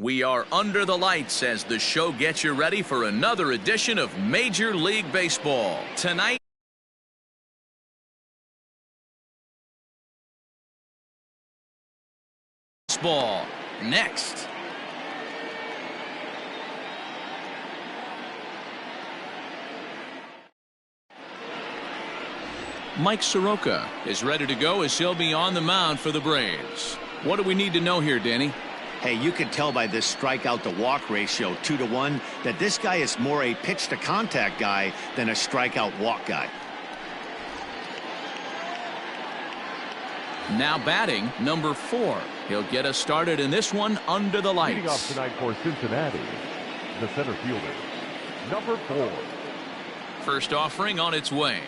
We are under the lights as the show gets you ready for another edition of Major League Baseball. Tonight, baseball. Next. Mike Soroka is ready to go as he'll be on the mound for the Braves. What do we need to know here, Danny? Hey, you can tell by this strikeout to walk ratio 2-to-1 that this guy is more a pitch to contact guy than a strikeout walk guy. Now batting, number 4. He'll get us started in this one under the lights. Leading off tonight for Cincinnati, the center fielder, number 4. First offering on its way.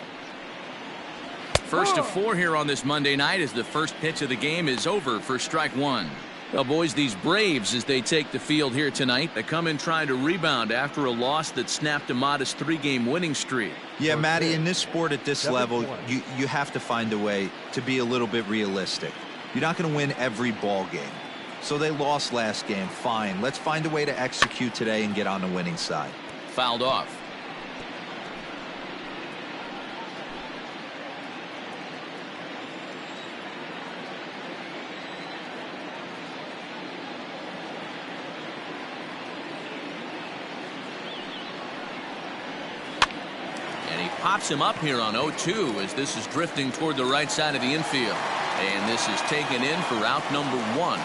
First to 4 here on this Monday night as the first pitch of the game is over for strike 1. Well, boys, these Braves, as they take the field here tonight, they come in trying to rebound after a loss that snapped a modest 3-game winning streak. Yeah, Matty, in this sport at this level, you have to find a way to be a little bit realistic. You're not going to win every ball game. So they lost last game. Fine. Let's find a way to execute today and get on the winning side. Fouled off. Pops him up here on 0-2 as this is drifting toward the right side of the infield. And this is taken in for out number 1.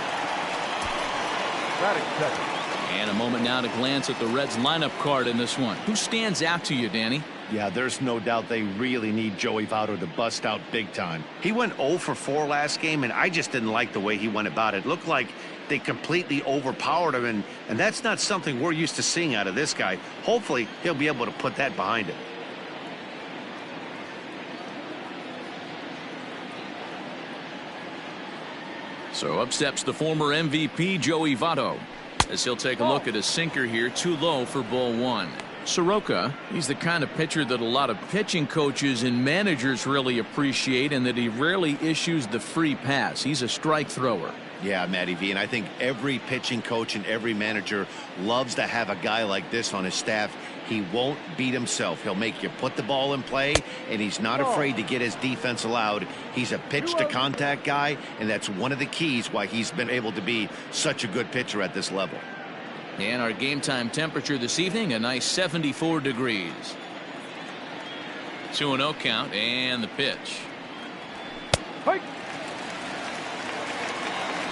And a moment now to glance at the Reds lineup card in this one. Who stands out to you, Danny? Yeah, there's no doubt they really need Joey Votto to bust out big time. He went 0 for 4 last game, and I just didn't like the way he went about it. It looked like they completely overpowered him, and that's not something we're used to seeing out of this guy. Hopefully, he'll be able to put that behind him. So up steps the former MVP Joey Votto as he'll take a look at a sinker here, too low for ball 1. Soroka, he's the kind of pitcher that a lot of pitching coaches and managers really appreciate, and that he rarely issues the free pass. He's a strike thrower. Yeah, Matty V, and I think every pitching coach and every manager loves to have a guy like this on his staff. He won't beat himself. He'll make you put the ball in play, and he's not afraid to get his defense allowed. He's a pitch-to-contact guy, and that's one of the keys why he's been able to be such a good pitcher at this level. And our game time temperature this evening, a nice 74 degrees. 2-0 count, and the pitch. Fight.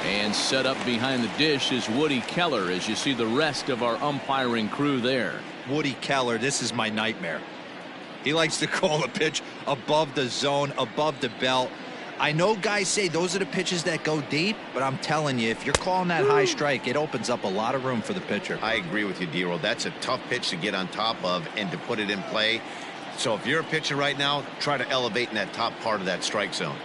And set up behind the dish is Woody Keller as you see the rest of our umpiring crew there. Woody Keller, this is my nightmare. He likes to call a pitch above the zone, above the belt. I know guys say those are the pitches that go deep, but I'm telling you, if you're calling that high strike, it opens up a lot of room for the pitcher. I agree with you, D-Roll. That's a tough pitch to get on top of and to put it in play. So if you're a pitcher right now, try to elevate in that top part of that strike zone.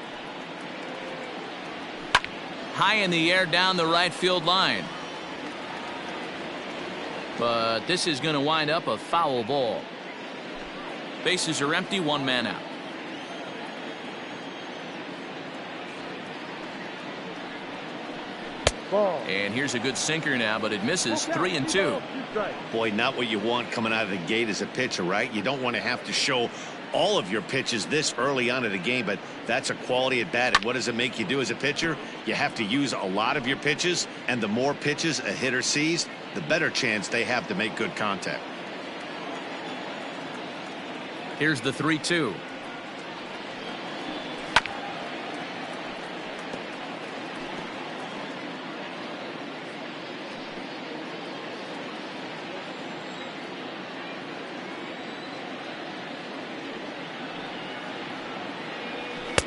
High in the air down the right field line. But this is going to wind up a foul ball. Bases are empty, 1 man out. And here's a good sinker now, but it misses. 3-2. Boy, not what you want coming out of the gate as a pitcher, right? You don't want to have to show all of your pitches this early on in the game, but that's a quality at bat. And what does it make you do as a pitcher? You have to use a lot of your pitches, and the more pitches a hitter sees, the better chance they have to make good contact. Here's the 3-2.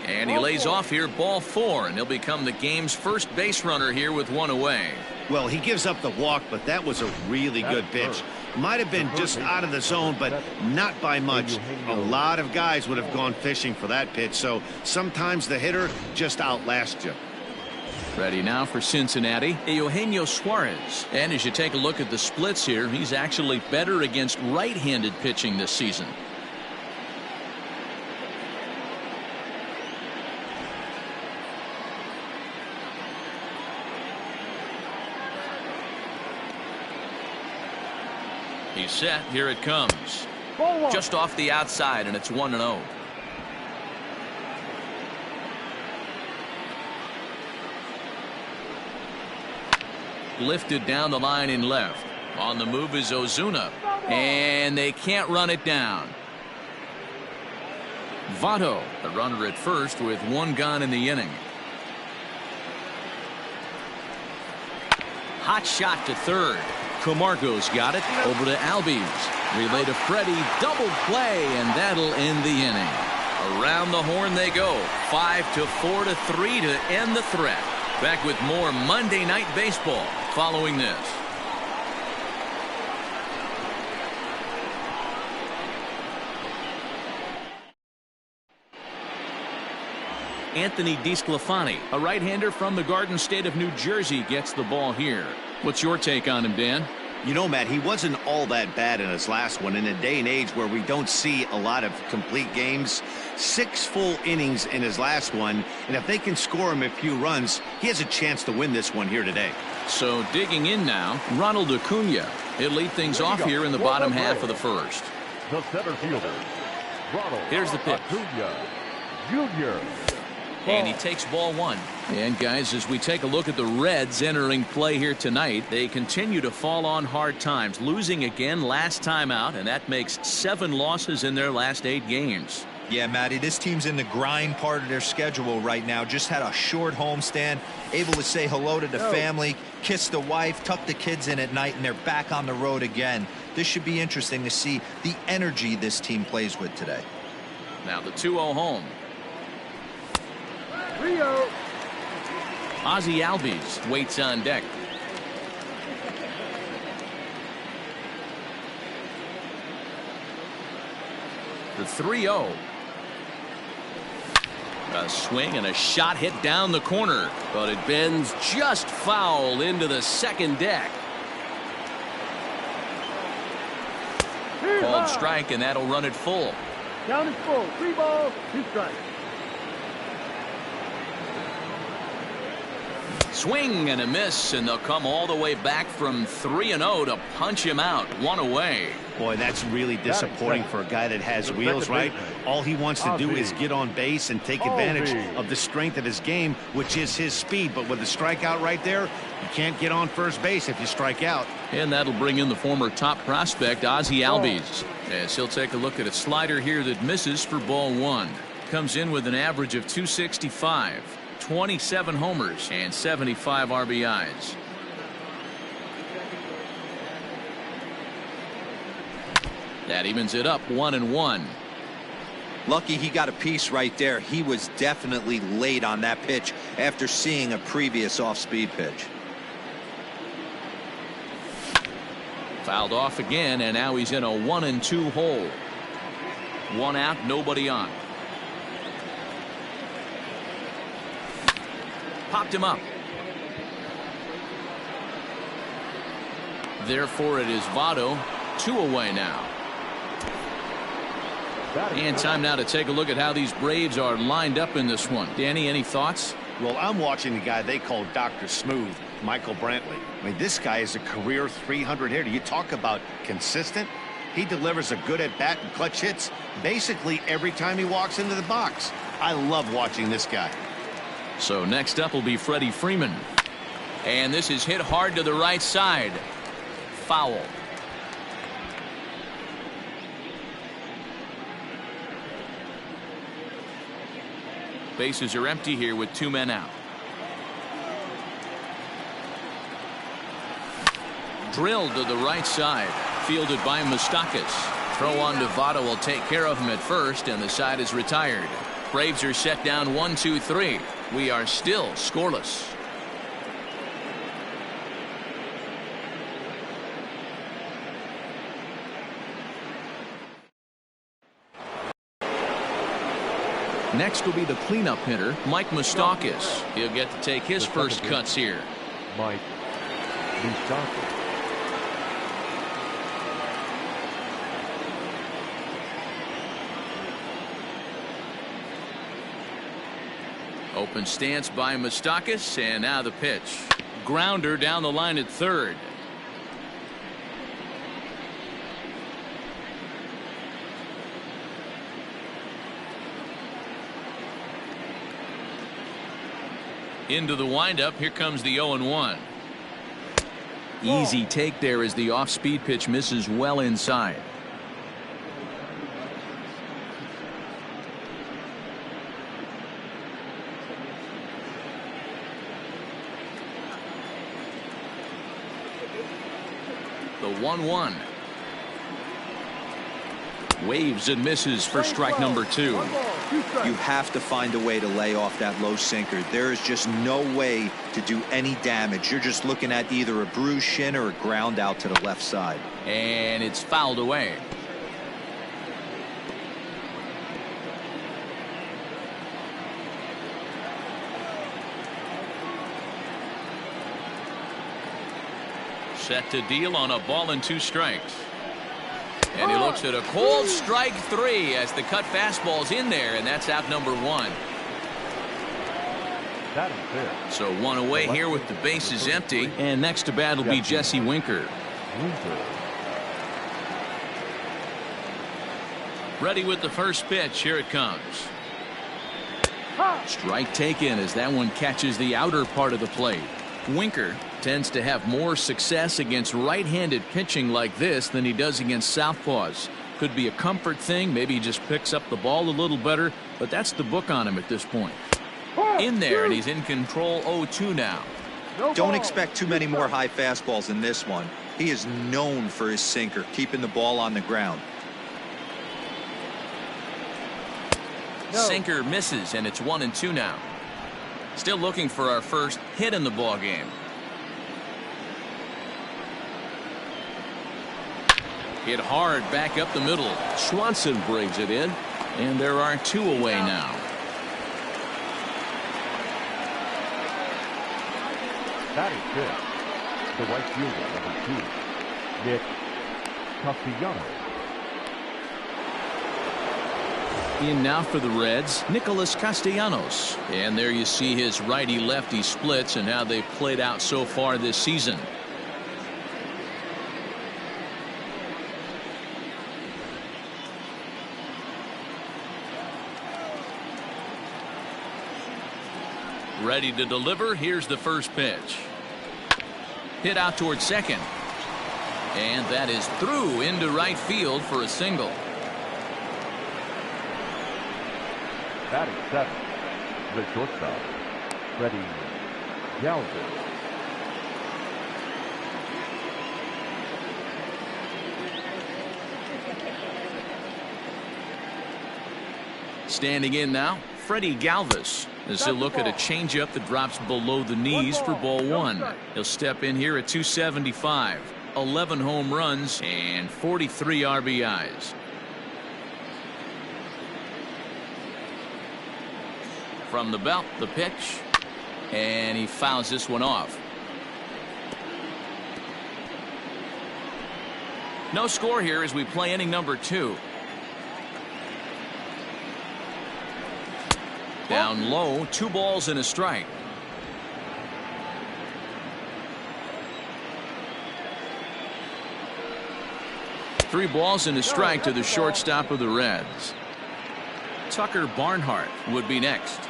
And he lays off here, ball 4, and he'll become the game's first base runner here with 1 away. Well, he gives up the walk, but that was a really good pitch. Might have been just out of the zone, but not by much. A lot of guys would have gone fishing for that pitch, so sometimes the hitter just outlasts you. Ready now for Cincinnati, Eugenio Suarez. And as you take a look at the splits here, he's actually better against right-handed pitching this season. He's set. Here it comes. Just off the outside, and it's 1-0. Lifted down the line in left. On the move is Ozuna. And they can't run it down. Votto, the runner at first with one gone in the inning. Hot shot to third. Camargo's got it. Over to Albies. Relay to Freddie. Double play, and that'll end the inning. Around the horn they go. 5-4 to 3 to end the threat. Back with more Monday Night Baseball following this. Anthony DeSclafani, a right-hander from the Garden State of New Jersey, gets the ball here. What's your take on him, Dan? You know, Matt, he wasn't all that bad in his last one. In a day and age where we don't see a lot of complete games, 6 full innings in his last one, and if they can score him a few runs, he has a chance to win this one here today. So digging in now, Ronald Acuna. He'll lead things off here in the bottom half of the first. The center fielder, Ronald Here's the pitch. Acuna Jr. And he takes ball one. And guys, as we take a look at the Reds entering play here tonight, they continue to fall on hard times, losing again last time out, and that makes 7 losses in their last 8 games. Yeah, Matty, this team's in the grind part of their schedule right now. Just had a short homestand, able to say hello to the family, kiss the wife, tuck the kids in at night, and they're back on the road again. This should be interesting to see the energy this team plays with today. Now the 2-0 home. Rio. Ozzie Albies waits on deck. The 3-0. A swing and a shot hit down the corner, but it bends just foul into the second deck. Called strike, and that'll run it full. Count is full. 3 balls, 2 strikes. Swing and a miss, and they'll come all the way back from 3-0 to punch him out. 1 away. Boy, that's really disappointing for a guy that has wheels, right? All he wants to do is get on base and take advantage of the strength of his game, which is his speed. But with the strikeout right there, you can't get on first base if you strike out. And that'll bring in the former top prospect, Ozzie Albies. As he'll take a look at a slider here that misses for ball 1. Comes in with an average of 265. 27 homers and 75 RBIs. That evens it up 1-1. Lucky he got a piece right there. He was definitely late on that pitch after seeing a previous off-speed pitch. Fouled off again, and now he's in a 1-2 hole. 1 out, nobody on. Popped him up. Therefore, it is Votto. 2 away now. And time now to take a look at how these Braves are lined up in this one. Danny, any thoughts? Well, I'm watching the guy they call Dr. Smooth, Michael Brantley. I mean, this guy is a career 300 hitter. You talk about consistent. He delivers a good at-bat and clutch hits basically every time he walks into the box. I love watching this guy. So next up will be Freddie Freeman. And this is hit hard to the right side. Foul. Bases are empty here with 2 men out. Drilled to the right side. Fielded by Moustakas. Throw on to Votto will take care of him at first, and the side is retired. Braves are set down 1-2-3. We are still scoreless. Next will be the cleanup hitter, Mike Moustakas. He'll get to take his first cuts here. Mike Moustakas. Open stance by Moustakas, and now the pitch. Grounder down the line at third. Into the windup. Here comes the 0-1. Easy take there as the off-speed pitch misses well inside. The 1-1. Waves and misses for strike number 2. You have to find a way to lay off that low sinker. There is just no way to do any damage. You're just looking at either a bruised shin or a ground out to the left side. And it's fouled away. Set to deal on a ball and 2 strikes. And he looks at a cold strike 3 as the cut fastball's in there, and that's out number 1. So 1 away here with the bases empty. And next to bat will be Jesse Winker. Ready with the first pitch. Here it comes. Strike taken as that one catches the outer part of the plate. Winker tends to have more success against right-handed pitching like this than he does against southpaws. Could be a comfort thing. Maybe he just picks up the ball a little better, but that's the book on him at this point. In there, and he's in control. 0-2 now. Don't expect too many more high fastballs in this one. He is known for his sinker, keeping the ball on the ground. Sinker misses, and it's 1-2 now. Still looking for our first hit in the ball game. Hit hard back up the middle. Swanson brings it in, and there are 2 away now. Batting fifth, the right fielder, number 2, Nick Castellanos. In now for the Reds, Nicholas Castellanos. And there you see his righty-lefty splits and how they've played out so far this season. Ready to deliver. Here's the first pitch. Hit out towards second. And that is through into right field for a single. Batting seventh, the shortstop, Freddie Galvin. Standing in now, Freddie Galvis, as he'll look at a changeup that drops below the knees for ball 1. He'll step in here at 275, 11 home runs, and 43 RBIs. From the belt, the pitch, and he fouls this one off. No score here as we play inning number 2. Down low, 2 balls and a strike. Three balls and a strike to the shortstop of the Reds. Tucker Barnhart would be next.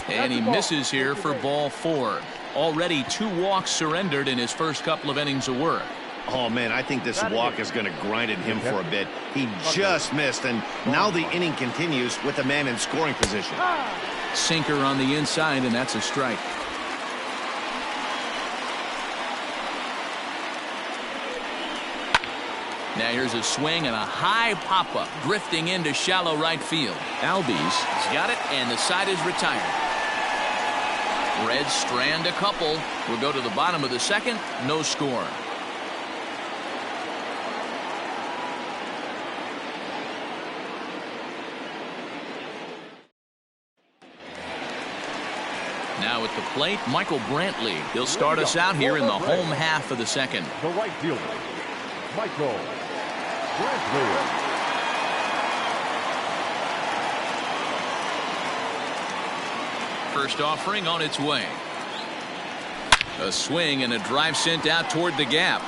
And he misses here for ball 4. Already 2 walks surrendered in his first couple of innings of work. Oh, man, I think this walk is going to grind at him for a bit. He just missed, and now the inning continues with a man in scoring position. Sinker on the inside, and that's a strike. Now here's a swing and a high pop-up, drifting into shallow right field. Albies has got it, and the side is retired. Reds strand a couple. We'll go to the bottom of the second. No score. Now at the plate, Michael Brantley. He'll start us out here in the home half of the second. The right fielder, Michael Brantley. First offering on its way. A swing and a drive sent out toward the gap.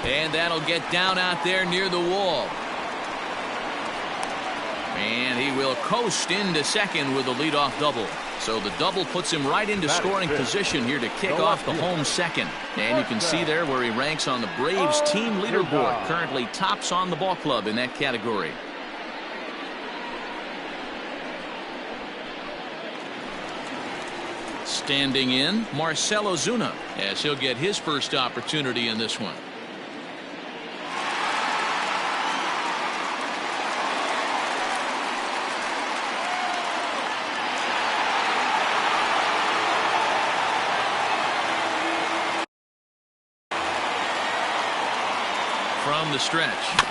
And that'll get down out there near the wall. And he will coast into second with a leadoff double. So the double puts him right into scoring position here to kick off the home second. And you can see there where he ranks on the Braves team leaderboard. Currently tops on the ball club in that category. Standing in, Marcell Ozuna, as he'll get his first opportunity in this one. From the stretch.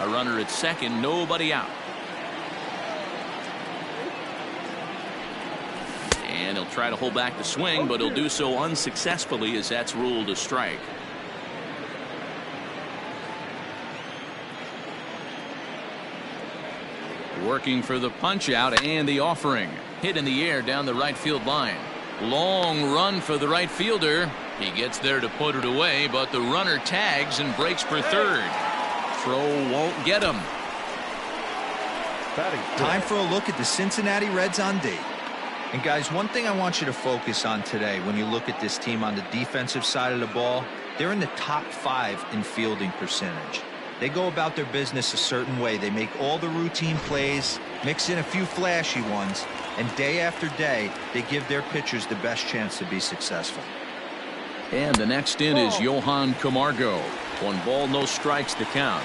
A runner at second, nobody out. And he'll try to hold back the swing, but he'll do so unsuccessfully as that's ruled a strike. Working for the punch out and the offering. Hit in the air down the right field line. Long run for the right fielder. He gets there to put it away, but the runner tags and breaks for third. Throw won't get him. Time for a look at the Cincinnati Reds on D. And guys, one thing I want you to focus on today when you look at this team on the defensive side of the ball, they're in the top 5 in fielding percentage. They go about their business a certain way. They make all the routine plays, mix in a few flashy ones, and day after day, they give their pitchers the best chance to be successful. And the next in is Johan Camargo. 1 ball, no strikes to count.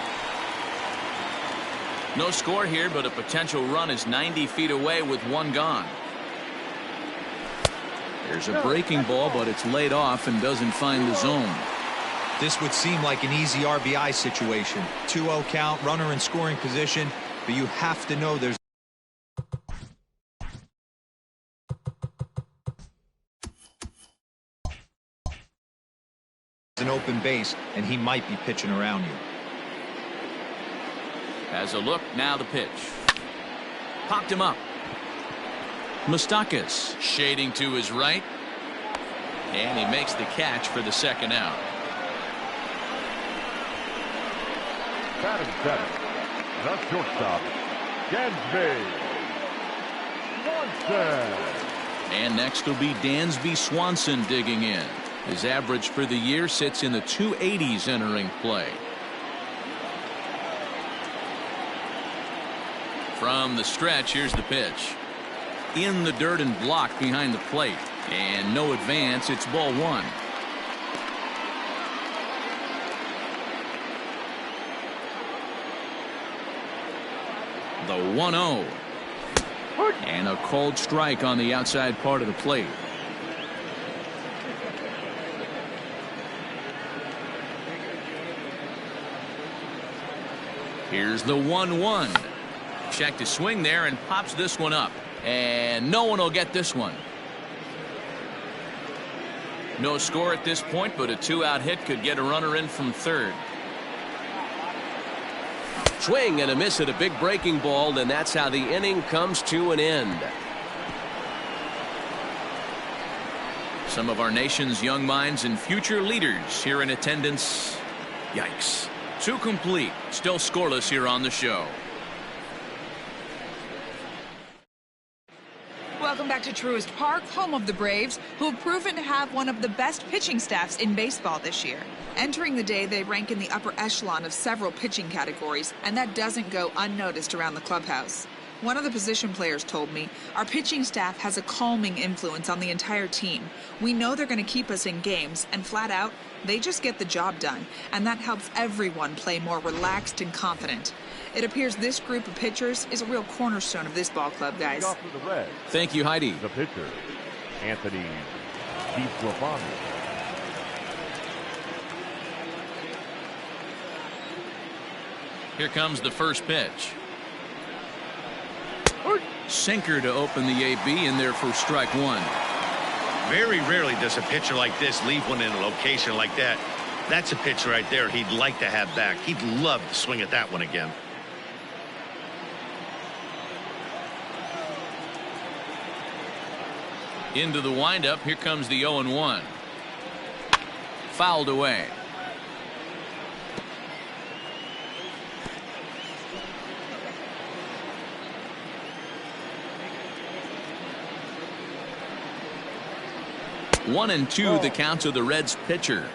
No score here, but a potential run is 90 feet away with 1 gone. There's a breaking ball, but it's laid off and doesn't find the zone. This would seem like an easy RBI situation. 2-0 count, runner in scoring position, but you have to know there's an open base, and he might be pitching around you. Has a look, now the pitch. Popped him up. Moustakas shading to his right. And he makes the catch for the second out. Batting seventh, the shortstop, Dansby Swanson. And next will be Dansby Swanson digging in. His average for the year sits in the 280s entering play. From the stretch, here's the pitch. In the dirt and blocked behind the plate. And no advance, it's ball 1. The 1-0. And a called strike on the outside part of the plate. Here's the 1-1. Checked his swing there and pops this one up. And no one will get this one. No score at this point, but a 2-out hit could get a runner in from third. Swing and a miss at a big breaking ball, and that's how the inning comes to an end. Some of our nation's young minds and future leaders here in attendance. Yikes. 2 complete. Still scoreless here on the show. Welcome back to Truist Park, home of the Braves, who have proven to have one of the best pitching staffs in baseball this year. Entering the day, they rank in the upper echelon of several pitching categories, and that doesn't go unnoticed around the clubhouse. One of the position players told me, our pitching staff has a calming influence on the entire team. We know they're going to keep us in games, and flat out, they just get the job done, and that helps everyone play more relaxed and confident. It appears this group of pitchers is a real cornerstone of this ball club, guys. Thank you, Heidi. The pitcher, Anthony DiStefano. Here comes the first pitch. Sinker to open the AB in there for strike 1. Very rarely does a pitcher like this leave one in a location like that. That's a pitch right there he'd like to have back. He'd love to swing at that one again. Into the windup. Here comes the 0-1. Fouled away. 1-2 the count to the Reds pitcher.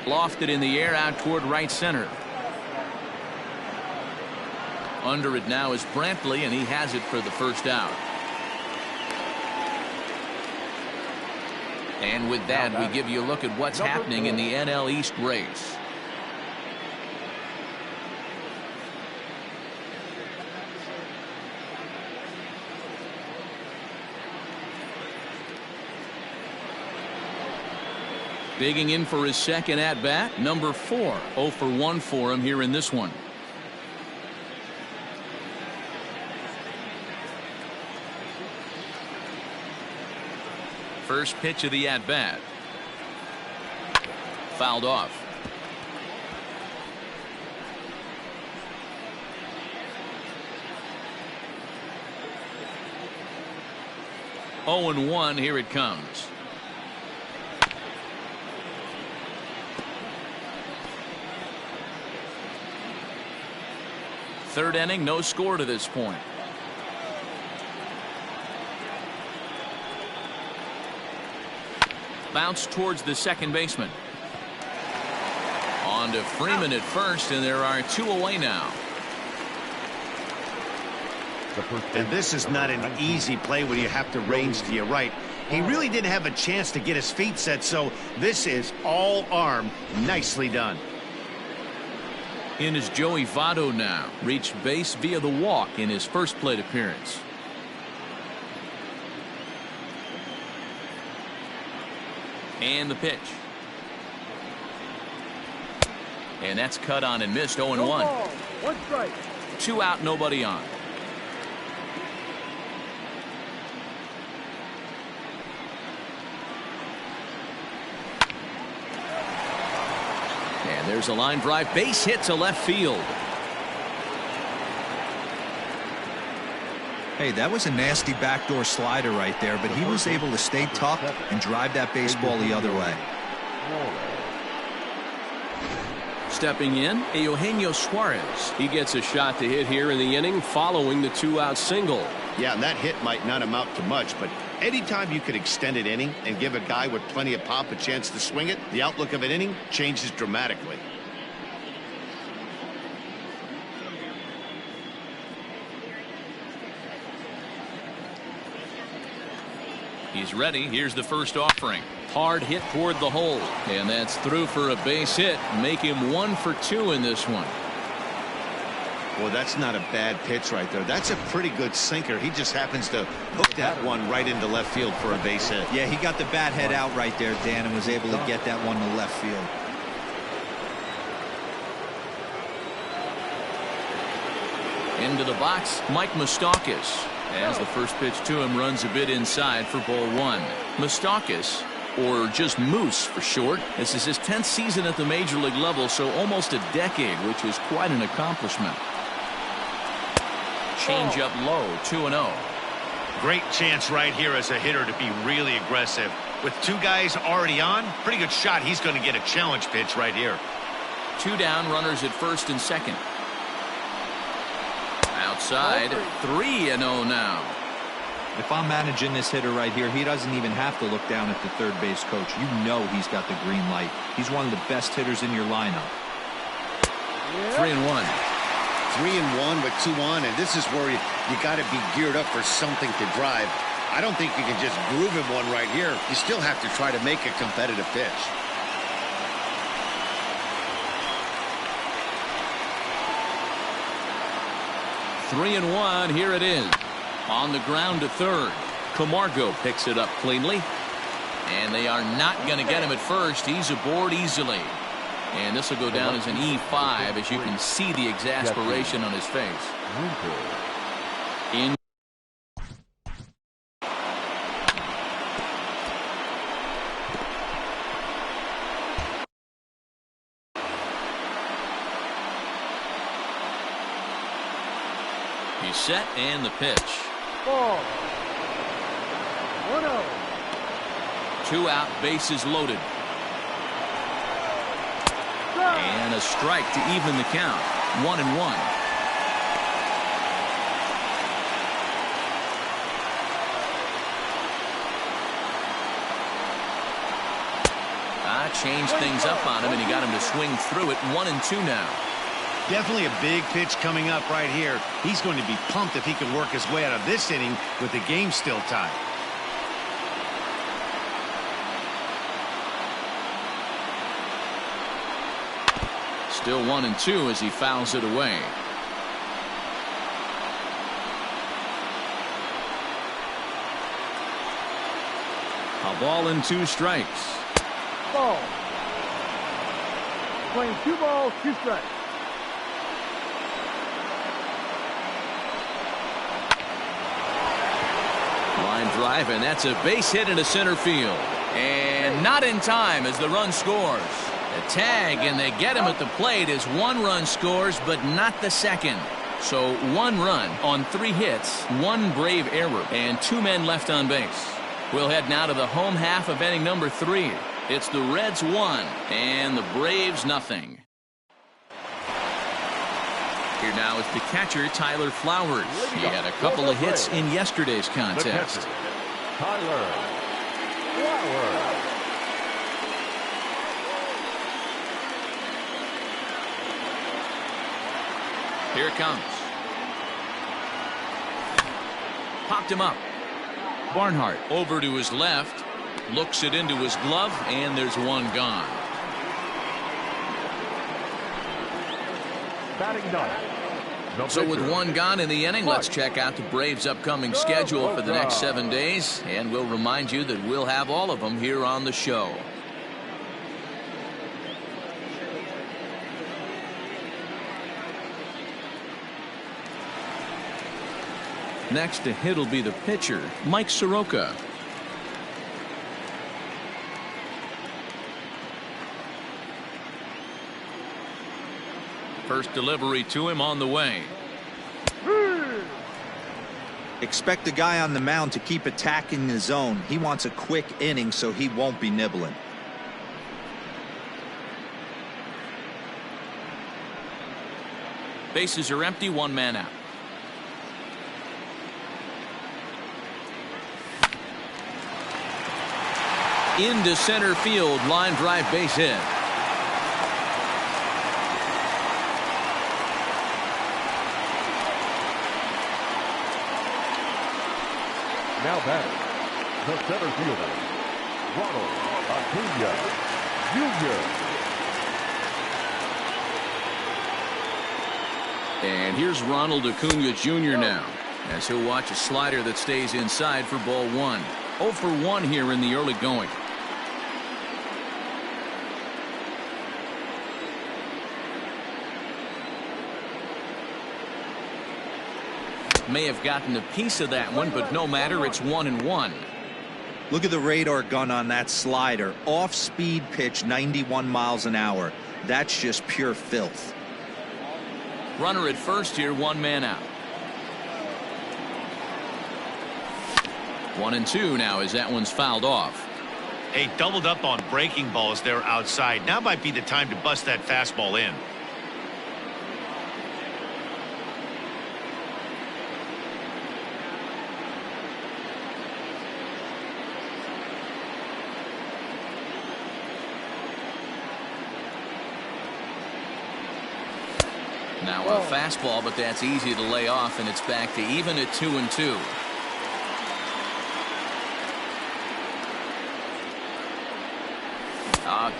Lofted in the air out toward right center. Under it now is Brantley, and he has it for the first out. And with that, we give you a look at what's happening in the NL East race. Digging in for his second at-bat, number 4. 0 for 1 for him here in this one. First pitch of the at-bat. Fouled off. Oh and 1, here it comes. Third inning, no score to this point. Bounce towards the second baseman. On to Freeman at first, and there are 2 away now. And this is not an easy play when you have to range to your right. He really didn't have a chance to get his feet set, so this is all arm. Nicely done. In is Joey Votto now. Reached base via the walk in his first plate appearance. And the pitch. And that's cut on and missed. 0 and 1. 1 strike. 2 out, nobody on. And there's a line drive. Base hit to left field. Hey, that was a nasty backdoor slider right there, but he was able to stay tough and drive that baseball the other way. Stepping in, Eugenio Suarez. He gets a shot to hit here in the inning following the 2-out single. Yeah, and that hit might not amount to much, but anytime you could extend an inning and give a guy with plenty of pop a chance to swing it, the outlook of an inning changes dramatically. He's ready. Here's the first offering. Hard hit toward the hole. And that's through for a base hit. Make him 1 for 2 in this one. Well, that's not a bad pitch right there. That's a pretty good sinker. He just happens to hook that one right into left field for a base hit. Yeah, he got the bat head out right there, Dan, and was able to get that one to left field. Into the box, Mike Moustakas. As the first pitch to him runs a bit inside for ball 1. Moustakas, or just Moose for short. This is his 10th season at the major league level, so almost a decade, which is quite an accomplishment. Change up low, 2-0. Great chance right here as a hitter to be really aggressive. With 2 guys already on, pretty good shot. He's going to get a challenge pitch right here. 2 down, runners at first and second. Outside, 3-0 now. If I'm managing this hitter right here, he doesn't even have to look down at the third base coach. You know he's got the green light. He's one of the best hitters in your lineup. 3-1. 3-1 with 2 on, and this is where you got to be geared up for something to drive. I don't think you can just groove him one right here. You still have to try to make a competitive pitch. Three and 1. Here it is. On the ground to third. Camargo picks it up cleanly. And they are not going to get him at first. He's aboard easily. And this will go down as an E5, as you can see the exasperation on his face. In he's set, and the pitch. Ball. 1-0. 2 out, bases loaded. And a strike to even the count. 1-1. changed things up on him, and he got him to swing through it. 1-2 now. Definitely a big pitch coming up right here. He's going to be pumped if he can work his way out of this inning with the game still tied. Still 1-2 as he fouls it away. A ball and 2 strikes. Ball. Playing 2 balls, 2 strikes. Line drive, and that's a base hit into center field. And not in time as the run scores. The tag, and they get him at the plate as 1 run scores, but not the second. So 1 run on 3 hits, 1 Brave error, and 2 men left on base. We'll head now to the home half of inning number 3. It's the Reds 1 and the Braves nothing. Here now is the catcher, Tyler Flowers. He had a couple of hits in yesterday's contest. Tyler Flowers. Here it comes. Popped him up. Barnhart over to his left. Looks it into his glove, and there's 1 gone. Batting ninth. So with 1 gone in the inning, let's check out the Braves' upcoming schedule for the next 7 days, and we'll remind you that we'll have all of them here on the show. Next to hit will be the pitcher, Mike Soroka. First delivery to him on the way. Expect the guy on the mound to keep attacking the zone. He wants a quick inning, so he won't be nibbling. Bases are empty, 1 man out. Into center field, line drive, base hit. Now batting, the center fielder, Ronald Acuna Jr. And here's Ronald Acuna Jr. now, as he'll watch a slider that stays inside for ball 1. 0 for 1 here in the early going. May have gotten a piece of that one, but no matter, it's 1-1. Look at the radar gun on that slider. Off-speed pitch, 91 miles an hour. That's just pure filth. Runner at first here, 1 man out. 1-2 now as that one's fouled off. Hey, doubled up on breaking balls there outside. Now might be the time to bust that fastball in. Now a fastball, but that's easy to lay off, and it's back to even at 2-2.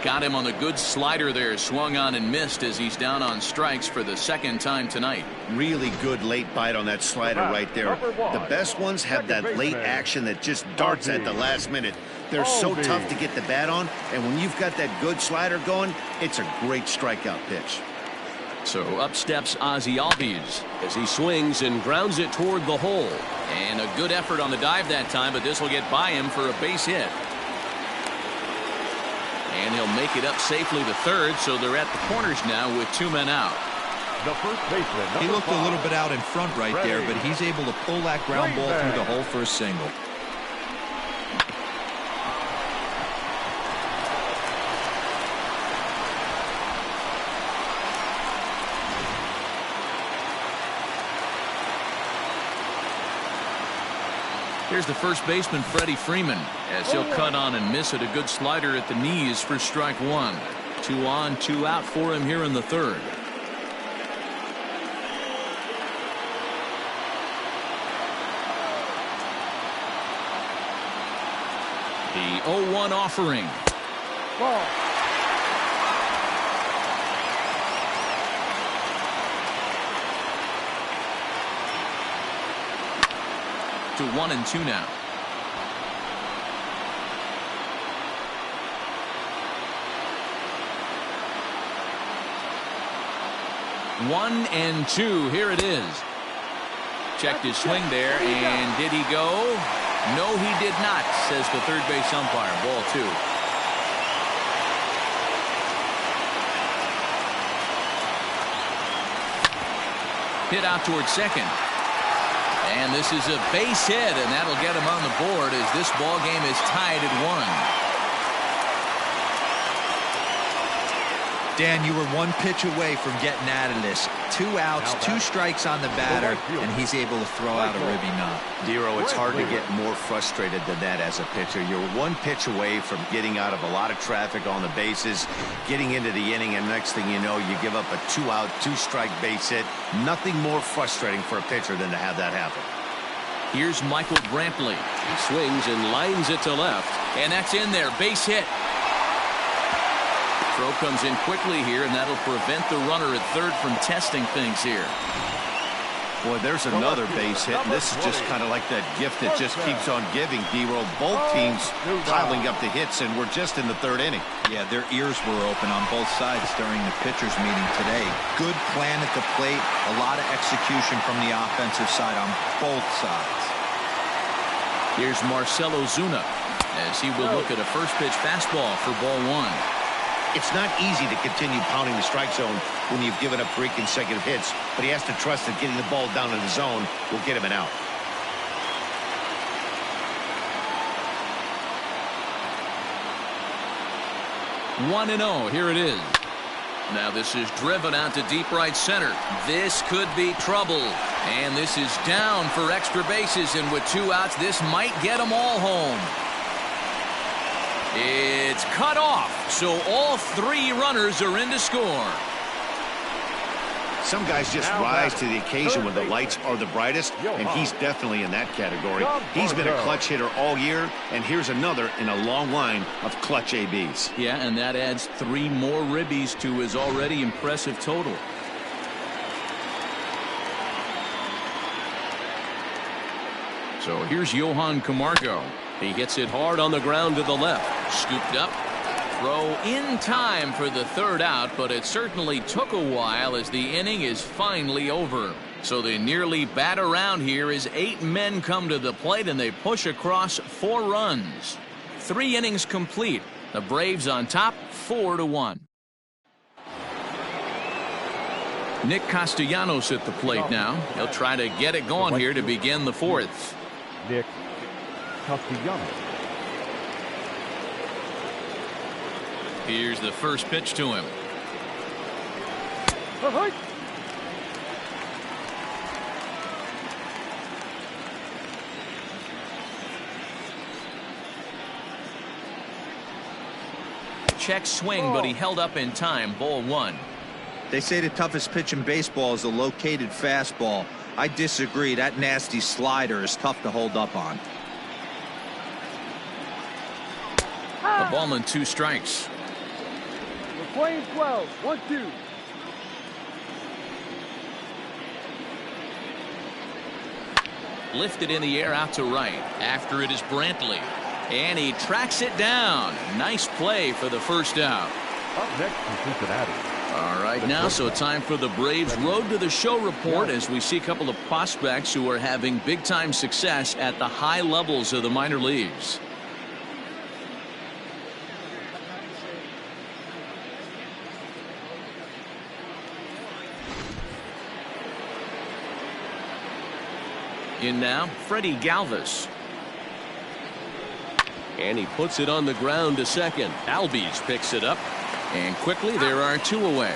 Got him on the good slider there, swung on and missed as he's down on strikes for the 2nd time tonight. Really good late bite on that slider right there. The best ones have that late action that just darts at the last minute. They're so tough to get the bat on, and when you've got that good slider going, it's a great strikeout pitch. So up steps Ozzie Albies as he swings and grounds it toward the hole. And a good effort on the dive that time, but this will get by him for a base hit. And he'll make it up safely to third, so they're at the corners now with 2 men out. The first baseman, He looked a little bit out in front right there, but he's able to pull that ground ball through the hole for a single. Here's the first baseman, Freddie Freeman, as he'll cut on and miss it. A good slider at the knees for strike one. 2 on, 2 out for him here in the third. The 0-1 offering. Ball. To 1-2 now. One and two. Here it is. Checked his swing there, and did he go? No, he did not, says the third base umpire. Ball 2. Hit out towards second. And this is a base hit, and that'll get him on the board as this ball game is tied at 1. Dan, you were 1 pitch away from getting out of this. 2 outs, 2 strikes on the batter, and he's able to throw out a ribby knot. Dero, it's hard to get more frustrated than that as a pitcher. You're 1 pitch away from getting out of a lot of traffic on the bases, getting into the inning, and next thing you know, you give up a 2-out, 2-strike base hit. Nothing more frustrating for a pitcher than to have that happen. Here's Michael Brantley. He swings and lines it to left. And that's in there. Base hit. Throw comes in quickly here, and that'll prevent the runner at third from testing things here. Boy, there's another base hit, and this is just kind of like that gift that just keeps on giving, Dero. Both teams piling up the hits, and we're just in the 3rd inning. Yeah, their ears were open on both sides during the pitchers meeting today. Good plan at the plate, a lot of execution from the offensive side on both sides. Here's Marcell Ozuna as he will look at a first pitch fastball for ball 1. It's not easy to continue pounding the strike zone when you've given up 3 consecutive hits, but he has to trust that getting the ball down in the zone will get him an out. One and 0. Here it is. Now this is driven out to deep right center. This could be trouble. And this is down for extra bases, and with 2 outs, this might get them all home. It's cut off, so all 3 runners are in to score. Some guys just rise to the occasion when the lights are the brightest, and he's definitely in that category. He's been a clutch hitter all year, and here's another in a long line of clutch ABs. Yeah, and that adds 3 more ribbies to his already impressive total. So here's Johan Camargo. He hits it hard on the ground to the left. Scooped up. Throw in time for the 3rd out, but it certainly took a while as the inning is finally over. So they nearly bat around here as 8 men come to the plate, and they push across 4 runs. 3 innings complete. The Braves on top, 4-1. Nick Castellanos at the plate now. He'll try to get it going here to begin the 4th. Nick Castellanos. Here's the first pitch to him. Check swing, but he held up in time. Ball 1. They say the toughest pitch in baseball is a located fastball. I disagree. That nasty slider is tough to hold up on. A ball and 2 strikes. We're playing 12. 1-2. Lifted in the air out to right. After it is Brantley. And he tracks it down. Nice play for the first out. Up next to Cincinnati. All right, now so time for the Braves Road to the Show report as we see a couple of prospects who are having big-time success at the high levels of the minor leagues. In now, Freddie Galvis. And he puts it on the ground to second. Albies picks it up. And quickly there are 2 away.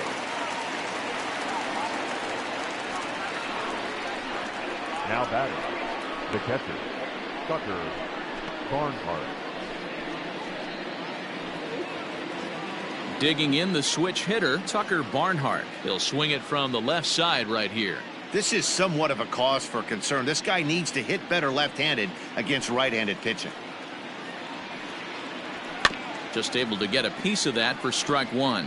Now batting, the catcher, Tucker Barnhart. Digging in the switch hitter, Tucker Barnhart. He'll swing it from the left side right here. This is somewhat of a cause for concern. This guy needs to hit better left-handed against right-handed pitching. Just able to get a piece of that for strike one.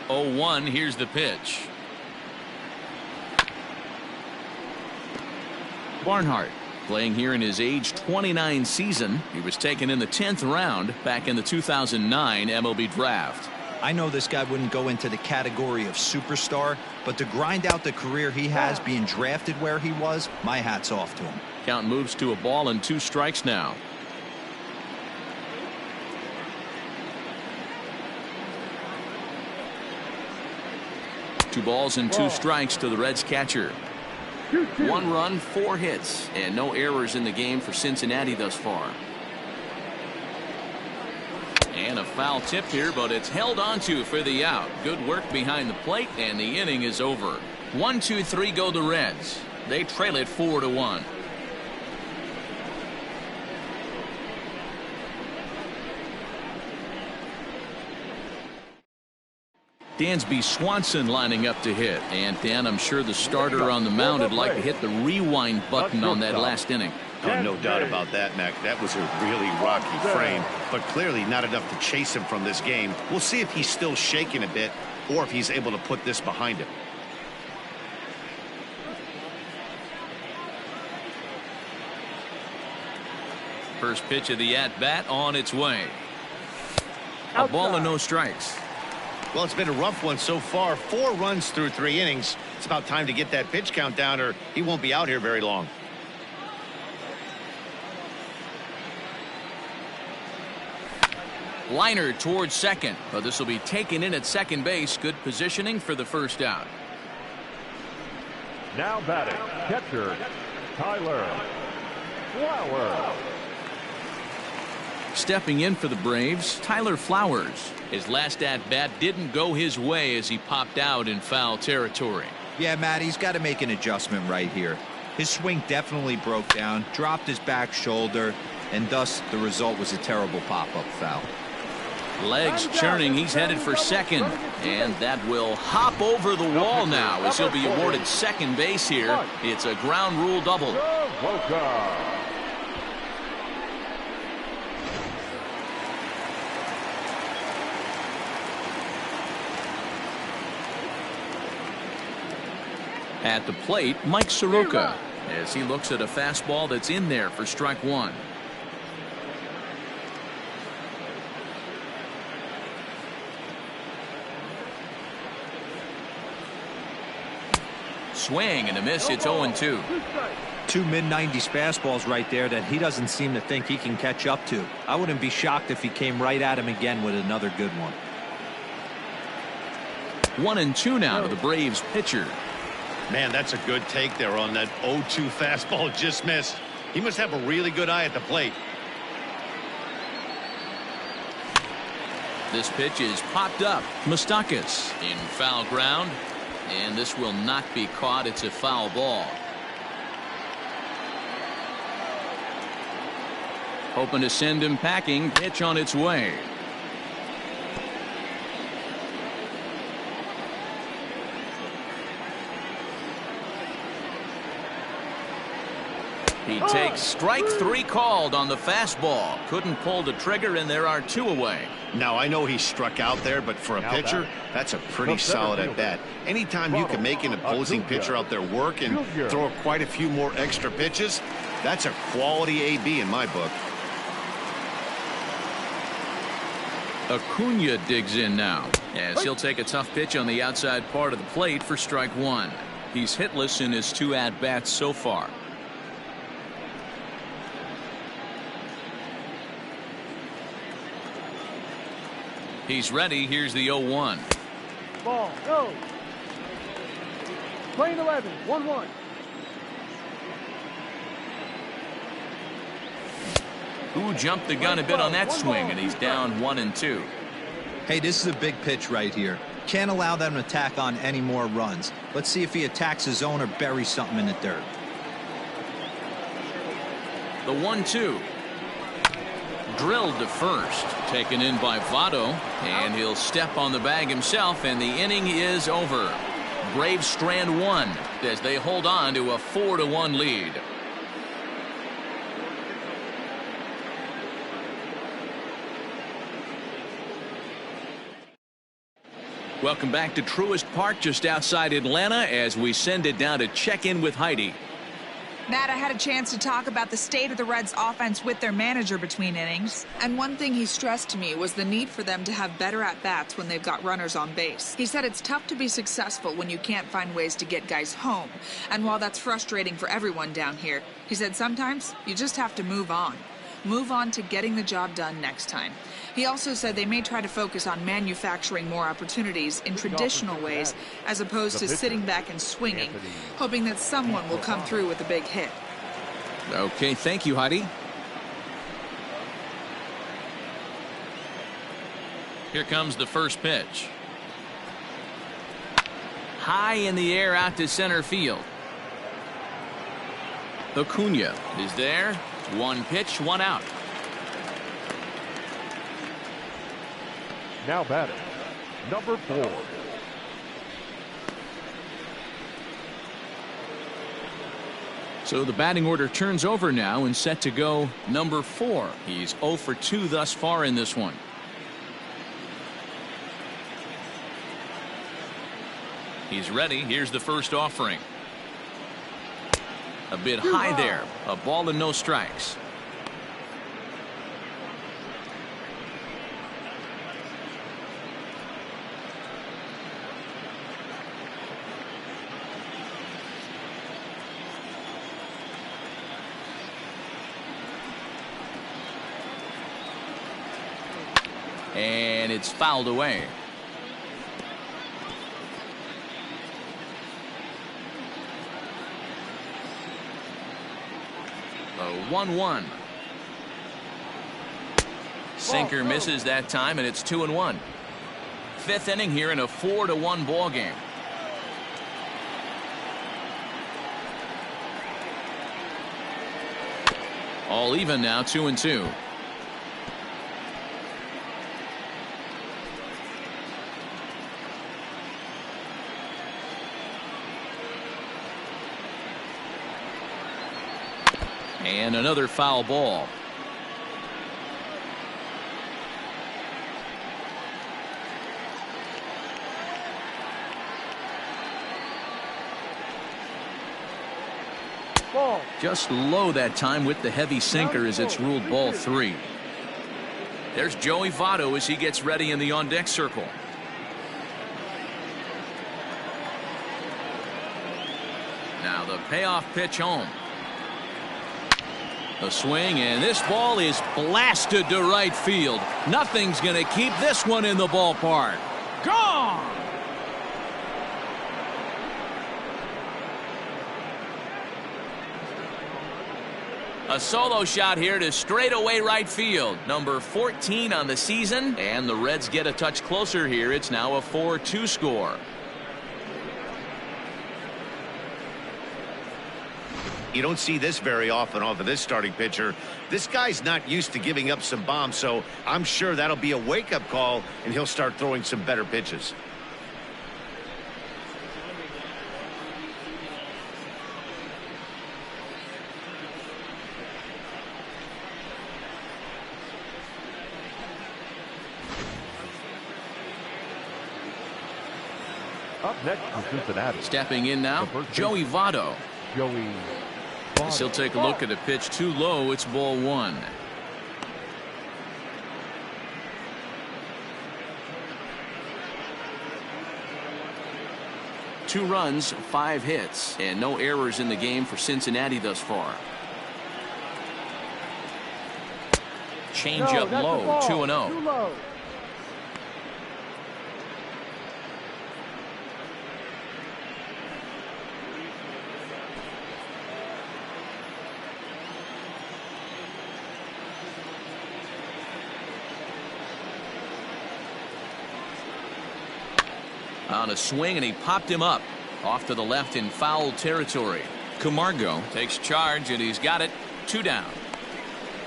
Oh, 1, here's the pitch. Barnhart playing here in his age 29 season. He was taken in the 10th round back in the 2009 MLB draft. I know this guy wouldn't go into the category of superstar, but to grind out the career he has being drafted where he was, my hat's off to him. Count moves to a ball and 2 strikes now. Two balls and 2 strikes to the Reds catcher. 1 run, 4 hits, and no errors in the game for Cincinnati thus far. And a foul tip here, but it's held onto for the out. Good work behind the plate, and the inning is over. 1, 2, 3 go the Reds. They trail it 4-1. Dansby Swanson lining up to hit. And Dan, I'm sure the starter on the mound would like to hit the rewind button on that last inning. Oh, no doubt about that, Mac. That was a really rocky frame, but clearly not enough to chase him from this game. We'll see if he's still shaking a bit or if he's able to put this behind him. First pitch of the at-bat on its way. A ball and no strikes. Well, it's been a rough one so far. 4 runs through 3 innings. It's about time to get that pitch count down or he won't be out here very long. Liner towards second, but this will be taken in at second base. Good positioning for the first out. Now batting, catcher Tyler Flowers. Stepping in for the Braves, Tyler Flowers. His last at-bat didn't go his way as he popped out in foul territory. Yeah, Matt, he's got to make an adjustment right here. His swing definitely broke down, dropped his back shoulder, and thus the result was a terrible pop-up foul. Legs churning, he's headed for second, and that will hop over the wall now as he'll be awarded second base here. It's a ground rule double. At the plate, Mike Soroka, as he looks at a fastball that's in there for strike one. Swing and a miss. It's 0-2. 2 mid-90s fastballs right there that he doesn't seem to think he can catch up to. I wouldn't be shocked if he came right at him again with another good one. 1-2 now to the Braves pitcher. Man, that's a good take there on that 0-2 fastball just missed. He must have a really good eye at the plate. This pitch is popped up. Moustakas in foul ground, and this will not be caught. It's a foul ball. Hoping to send him packing. Pitch on its way. He takes strike 3 called on the fastball. Couldn't pull the trigger, and there are 2 away. Now, I know he struck out there, but for a pitcher, that's a pretty solid at bat. Anytime you can make an opposing pitcher out there work and throw quite a few more extra pitches, that's a quality AB in my book. Acuna digs in now, as he'll take a tough pitch on the outside part of the plate for strike 1. He's hitless in his 2 at-bats so far. He's ready. Here's the 0-1. Ball, go. Playing 11, 1-1. Who jumped the gun a bit on that swing, and he's down 1-2. Hey, this is a big pitch right here. Can't allow them to tack on any more runs. Let's see if he attacks his zone or buries something in the dirt. The 1-2. Drilled to first. Taken in by Votto. And he'll step on the bag himself, and the inning is over. Braves strand one as they hold on to a 4-1 lead. Welcome back to Truist Park just outside Atlanta as we send it down to check in with Heidi. Matt, I had a chance to talk about the state of the Reds offense with their manager between innings. And one thing he stressed to me was the need for them to have better at-bats when they've got runners on base. He said it's tough to be successful when you can't find ways to get guys home. And while that's frustrating for everyone down here, he said sometimes you just have to move on. Move on to getting the job done next time. He also said they may try to focus on manufacturing more opportunities in traditional ways as opposed to sitting back and swinging, hoping that someone will come through with a big hit. Okay, thank you, Heidi. Here comes the first pitch. High in the air out to center field. Acuna is there. One pitch, one out. Now batting, number 4. So the batting order turns over now and set to go number 4. He's 0 for 2 thus far in this one. He's ready. Here's the first offering. A bit high there. A ball and no strikes. And it's fouled away. A 1-1. Sinker misses that time, and it's 2-1. Fifth inning here in a 4-1 ball game. All even now, 2-2. And another foul ball. Ball. Just low that time with the heavy sinker as it's ruled ball 3. There's Joey Votto as he gets ready in the on-deck circle. Now the payoff pitch home. A swing, and this ball is blasted to right field. Nothing's going to keep this one in the ballpark. Gone! A solo shot here to straightaway right field. Number 14 on the season, and the Reds get a touch closer here. It's now a 4-2 score. You don't see this very often off of this starting pitcher. This guy's not used to giving up some bombs, so I'm sure that'll be a wake-up call, and he'll start throwing some better pitches. Up next for Cincinnati. Stepping in now, Joey Votto. Joey As he'll take a look at a pitch too low. It's ball 1. Two runs, 5 hits, and no errors in the game for Cincinnati thus far. Change up low, 2-0. Too low. On a swing, and he popped him up off to the left in foul territory. Camargo takes charge, and he's got it. 2 down.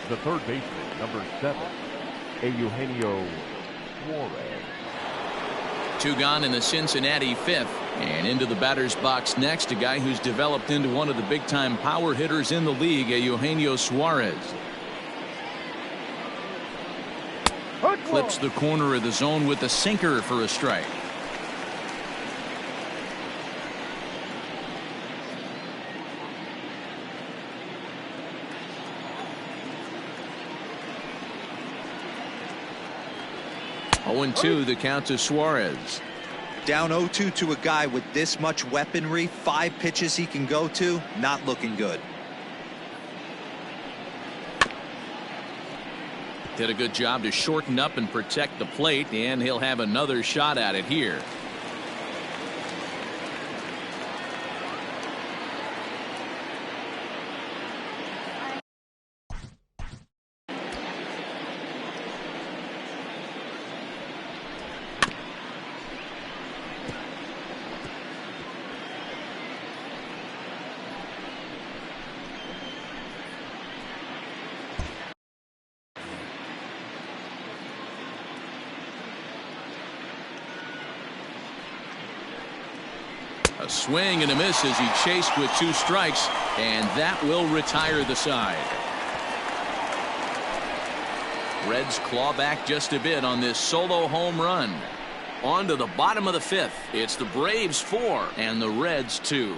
The third baseman, number 7, Eugenio Suarez. 2 gone in the Cincinnati 5th. And into the batter's box next, a guy who's developed into one of the big-time power hitters in the league, Eugenio Suarez. Clips the corner of the zone with the sinker for a strike. Oh, 0-2 the count to Suarez. Down 0-2 to a guy with this much weaponry, 5 pitches he can go to, not looking good. Did a good job to shorten up and protect the plate, and he'll have another shot at it here. A swing and a miss as he chased with 2 strikes, and that will retire the side. Reds claw back just a bit on this solo home run. On to the bottom of the 5th. It's the Braves 4 and the Reds 2.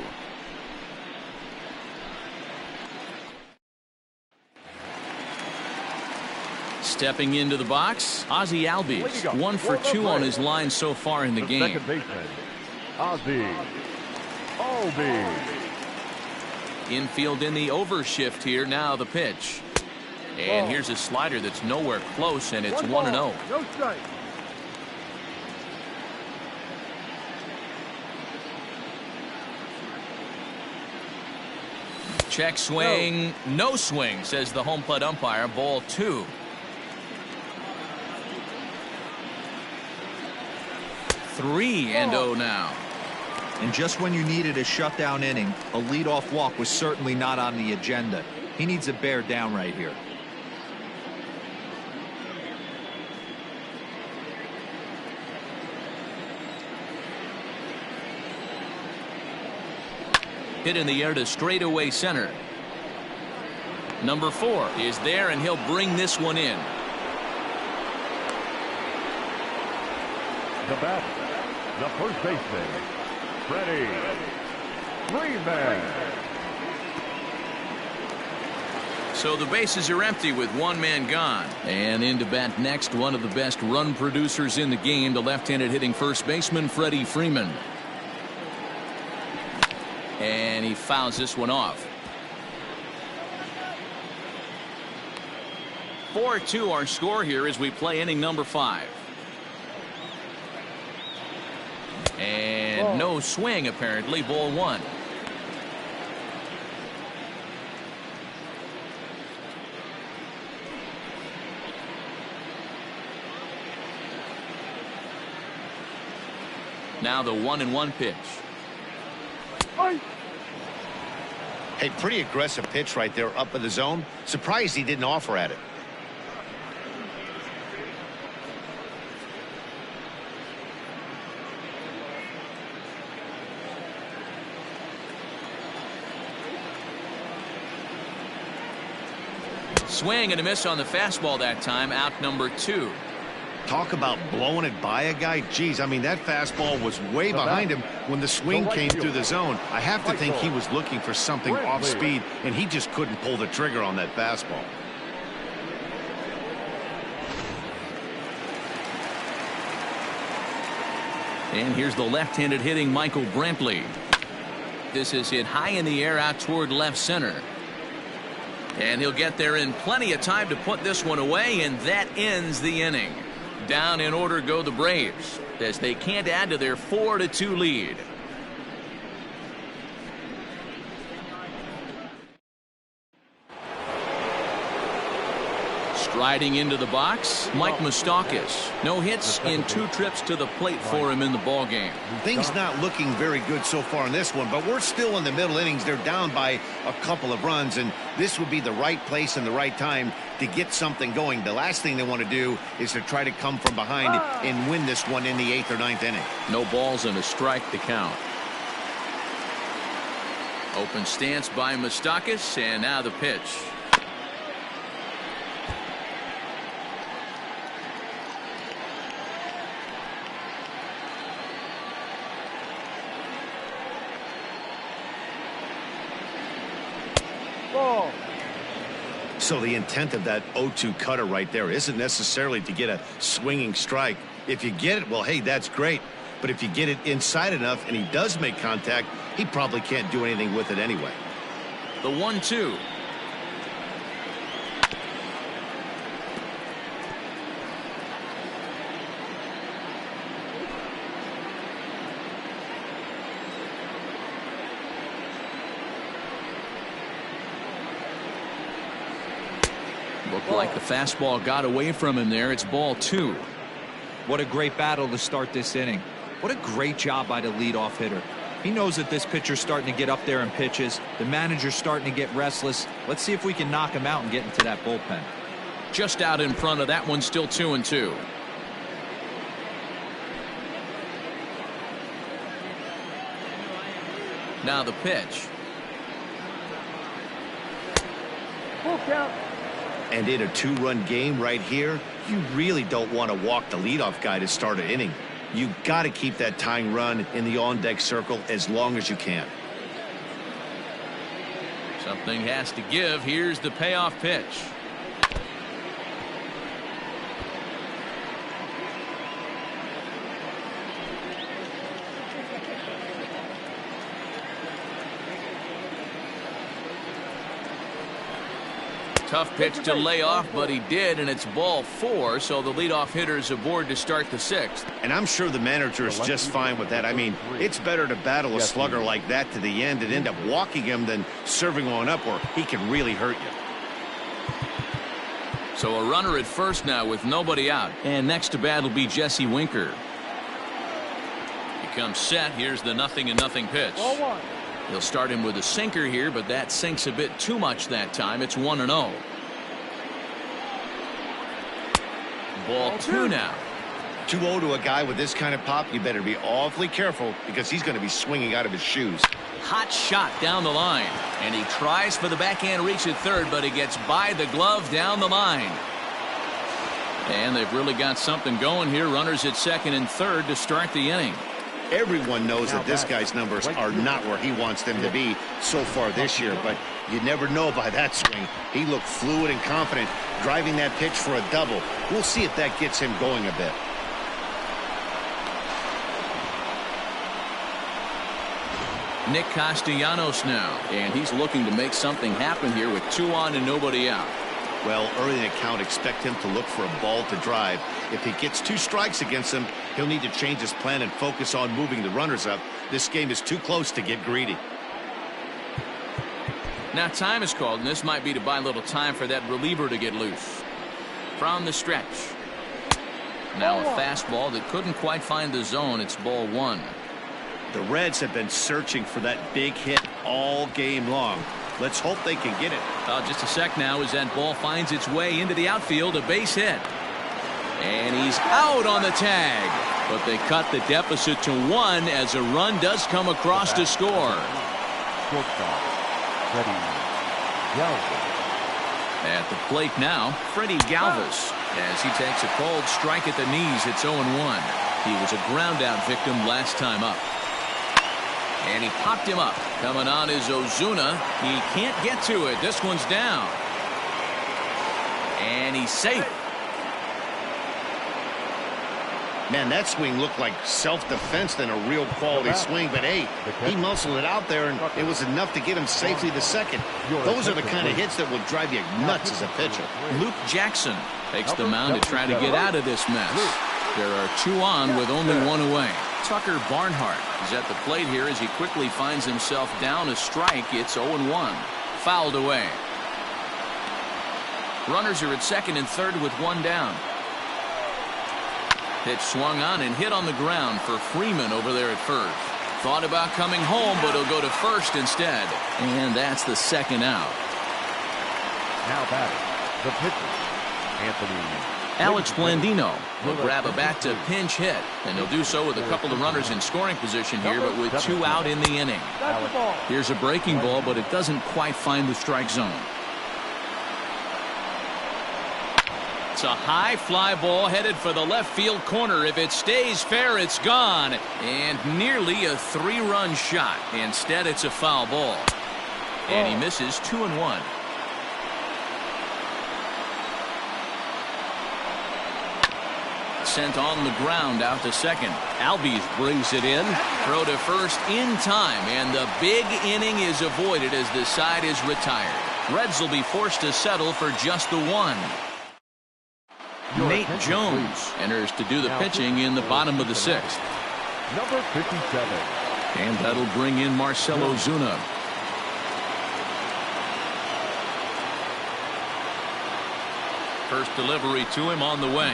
Stepping into the box, Ozzie Albies, 1 for 2 on his line so far in the game. Second baseman, Ozzie Albies. Infield in the overshift here. Now the pitch. And here's a slider that's nowhere close, and it's 1-0. No strike. Check swing. No swing, says the home plate umpire. Ball 2. 3-0 now. And just when you needed a shutdown inning, a leadoff walk was certainly not on the agenda. He needs to bear down right here. Hit in the air to straightaway center. Number 4 is there, and he'll bring this one in. The bat, the first baseman, Freddie Freeman. So the bases are empty with 1 man gone. And in to bat next, one of the best run producers in the game, the left-handed hitting first baseman, Freddie Freeman. And he fouls this one off. 4-2 our score here as we play inning number 5. And no swing, apparently. Ball 1. Now the 1-1 pitch. Hey, pretty aggressive pitch right there up in the zone. Surprised he didn't offer at it. Swing and a miss on the fastball that time. Out number 2. Talk about blowing it by a guy. Geez, I mean, that fastball was way behind him when the swing came through the zone. I have to think he was looking for something off speed, and he just couldn't pull the trigger on that fastball. And here's the left-handed hitting Michael Brantley. This is hit high in the air out toward left center. And he'll get there in plenty of time to put this one away, and that ends the inning. Down in order go the Braves, as they can't add to their 4-2 lead. Striding into the box, Mike Moustakas. No hits in 2 trips to the plate for him in the ball game. Things not looking very good so far in this one, but we're still in the middle innings. They're down by a couple of runs, and this would be the right place and the right time to get something going. The last thing they want to do is to try to come from behind and win this one in the 8th or 9th inning. No balls and a strike to count. Open stance by Moustakas, and now the pitch. Ball. So the intent of that 0-2 cutter right there isn't necessarily to get a swinging strike. If you get it, well, hey, that's great. But if you get it inside enough and he does make contact, he probably can't do anything with it anyway. The 1-2. Looked like the fastball got away from him there. It's ball 2. What a great battle to start this inning. What a great job by the leadoff hitter. He knows that this pitcher's starting to get up there in pitches. The manager's starting to get restless. Let's see if we can knock him out and get into that bullpen. Just out in front of that one, still 2-2. Now the pitch. Full count. And in a 2-run game right here, you really don't want to walk the leadoff guy to start an inning. You've got to keep that tying run in the on-deck circle as long as you can. Something has to give. Here's the payoff pitch. Tough pitch to lay off, but he did, and it's ball 4, so the leadoff hitter's aboard to start the 6th. And I'm sure the manager is just fine with that. I mean, it's better to battle a slugger like that to the end and end up walking him than serving one up where he can really hurt you. So a runner at first now with nobody out. And next to bat will be Jesse Winker. He comes set. Here's the 0-0 pitch. Ball 1. He'll start him with a sinker here, but that sinks a bit too much that time. It's 1-0. Ball 2 now. 2-0 to a guy with this kind of pop, you better be awfully careful because he's going to be swinging out of his shoes. Hot shot down the line, and he tries for the backhand reach at third, but he gets by the glove down the line. And they've really got something going here. Runners at second and third to start the inning. Everyone knows that this guy's numbers are not where he wants them to be so far this year, but you never know by that swing. He looked fluid and confident, driving that pitch for a double. We'll see if that gets him going a bit. Nick Castellanos now, and he's looking to make something happen here with 2 on and nobody out. Well, early in the count, expect him to look for a ball to drive. If he gets 2 strikes against him, he'll need to change his plan and focus on moving the runners up. This game is too close to get greedy. Now time is called, and this might be to buy a little time for that reliever to get loose. From the stretch. Now a fastball that couldn't quite find the zone. It's ball 1. The Reds have been searching for that big hit all game long. Let's hope they can get it. Just a sec now as that ball finds its way into the outfield, a base hit. And he's out on the tag. But they cut the deficit to 1 as a run does come across to score. Shortstop, Freddie Galvis. At the plate now, Freddie Galvis, as he takes a cold strike at the knees. It's 0-1. He was a ground out victim last time up. And he popped him up. Coming on is Ozuna. He can't get to it. This one's down. And he's safe. Man, that swing looked like self-defense than a real quality swing. But, hey, he muscled it out there, and it was enough to get him safely to second. Those are the kind of hits that will drive you nuts as a pitcher. Luke Jackson takes the mound to try to get out of this mess. There are 2 on with only 1 away. Tucker Barnhart is at the plate here as he quickly finds himself down a strike. It's 0-1. Fouled away. Runners are at second and third with one down. Pitch swung on and hit on the ground for Freeman over there at first. Thought about coming home, but he'll go to first instead. And that's the second out. Now batting, the pitcher, Anthony. Alex Blandino will grab a bat to pinch hit, and he'll do so with a couple of runners in scoring position here, but with two out in the inning. Here's a breaking ball, but it doesn't quite find the strike zone. It's a high fly ball headed for the left field corner. If it stays fair, it's gone. And nearly a three-run shot. Instead, it's a foul ball. And he misses 2-1. Sent on the ground out to second. Albies brings it in. Throw to first in time, and the big inning is avoided as the side is retired. Reds will be forced to settle for just the one. Nate Jones enters to do the pitching in the bottom of the sixth. Number 57. And that'll bring in Marcell Ozuna. First delivery to him on the way.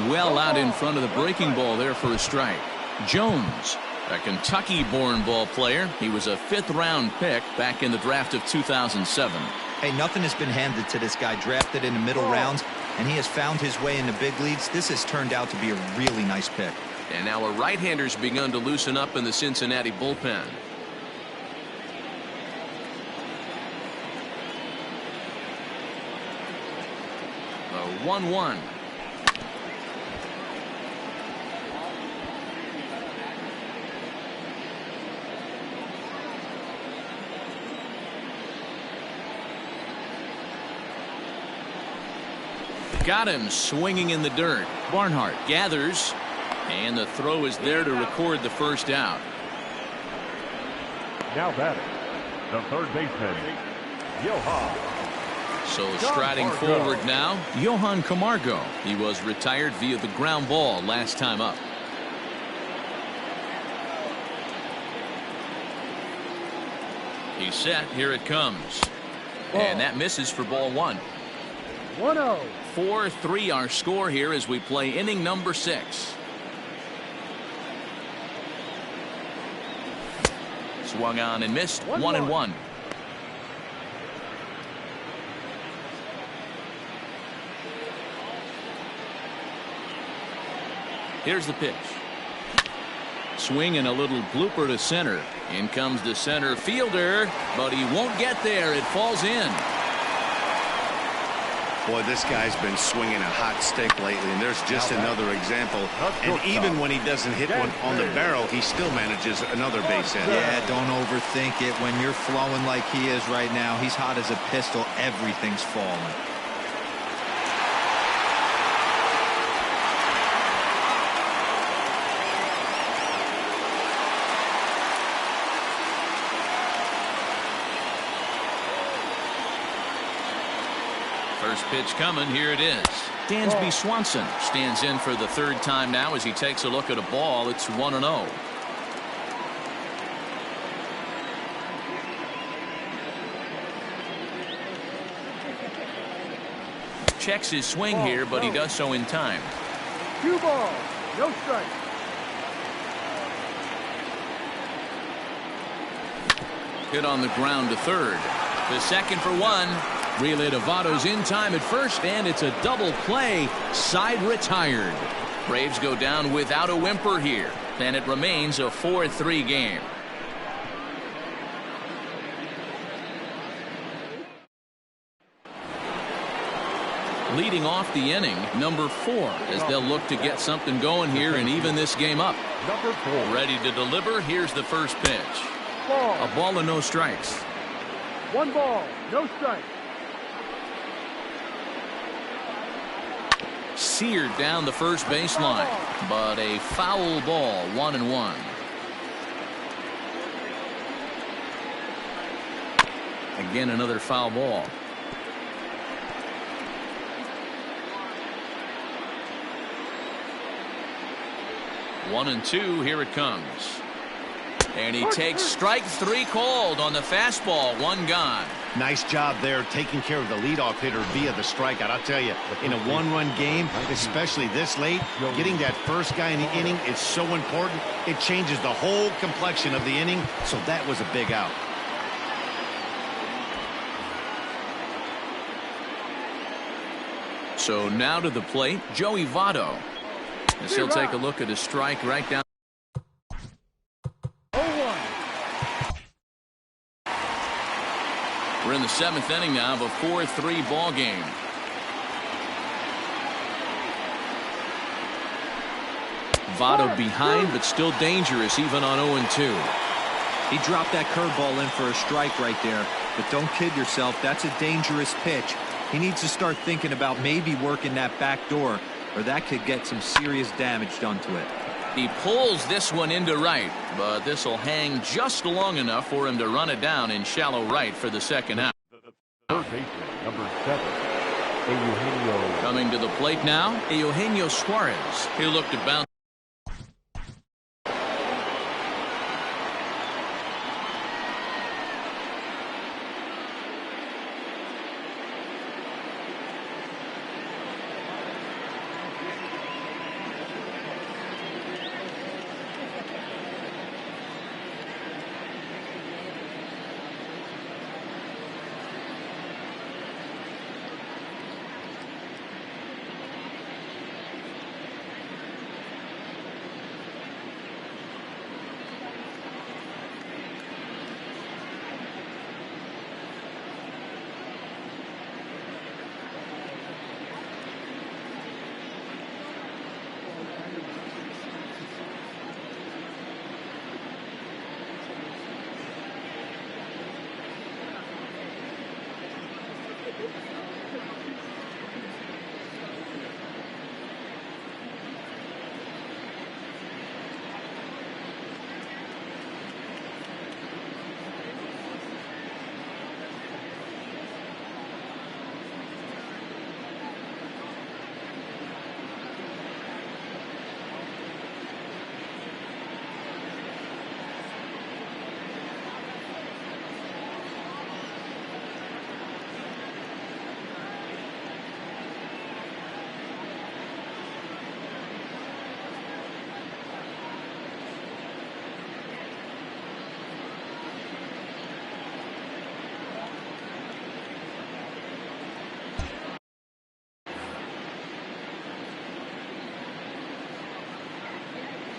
Well out in front of the breaking ball there for a strike. Jones, a Kentucky-born ball player. He was a fifth-round pick back in the draft of 2007. Hey, nothing has been handed to this guy. Drafted in the middle rounds, and he has found his way in the big leagues. This has turned out to be a really nice pick. And now a right-hander's begun to loosen up in the Cincinnati bullpen. The 1-1. Got him swinging in the dirt. Barnhart gathers, and the throw is there to record the first out. Now batting, the third baseman, Johan. So striding forward now, Johan Camargo. He was retired via the ground ball last time up. He's set. Here it comes. And that misses for ball one. 1-0. 4-3 our score here as we play inning number 6. Swung on and missed. 1-1. Here's the pitch. Swing and a little blooper to center. In comes the center fielder, but he won't get there. It falls in. Boy, this guy's been swinging a hot stick lately, and there's just another example. And even when he doesn't hit one on the barrel, he still manages another base hit. Yeah, don't overthink it. When you're flowing like he is right now, he's hot as a pistol. Everything's falling. First pitch coming. Here it is. Dansby Swanson stands in for the third time now as he takes a look at a ball. It's 1-0. Checks his swing here, but he does so in time. 2 balls, no strike. Hit on the ground to third. The second for one. Relay to Votto's in time at first, and it's a double play. Side retired. Braves go down without a whimper here, and it remains a 4-3 game. Leading off the inning, number 4, as they'll look to get something going here and even this game up. Number 4. Ready to deliver. Here's the first pitch. A ball and no strikes. 1 ball, no strike. Seared down the first baseline, but a foul ball. 1-1. Again, another foul ball. One and two. Here it comes. And he takes strike 3 called on the fastball. 1 gone. Nice job there taking care of the leadoff hitter via the strikeout. I'll tell you, in a one-run game, especially this late, getting that first guy in the inning is so important. It changes the whole complexion of the inning, so that was a big out. So now to the plate, Joey Votto. As he'll take a look at a strike right down. We're in the 7th inning now of a 4-3 ball game. Votto behind, but still dangerous even on 0-2. He dropped that curveball in for a strike right there. But don't kid yourself, that's a dangerous pitch. He needs to start thinking about maybe working that back door, or that could get some serious damage done to it. He pulls this one into right, but this will hang just long enough for him to run it down in shallow right for the second out. Third baseman, number 7, Eugenio. Coming to the plate now, Eugenio Suarez. He'll look to bounce.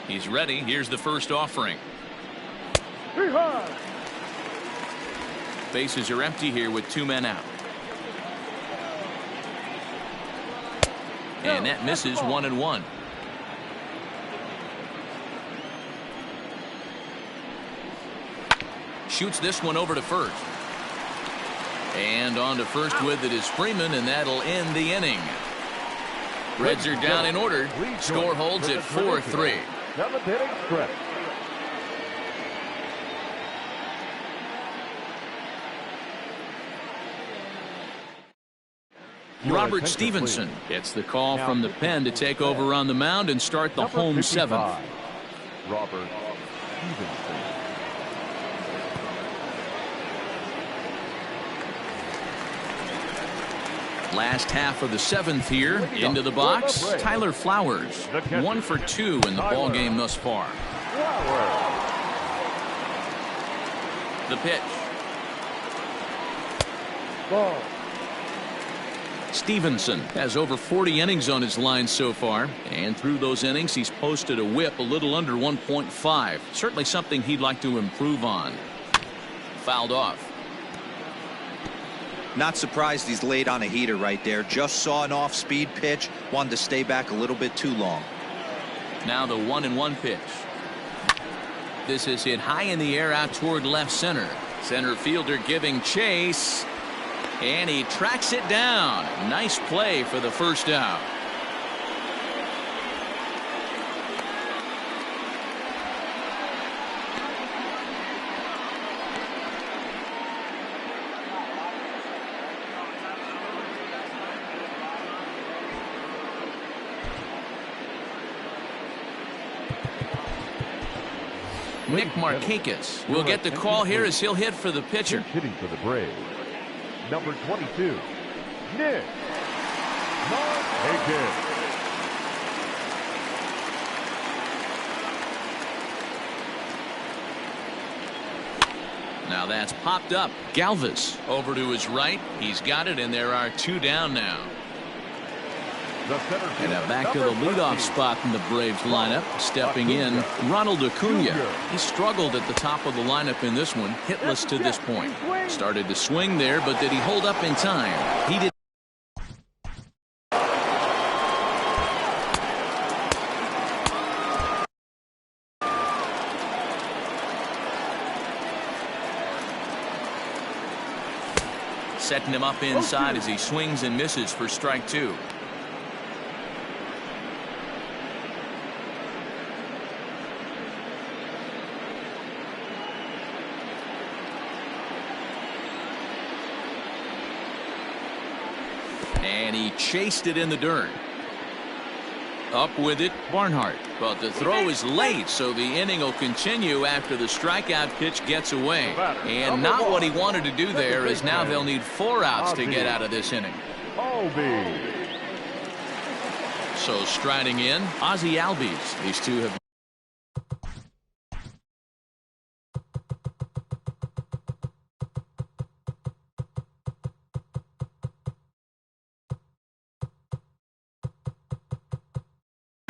He's ready. Here's the first offering. Bases are empty here with 2 men out. And that misses 1-1. Shoots this one over to first. And on to first with it is Freeman, and that'll end the inning. Reds are down in order. Score holds at 4-3. 7th inning stretch. Robert Stevenson gets the call from the pen to take over on the mound and start the home 7th. Robert Stevenson. Last half of the 7th here. Into the box, Tyler Flowers. 1 for 2 in the ball game thus far. The pitch. Ball. Stevenson has over 40 innings on his line so far, and through those innings he's posted a whip a little under 1.5. Certainly something he'd like to improve on. Fouled off. Not surprised he's laid on a heater right there. Just saw an off-speed pitch. Wanted to stay back a little bit too long. Now the 1-1 pitch. This is hit high in the air out toward left center. Center fielder giving chase. And he tracks it down. Nice play for the first out. Nick Markakis will get the call here as he'll hit for the pitcher. Hitting for the Braves, Number 22, Nick Markakis. Now that's popped up. Galvis over to his right. He's got it, and there are 2 down now. And now back to the leadoff spot in the Braves lineup. Stepping in, Ronald Acuna. He struggled at the top of the lineup in this one, hitless to this point. Started to swing there, but did he hold up in time? He did. Setting him up inside as he swings and misses for strike 2. And he chased it in the dirt. Up with it, Barnhart. But the throw is late, so the inning will continue after the strikeout pitch gets away. And not what he wanted to do there, as now they'll need 4 outs to get out of this inning. So striding in, Ozzie Albies. These two have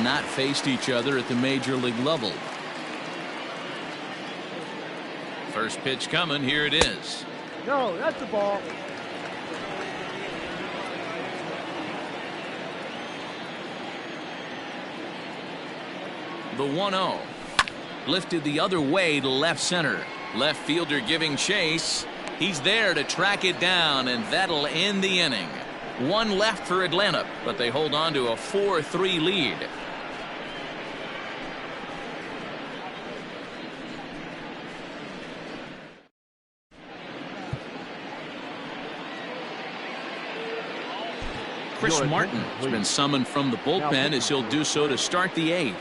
not faced each other at the major league level. First pitch coming. Here it is. No, that's the ball. The 1-0. Lifted the other way to left center. Left fielder giving chase. He's there to track it down, and that'll end the inning. 1 left for Atlanta, but they hold on to a 4-3 lead. Chris Martin has been summoned from the bullpen as he'll do so to start the 8th.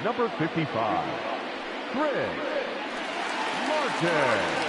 Number 55, Chris Martin.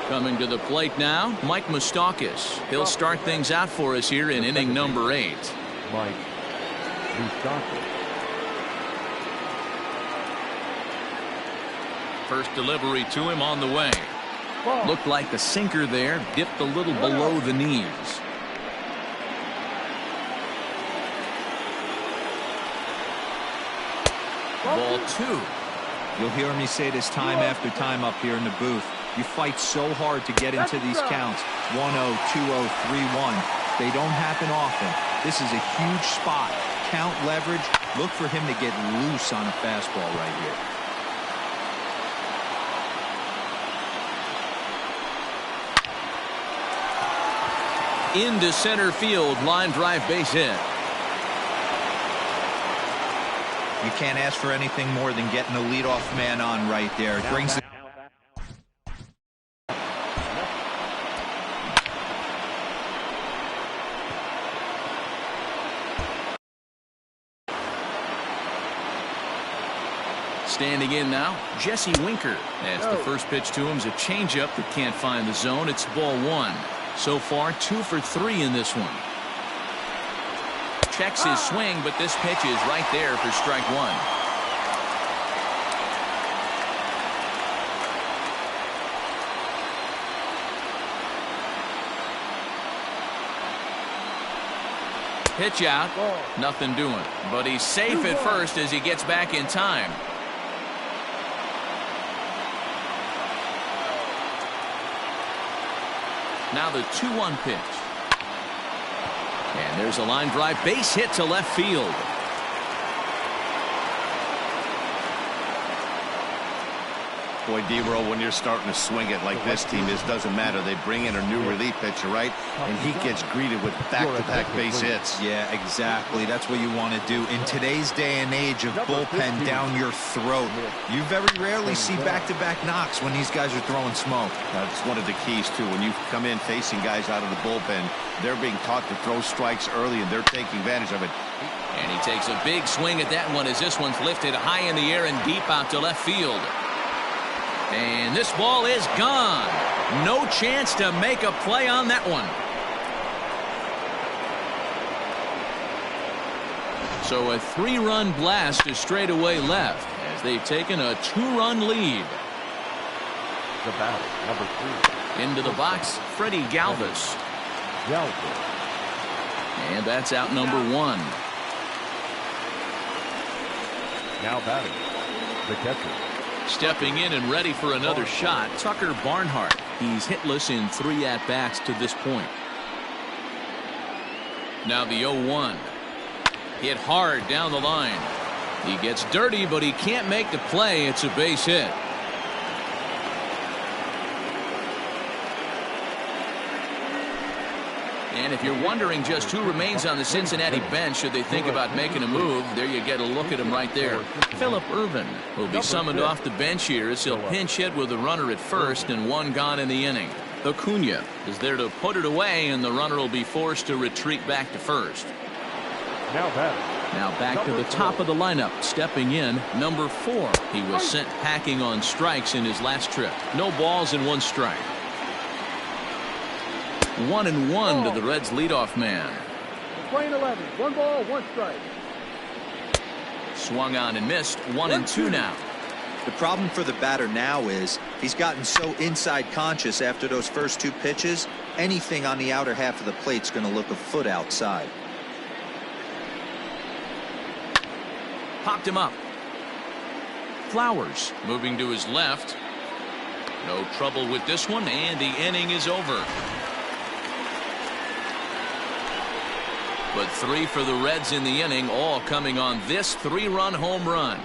Coming to the plate now, Mike Moustakas. He'll start things out for us here in inning number 8. Mike Moustakas. First delivery to him on the way. Looked like the sinker there, dipped a little below the knees. Ball 2. You'll hear me say this time after time up here in the booth. You fight so hard to get into these counts. 1-0, 2-0, 3-1. They don't happen often. This is a huge spot. Count leverage. Look for him to get loose on a fastball right here. Into center field, line drive base hit. You can't ask for anything more than getting the leadoff man on right there. It brings the Standing in now, Jesse Winker. As the first pitch to him is a changeup that can't find the zone. It's ball 1. So far, 2 for 3 in this one. Checks his swing, but this pitch is right there for strike 1. Pitch out. Nothing doing. But he's safe at first as he gets back in time. Now the 2-1 pitch. And there's a line drive. Base hit to left field. Boy, D-Roll, when you're starting to swing it like this team is, doesn't matter. They bring in a new relief pitcher, right? And he gets greeted with back-to-back base hits. Yeah, exactly. That's what you want to do. In today's day and age of bullpen down your throat, you very rarely see back-to-back knocks when these guys are throwing smoke. That's one of the keys, too. When you come in facing guys out of the bullpen, they're being taught to throw strikes early, and they're taking advantage of it. And he takes a big swing at that one as this one's lifted high in the air and deep out to left field. And this ball is gone. No chance to make a play on that one. So a 3-run blast to straightaway left as they've taken a 2-run lead. The batter, number 3. Into the box, Freddie Galvis. And that's out number 1. Now batting, the catcher. Stepping in and ready for another shot, Tucker Barnhart. He's hitless in 3 at-bats to this point. Now the 0-1. Hit hard down the line. He gets dirty, but he can't make the play. It's a base hit. And if you're wondering just who remains on the Cincinnati bench should they think about making a move, there you get a look at him right there. Phillip Ervin will be summoned off the bench here as he'll pinch hit with a runner at first and 1 gone in the inning. Acuna is there to put it away, and the runner will be forced to retreat back to first. Now batting. Now back to the top of the lineup. Stepping in, number 4. He was sent packing on strikes in his last trip. No balls and 1 strike. 1-1 to the Reds leadoff man. Playing 11. 1 ball, 1 strike. Swung on and missed. 1-2 now. The problem for the batter now is he's gotten so inside conscious after those first 2 pitches. Anything on the outer half of the plate's going to look a foot outside. Popped him up. Flowers moving to his left. No trouble with this one, and the inning is over. But 3 for the Reds in the inning, all coming on this 3-run home run.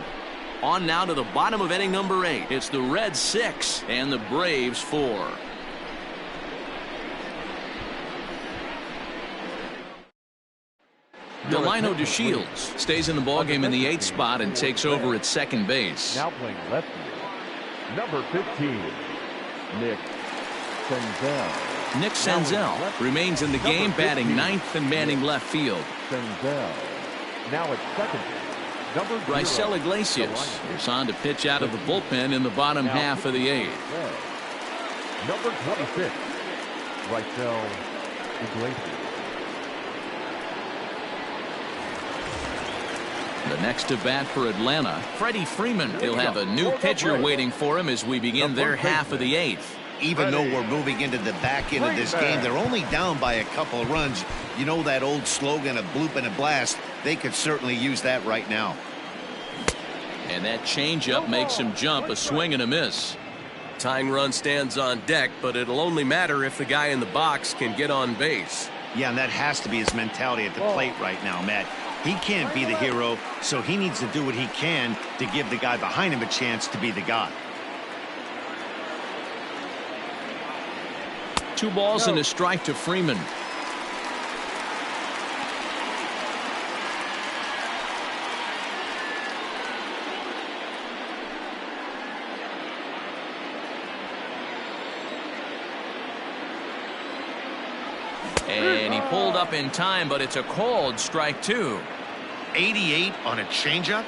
On now to the bottom of inning number 8. It's the Reds 6 and the Braves 4. Delino DeShields stays in the ballgame in the 8th spot and takes over at second base. Now playing left field, number 15, Nick Senzel. Nick Senzel remains in the game, batting 9th and manning left field. Senzel. Now at second base, number 0. Raisel Iglesias is on to pitch out of the bullpen in the bottom half of the 8th. Number 26, Raisel Iglesias. The next to bat for Atlanta, Freddie Freeman. He'll have a new pitcher waiting for him as we begin their half of the 8th. Even though we're moving into the back end of this game, they're only down by a couple of runs. You know that old slogan, a bloop and a blast. They could certainly use that right now. And that changeup makes him jump, a swing and a miss. Tying run stands on deck, but it'll only matter if the guy in the box can get on base. Yeah, and that has to be his mentality at the plate right now, Matt. He can't be the hero, so he needs to do what he can to give the guy behind him a chance to be the guy. 2 balls and a strike to Freeman. And he pulled up in time, but it's a called strike 2. 88 on a changeup?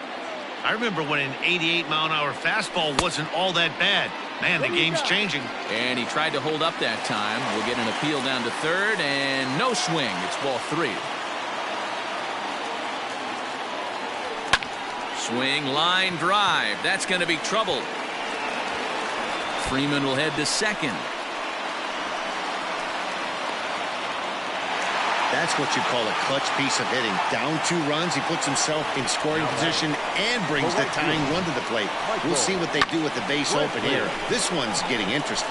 I remember when an 88-mile-an-hour fastball wasn't all that bad. Man, the game's changing. And he tried to hold up that time. We'll get an appeal down to third, and no swing. It's ball 3. Swing, line drive. That's going to be trouble. Freeman will head to second. That's what you call a clutch piece of hitting. Down 2 runs, he puts himself in scoring position and brings the tying run to the plate. We'll see what they do with the base open here. This one's getting interesting.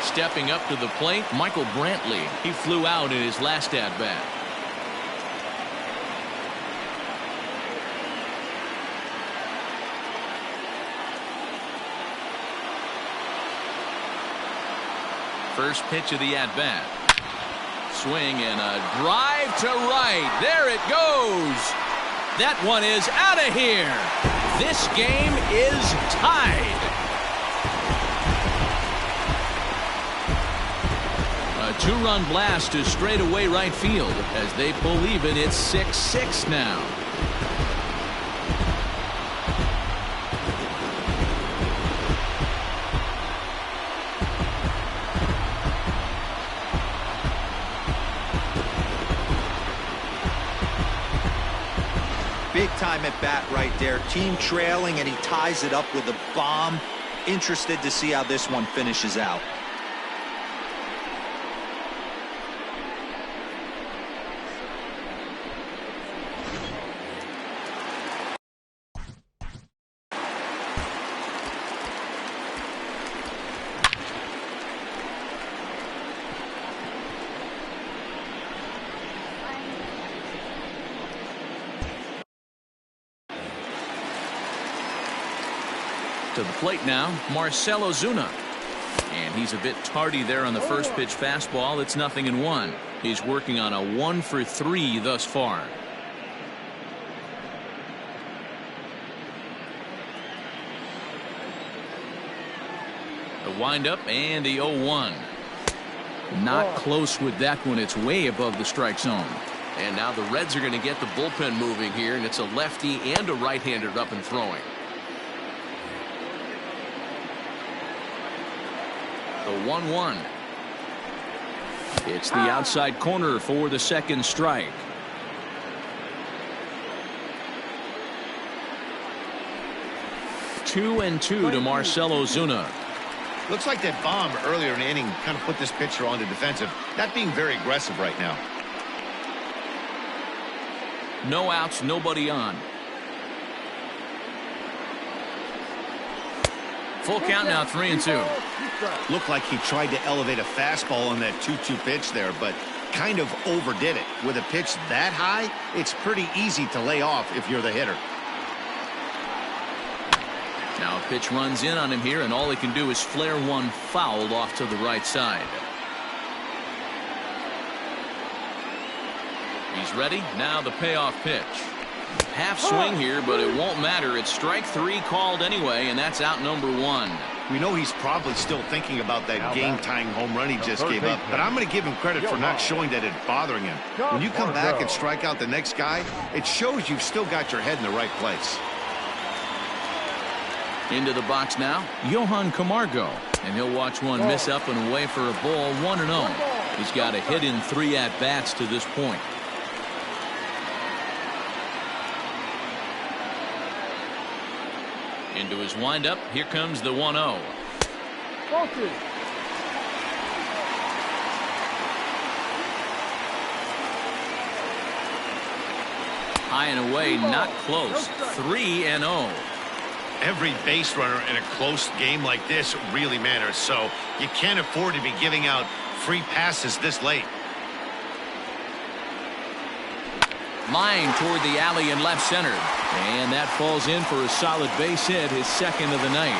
Stepping up to the plate, Michael Brantley. He flew out in his last at-bat. First pitch of the at-bat. Swing and a drive to right. There it goes. That one is out of here. This game is tied. A 2-run blast to straightaway right field as they pull even. It's 6-6 now. Big time at bat right there. Team trailing, and he ties it up with a bomb. Interested to see how this one finishes out. To the plate now, Marcell Ozuna. And he's a bit tardy there on the first pitch fastball. It's 0-1. He's working on a 1-for-3 thus far. The windup and the 0-1. Not close with that one. It's way above the strike zone. And now the Reds are going to get the bullpen moving here, and it's a lefty and a right-hander up and throwing. The 1-1. It's the outside corner for the second strike. Two and two to Marcell Ozuna. Looks like that bomb earlier in the inning kind of put this pitcher on the defensive. Not being very aggressive right now. No outs, nobody on. Full count now, 3-2. Looked like he tried to elevate a fastball on that 2-2 pitch there, but kind of overdid it. With a pitch that high, it's pretty easy to lay off if you're the hitter. Now a pitch runs in on him here, and all he can do is flare one foul off to the right side. He's ready. Now the payoff pitch. Half swing here, but it won't matter. It's strike 3 called anyway, and that's out number 1. We know he's probably still thinking about that game-tying home run he just gave up, but I'm going to give him credit for not showing that it's bothering him. When you come back and strike out the next guy, it shows you've still got your head in the right place. Into the box now, Johan Camargo, and he'll watch one miss up and away for a ball. 1-0. He's got a hit in 3 at-bats to this point. Into his windup. Here comes the 1-0. High and away, not close. 3-0. Every base runner in a close game like this really matters, so you can't afford to be giving out free passes this late. Line toward the alley in left center. And that falls in for a solid base hit, his second of the night.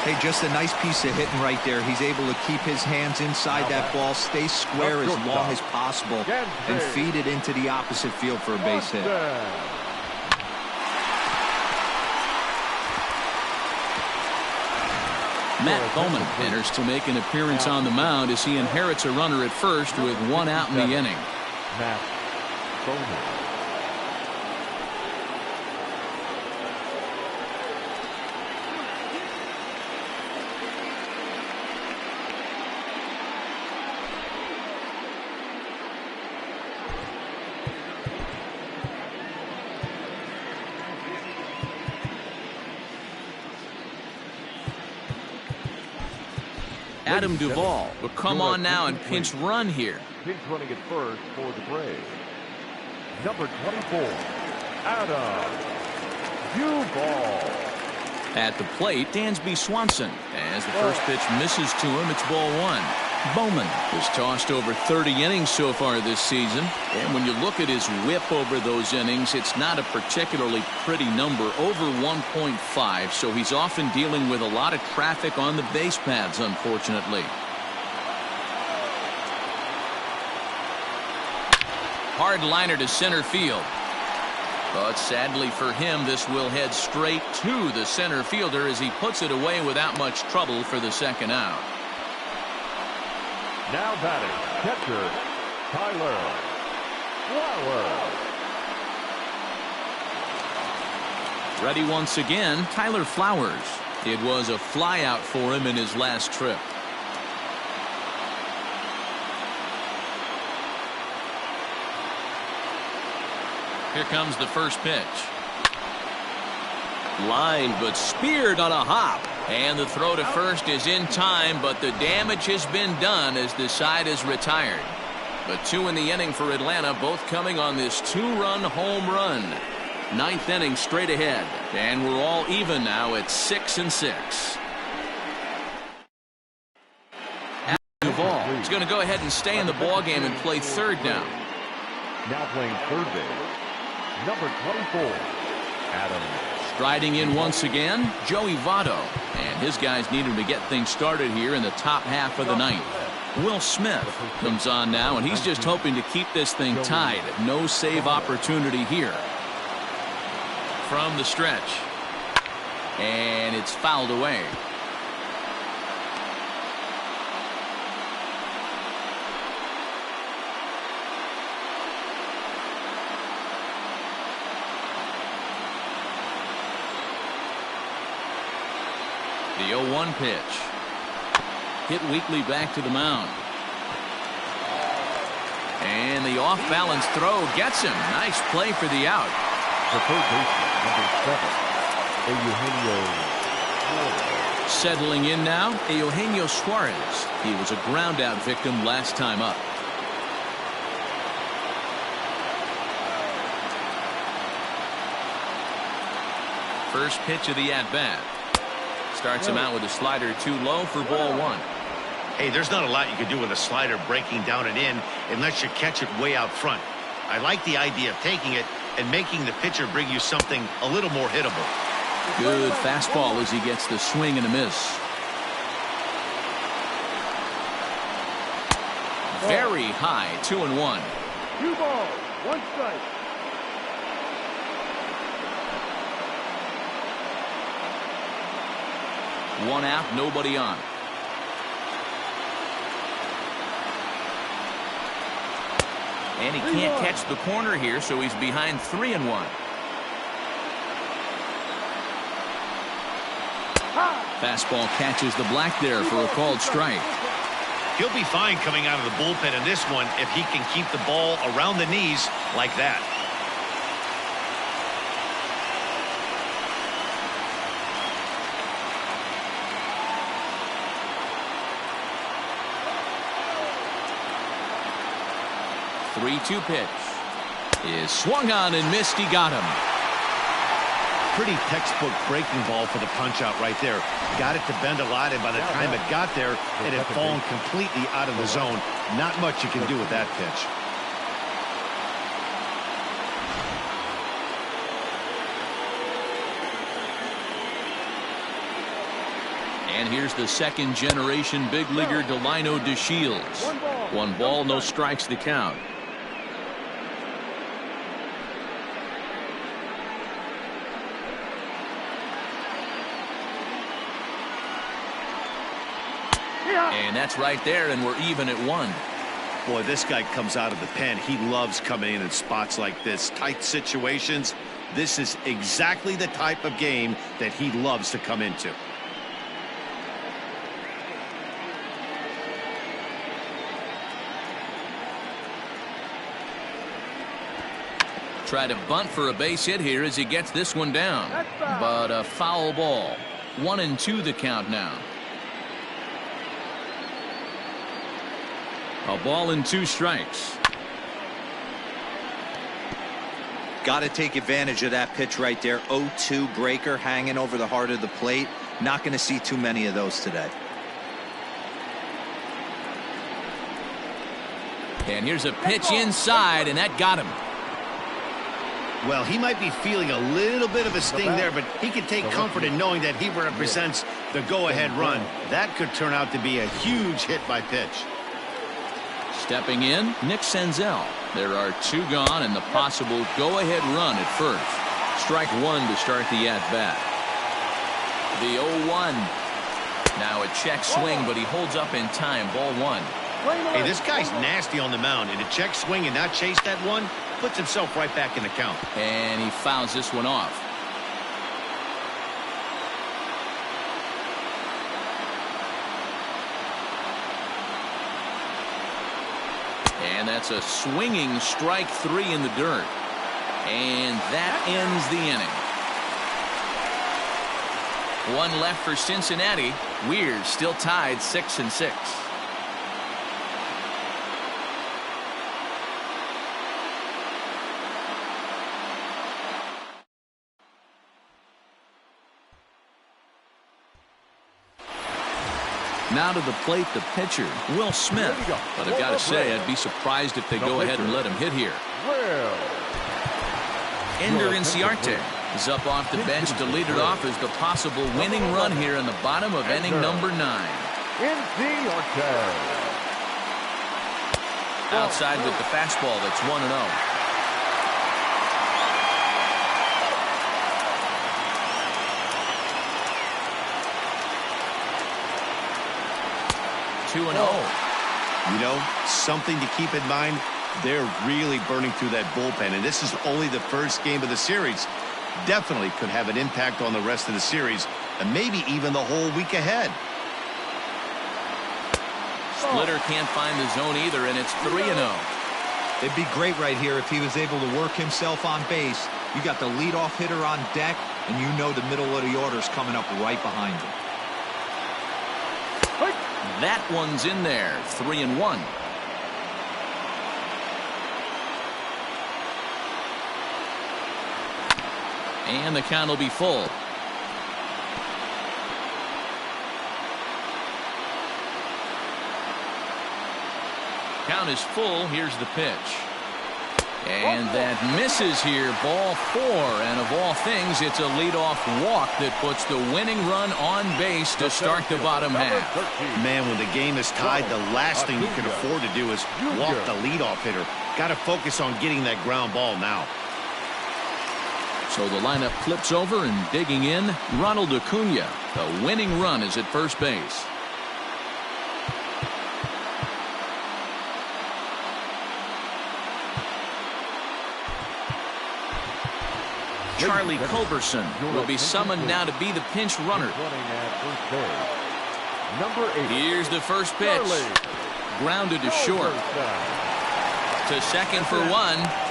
Hey, just a nice piece of hitting right there. He's able to keep his hands inside that ball, stay square as long as possible, and feed it into the opposite field for a base hit. Matt Bowman enters to make an appearance on the mound as he inherits a runner at first with 1 out in the inning. Matt Bowman. Adam Duvall will come on now and pinch run here. Pinch running at first for the Braves. Number 24, Adam Duvall. At the plate, Dansby Swanson. As the first pitch misses to him, it's ball one. Bowman has tossed over 30 innings so far this season. And when you look at his whip over those innings, it's not a particularly pretty number, over 1.5. So he's often dealing with a lot of traffic on the base paths, unfortunately. Hard liner to center field. But sadly for him, this will head straight to the center fielder as he puts it away without much trouble for the second out. Now batting, catcher, Tyler Flowers. Ready once again, Tyler Flowers. It was a flyout for him in his last trip. Here comes the first pitch. Lined but speared on a hop. And the throw to first is in time, but the damage has been done as the side is retired. But two in the inning for Atlanta, both coming on this two-run home run. Ninth inning straight ahead, and we're all even now at 6-6. Duvall is going to go ahead and stay in the ballgame and play third down. Now playing third base, number 24, Adam. Striding in once again, Joey Votto. And his guys need him to get things started here in the top half of the ninth. Will Smith comes on now, and he's just hoping to keep this thing tied. No save opportunity here. From the stretch. And it's fouled away. The 0-1 pitch. Hit weakly back to the mound. And the off-balance throw gets him. Nice play for the out. The third baseman, number 7, Eugenio Suarez. Settling in now, Eugenio Suarez. He was a ground-out victim last time up. First pitch of the at-bat. Starts him out with a slider too low for ball one. Hey, there's not a lot you can do with a slider breaking down and in unless you catch it way out front. I like the idea of taking it and making the pitcher bring you something a little more hittable. Good fastball as he gets the swing and a miss. Very high, 2-1. 2 balls, 1 strike. One out, nobody on. And he can't catch the corner here, so he's behind 3-1. Fastball catches the black there for a called strike. He'll be fine coming out of the bullpen in this one if he can keep the ball around the knees like that. The 3-2 pitch is swung on and missed. He got him. Pretty textbook breaking ball for the punch out right there. Got it to bend a lot, and by the time it got there, it had fallen completely out of the zone. Not much you can do with that pitch. And here's the second generation big leaguer Delino DeShields. 1 ball, no strikes to count. And that's right there, and we're even at 1. Boy, this guy comes out of the pen. He loves coming in spots like this, tight situations. This is exactly the type of game that he loves to come into. Try to bunt for a base hit here as he gets this one down. But a foul ball. 1-2 the count now. A ball and 2 strikes. Got to take advantage of that pitch right there. 0-2 breaker hanging over the heart of the plate. Not going to see too many of those today. And here's a pitch inside, and that got him. Well, he might be feeling a little bit of a sting there, but he can take comfort in knowing that he represents the go-ahead run. That could turn out to be a huge hit by pitch. Stepping in, Nick Senzel. There are 2 gone and the possible go-ahead run at first. Strike 1 to start the at-bat. The 0-1. Now a check swing, but he holds up in time. Ball 1. Hey, this guy's nasty on the mound, and a check swing and not chase that one puts himself right back in the count. And he fouls this one off. And that's a swinging strike 3 in the dirt. And that ends the inning. 1 left for Cincinnati. We're still tied 6-6. Now to the plate, the pitcher, Will Smith. But I've got to say, I'd be surprised if they go ahead and let him hit here. Ender Inciarte is up off the bench to lead it off as the possible winning run here in the bottom of inning number 9. Outside with the fastball, that's 1-0. 2-0. You know, something to keep in mind, they're really burning through that bullpen, and this is only the first game of the series. Definitely could have an impact on the rest of the series, and maybe even the whole week ahead. Splitter can't find the zone either, and it's 3-0. It'd be great right here if he was able to work himself on base. You got the leadoff hitter on deck, and you know the middle of the order's coming up right behind him. That one's in there. 3-1. And the count will be full. Count is full. Here's the pitch. And that misses here. Ball 4. And of all things, it's a leadoff walk that puts the winning run on base to start the bottom half. Man, when the game is tied, the last thing you can afford to do is walk the leadoff hitter. Got to focus on getting that ground ball now. So the lineup flips over, and digging in, Ronald Acuna. The winning run is at first base. Charlie Culberson will be summoned now to be the pinch runner. Here's the first pitch. Grounded to short. To second for 1.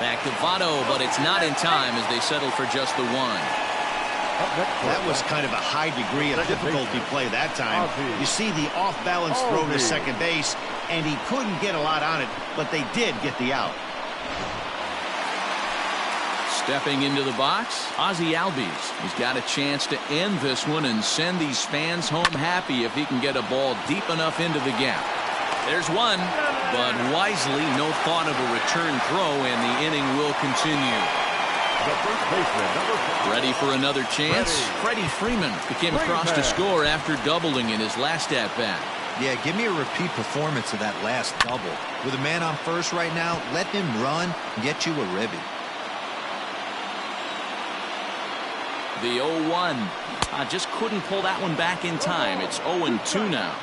Back to Votto, but it's not in time as they settle for just the 1. That was kind of a high degree of difficulty play that time. You see the off-balance throw to second base, and he couldn't get a lot on it, but they did get the out. Stepping into the box, Ozzie Albies. He's got a chance to end this one and send these fans home happy if he can get a ball deep enough into the gap. There's one, but wisely, no thought of a return throw, and the inning will continue. Ready for another chance? Freddie Freeman came across to score after doubling in his last at-bat. Yeah, give me a repeat performance of that last double. With a man on first right now, let him run and get you a ribby. The 0-1. Just couldn't pull that one back in time. It's 0-2 now.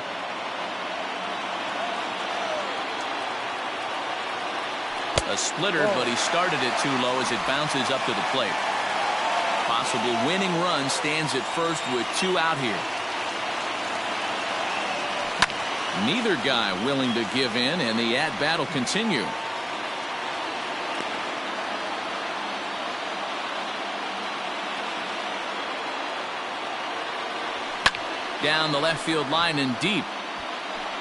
A splitter, but he started it too low as it bounces up to the plate. Possible winning run stands at first with 2 out here. Neither guy willing to give in, and the at-bat will continue. Down the left field line and deep.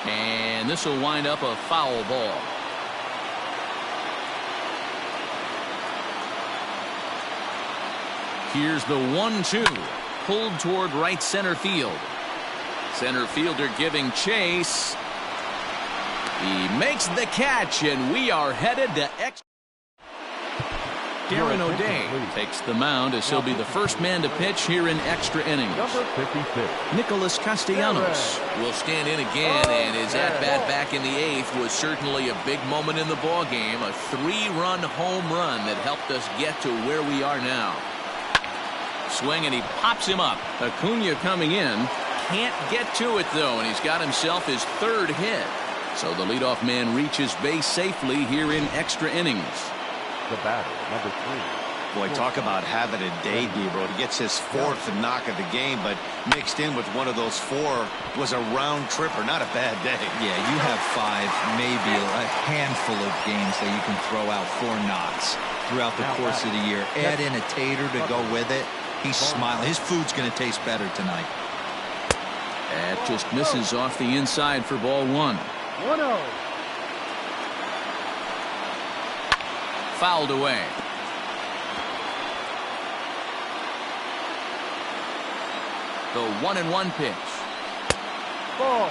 And this will wind up a foul ball. Here's the 1-2. Pulled toward right center field. Center fielder giving chase. He makes the catch, and we are headed to extra. Darren O'Day takes the mound as he'll be the first man to pitch here in extra innings. Number 56. Nicholas Castellanos will stand in again, and his at-bat back in the 8th was certainly a big moment in the ballgame. A 3-run home run that helped us get to where we are now. Swing, and he pops him up. Acuna coming in. Can't get to it, though, and he's got himself his 3rd hit. So the leadoff man reaches base safely here in extra innings. The batter, number 3. Boy, talk about having a day, Debro. He gets his 4th knock of the game, but mixed in with one of those 4 was a round tripper. Not a bad day. Yeah, you have 5, maybe a handful of games that you can throw out 4 knocks throughout the course of the year. Add in a tater to go with it. He's smiling. His food's going to taste better tonight. That just misses off the inside for ball 1. 1-0. Fouled away. The 1-1 pitch. Ball.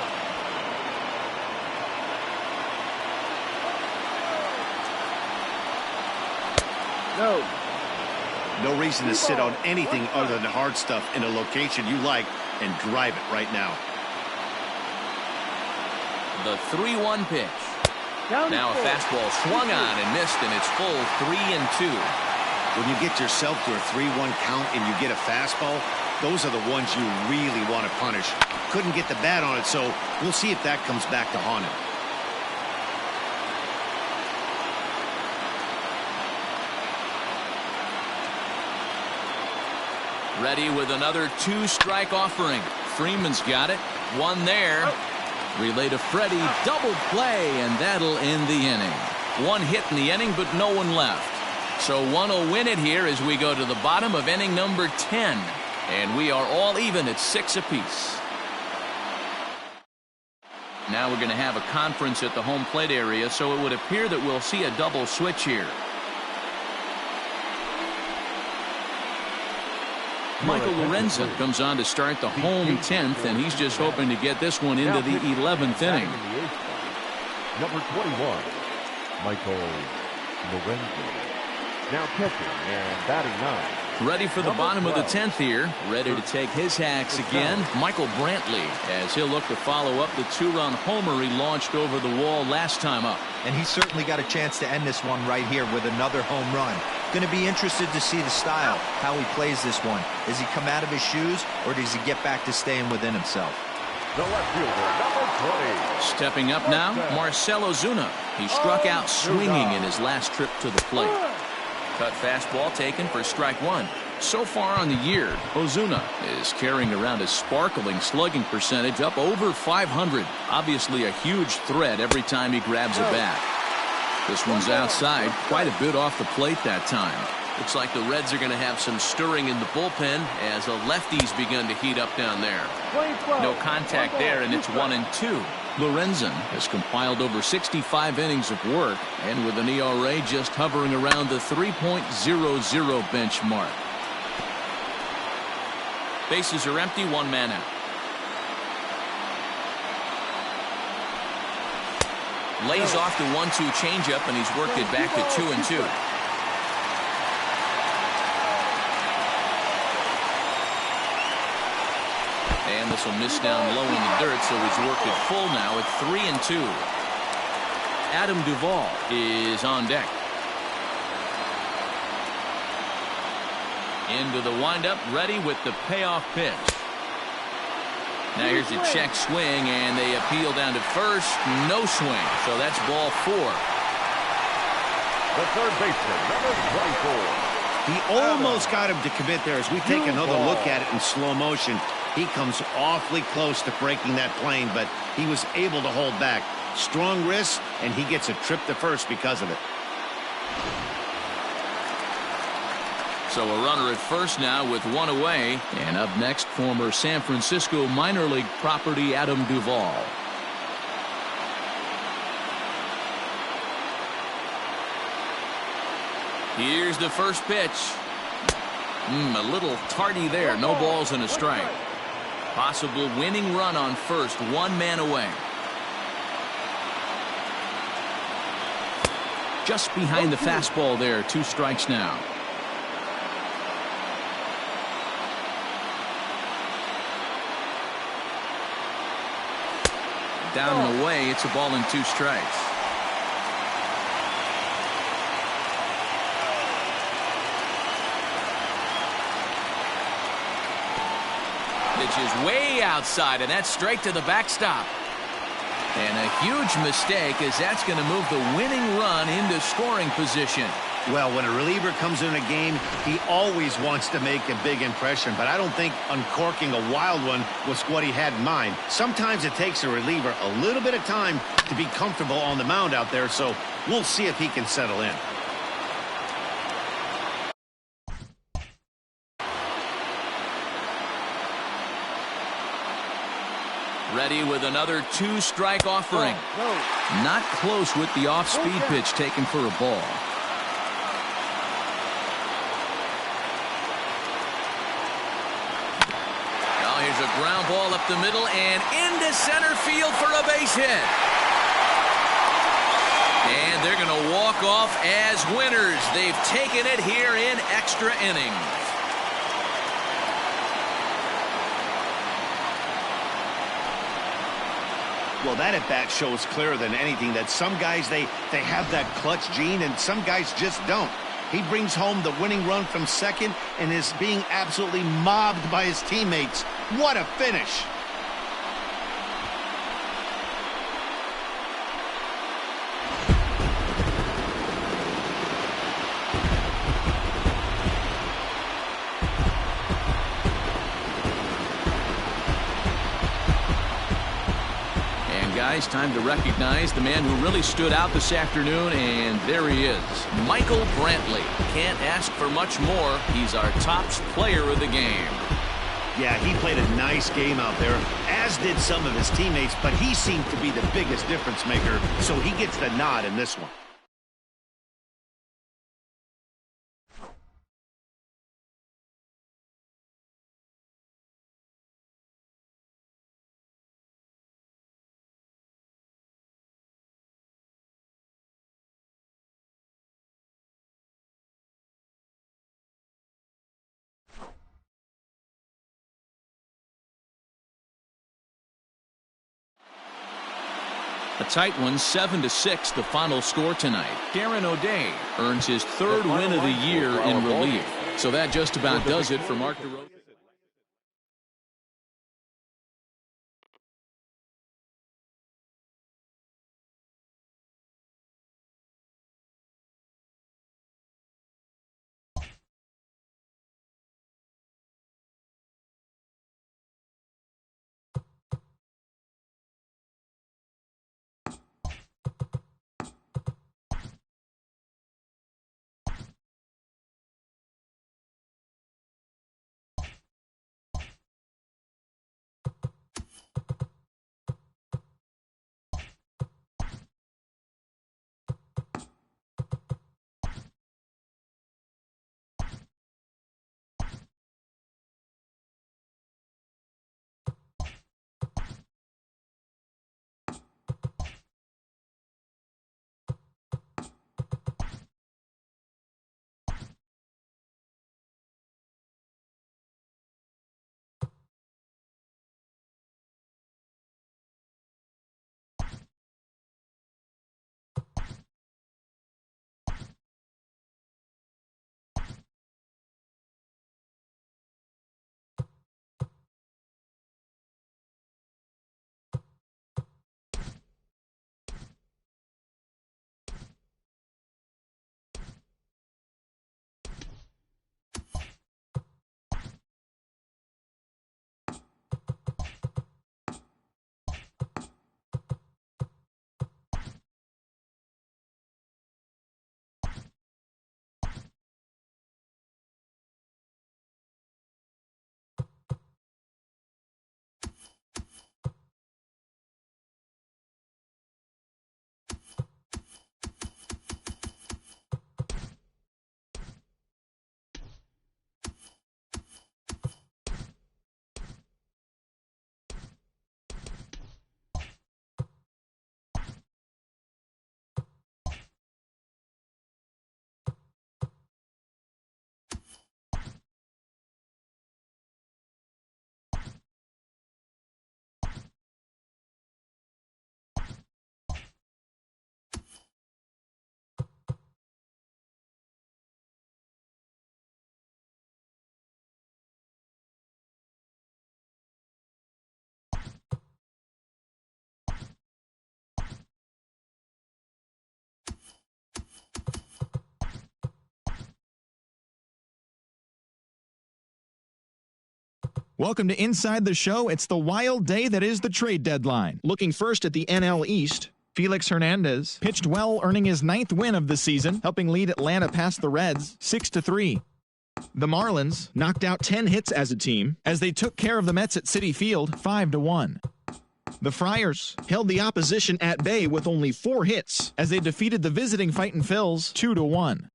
No. No reason to sit on anything other than hard stuff in a location you like and drive it right now. The 3-1 pitch. Now a fastball swung on and missed, and it's full 3-2. When you get yourself to a 3-1 count and you get a fastball, those are the ones you really want to punish. Couldn't get the bat on it, so we'll see if that comes back to haunt him. Ready with another 2-strike offering. Freeman's got it. 1 there. Relay to Freddie. Double play, and that'll end the inning. 1 hit in the inning, but no one left. So one will win it here as we go to the bottom of inning number 10. And we are all even at 6 apiece. Now we're going to have a conference at the home plate area, so it would appear that we'll see a double switch here. Michael Lorenzen comes on to start the home 10th, and he's just hoping to get this one into the 11th inning. Number 21, Michael Lorenzen. Now catching and batting 9. Ready for the bottom of the 10th here. Ready to take his hacks again. Michael Brantley, as he'll look to follow up the 2-run homer he launched over the wall last time up. And he's certainly got a chance to end this one right here with another home run. Going to be interested to see the style, how he plays this one. Does he come out of his shoes, or does he get back to staying within himself? The left fielder, number 20. Stepping up now, Marcell Ozuna. He struck out swinging in his last trip to the plate. Cut fastball taken for strike 1. So far on the year, Ozuna is carrying around a sparkling slugging percentage up over 500. Obviously a huge threat every time he grabs a bat. This one's outside, quite a bit off the plate that time. Looks like the Reds are going to have some stirring in the bullpen as a lefty's begun to heat up down there. No contact there, and it's 1-2. Lorenzen has compiled over 65 innings of work, and with an ERA just hovering around the 3.00 benchmark. Bases are empty, 1 man out. Lays off the 1-2 changeup, and he's worked it back to 2-2. And this will miss down low in the dirt, so he's worked it full now at 3-2. Adam Duvall is on deck. Into the windup, ready with the payoff pitch. Now here's a check swing, and they appeal down to first. No swing, so that's ball 4. The third baseman, number 24. He almost got him to commit there. As we take another look at it in slow motion, he comes awfully close to breaking that plane, but he was able to hold back. Strong wrist, and he gets a trip to first because of it. So a runner at first now with 1 away. And up next, former San Francisco minor league property Adam Duvall. Here's the first pitch. A little tardy there. No balls and a strike. Possible winning run on first. One man away. Just behind the fastball there. 2 strikes now. Down and away. It's a ball and 2 strikes. Pitch is way outside, and that's straight to the backstop. And a huge mistake, as that's going to move the winning run into scoring position. Well, when a reliever comes in a game, he always wants to make a big impression, but I don't think uncorking a wild one was what he had in mind. Sometimes it takes a reliever a little bit of time to be comfortable on the mound out there, so we'll see if he can settle in. Ready with another 2-strike offering. Not close with the off-speed pitch taken for a ball. Now here's a ground ball up the middle and into center field for a base hit. And they're going to walk off as winners. They've taken it here in extra innings. Well, that at-bat shows clearer than anything that some guys, they have that clutch gene, and some guys just don't. He brings home the winning run from second and is being absolutely mobbed by his teammates. What a finish! Guys, time to recognize the man who really stood out this afternoon, and there he is, Michael Brantley. Can't ask for much more. He's our top player of the game. Yeah, he played a nice game out there, as did some of his teammates, but he seemed to be the biggest difference maker, so he gets the nod in this one. A tight one, 7-6, the final score tonight. Darren O'Day earns his 3rd win of the year in relief. So that just about does it for Mark DeRosa. Welcome to Inside the Show. It's the wild day that is the trade deadline. Looking first at the NL East, Felix Hernandez pitched well, earning his 9th win of the season, helping lead Atlanta past the Reds 6-3. The Marlins knocked out 10 hits as a team as they took care of the Mets at Citi Field 5-1. The Friars held the opposition at bay with only 4 hits as they defeated the visiting Fightin' Phils 2-1.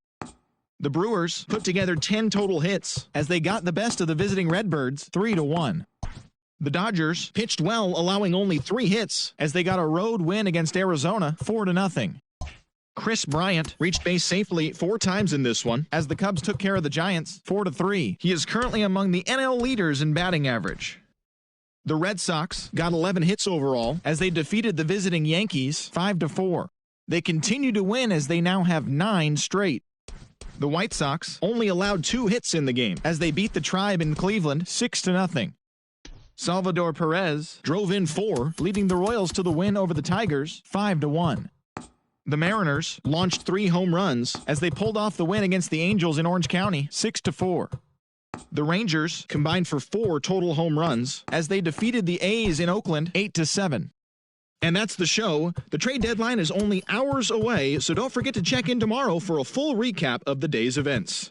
The Brewers put together 10 total hits as they got the best of the visiting Redbirds 3-1. The Dodgers pitched well, allowing only 3 hits as they got a road win against Arizona 4-0. Chris Bryant reached base safely 4 times in this one as the Cubs took care of the Giants 4-3. He is currently among the NL leaders in batting average. The Red Sox got 11 hits overall as they defeated the visiting Yankees 5-4. They continue to win as they now have 9 straight. The White Sox only allowed 2 hits in the game as they beat the Tribe in Cleveland 6-0. Salvador Perez drove in 4, leading the Royals to the win over the Tigers 5-1. The Mariners launched 3 home runs as they pulled off the win against the Angels in Orange County 6-4. The Rangers combined for 4 total home runs as they defeated the A's in Oakland 8-7. And that's the show. The trade deadline is only hours away, so don't forget to check in tomorrow for a full recap of the day's events.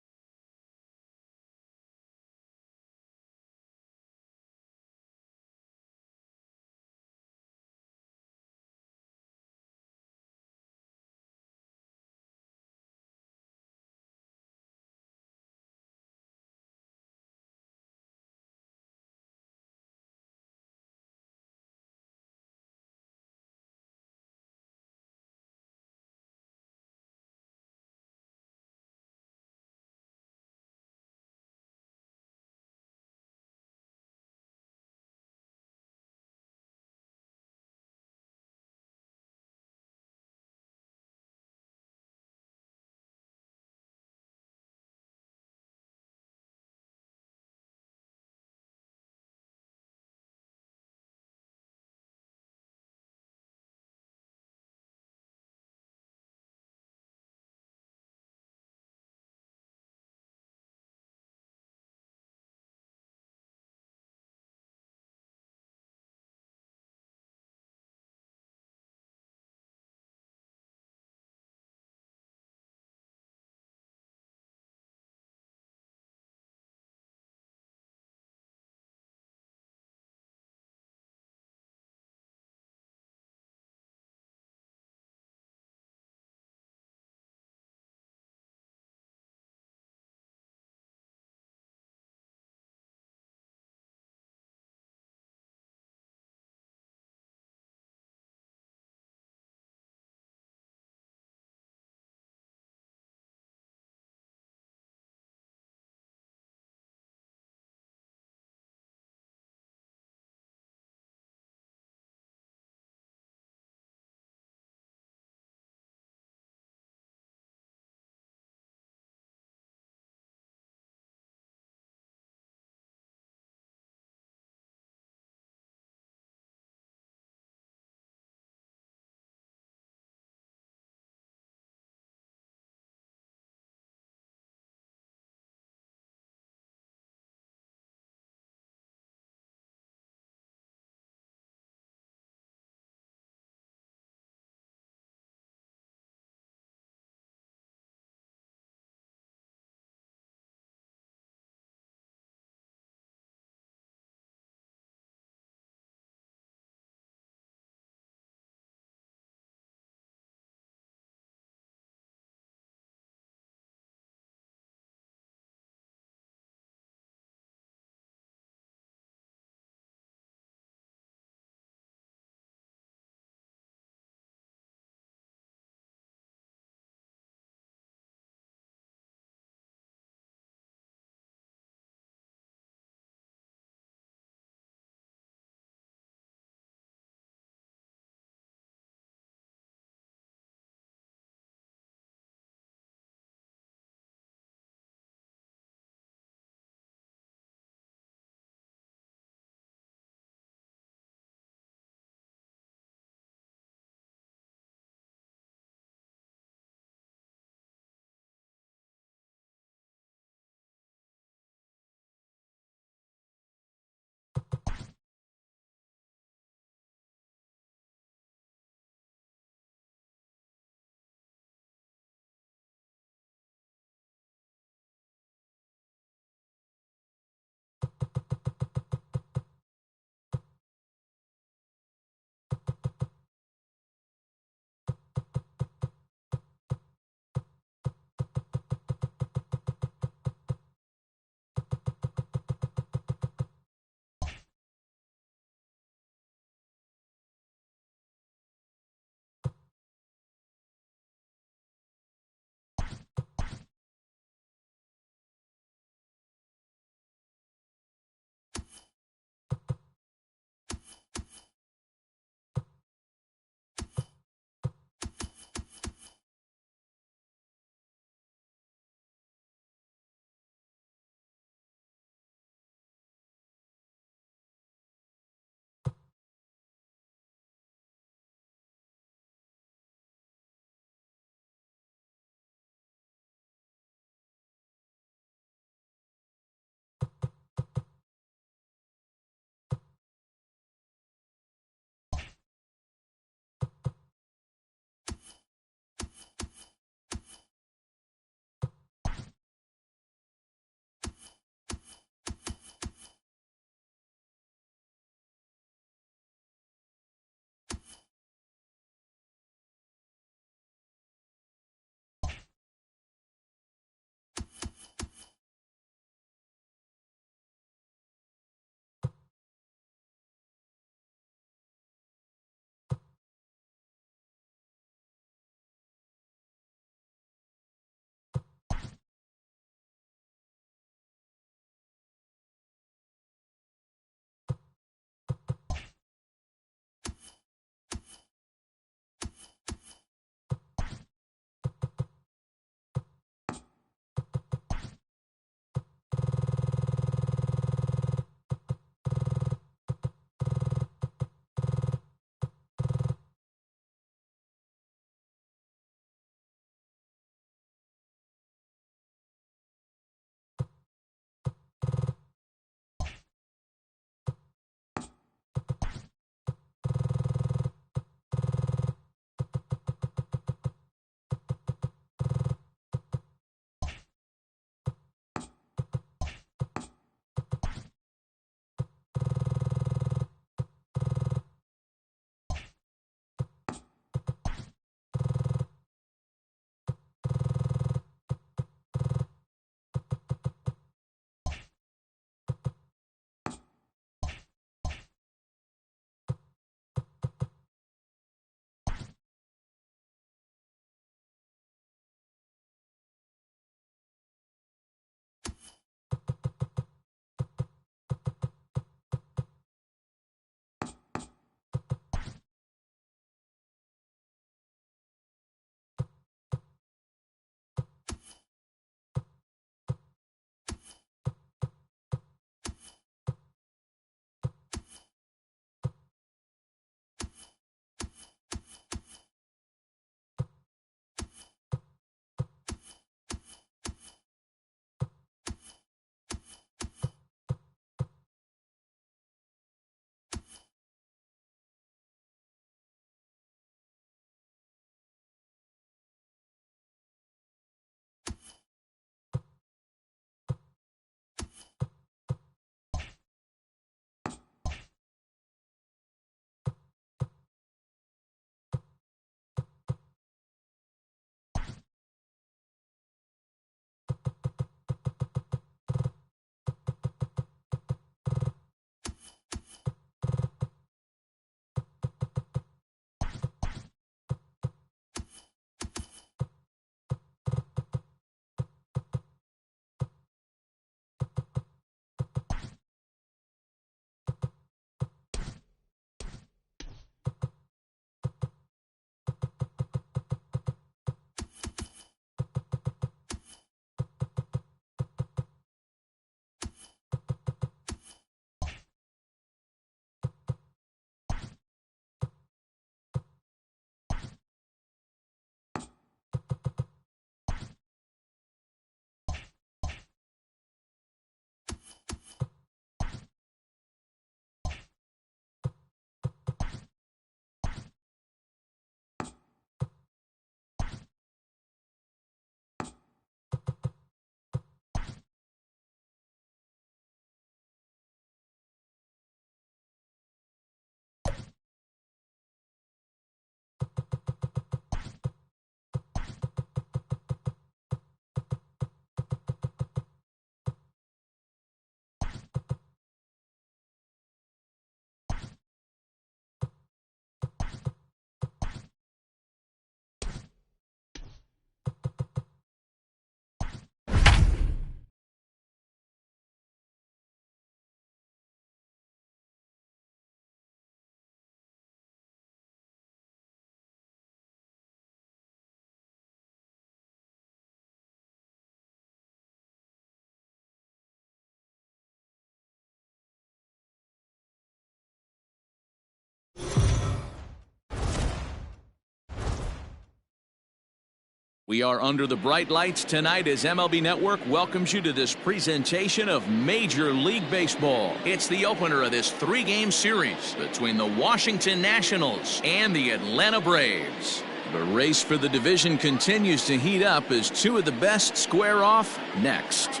We are under the bright lights tonight as MLB Network welcomes you to this presentation of Major League Baseball. It's the opener of this 3-game series between the Washington Nationals and the Atlanta Braves. The race for the division continues to heat up as two of the best square off next.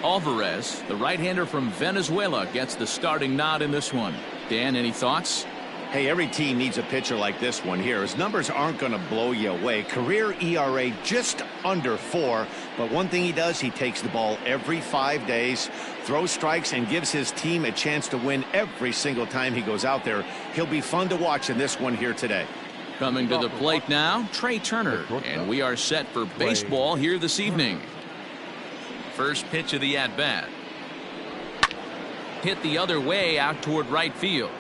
Alvarez, the right-hander from Venezuela, gets the starting nod in this one. Dan, any thoughts? Hey, every team needs a pitcher like this one here. His numbers aren't going to blow you away. Career ERA just under 4. But one thing he does, he takes the ball every 5 days, throws strikes, and gives his team a chance to win every single time he goes out there. He'll be fun to watch in this one here today. Coming to the plate now, Trey Turner. And we are set for baseball here this evening. First pitch of the at-bat. Hit the other way out toward right field.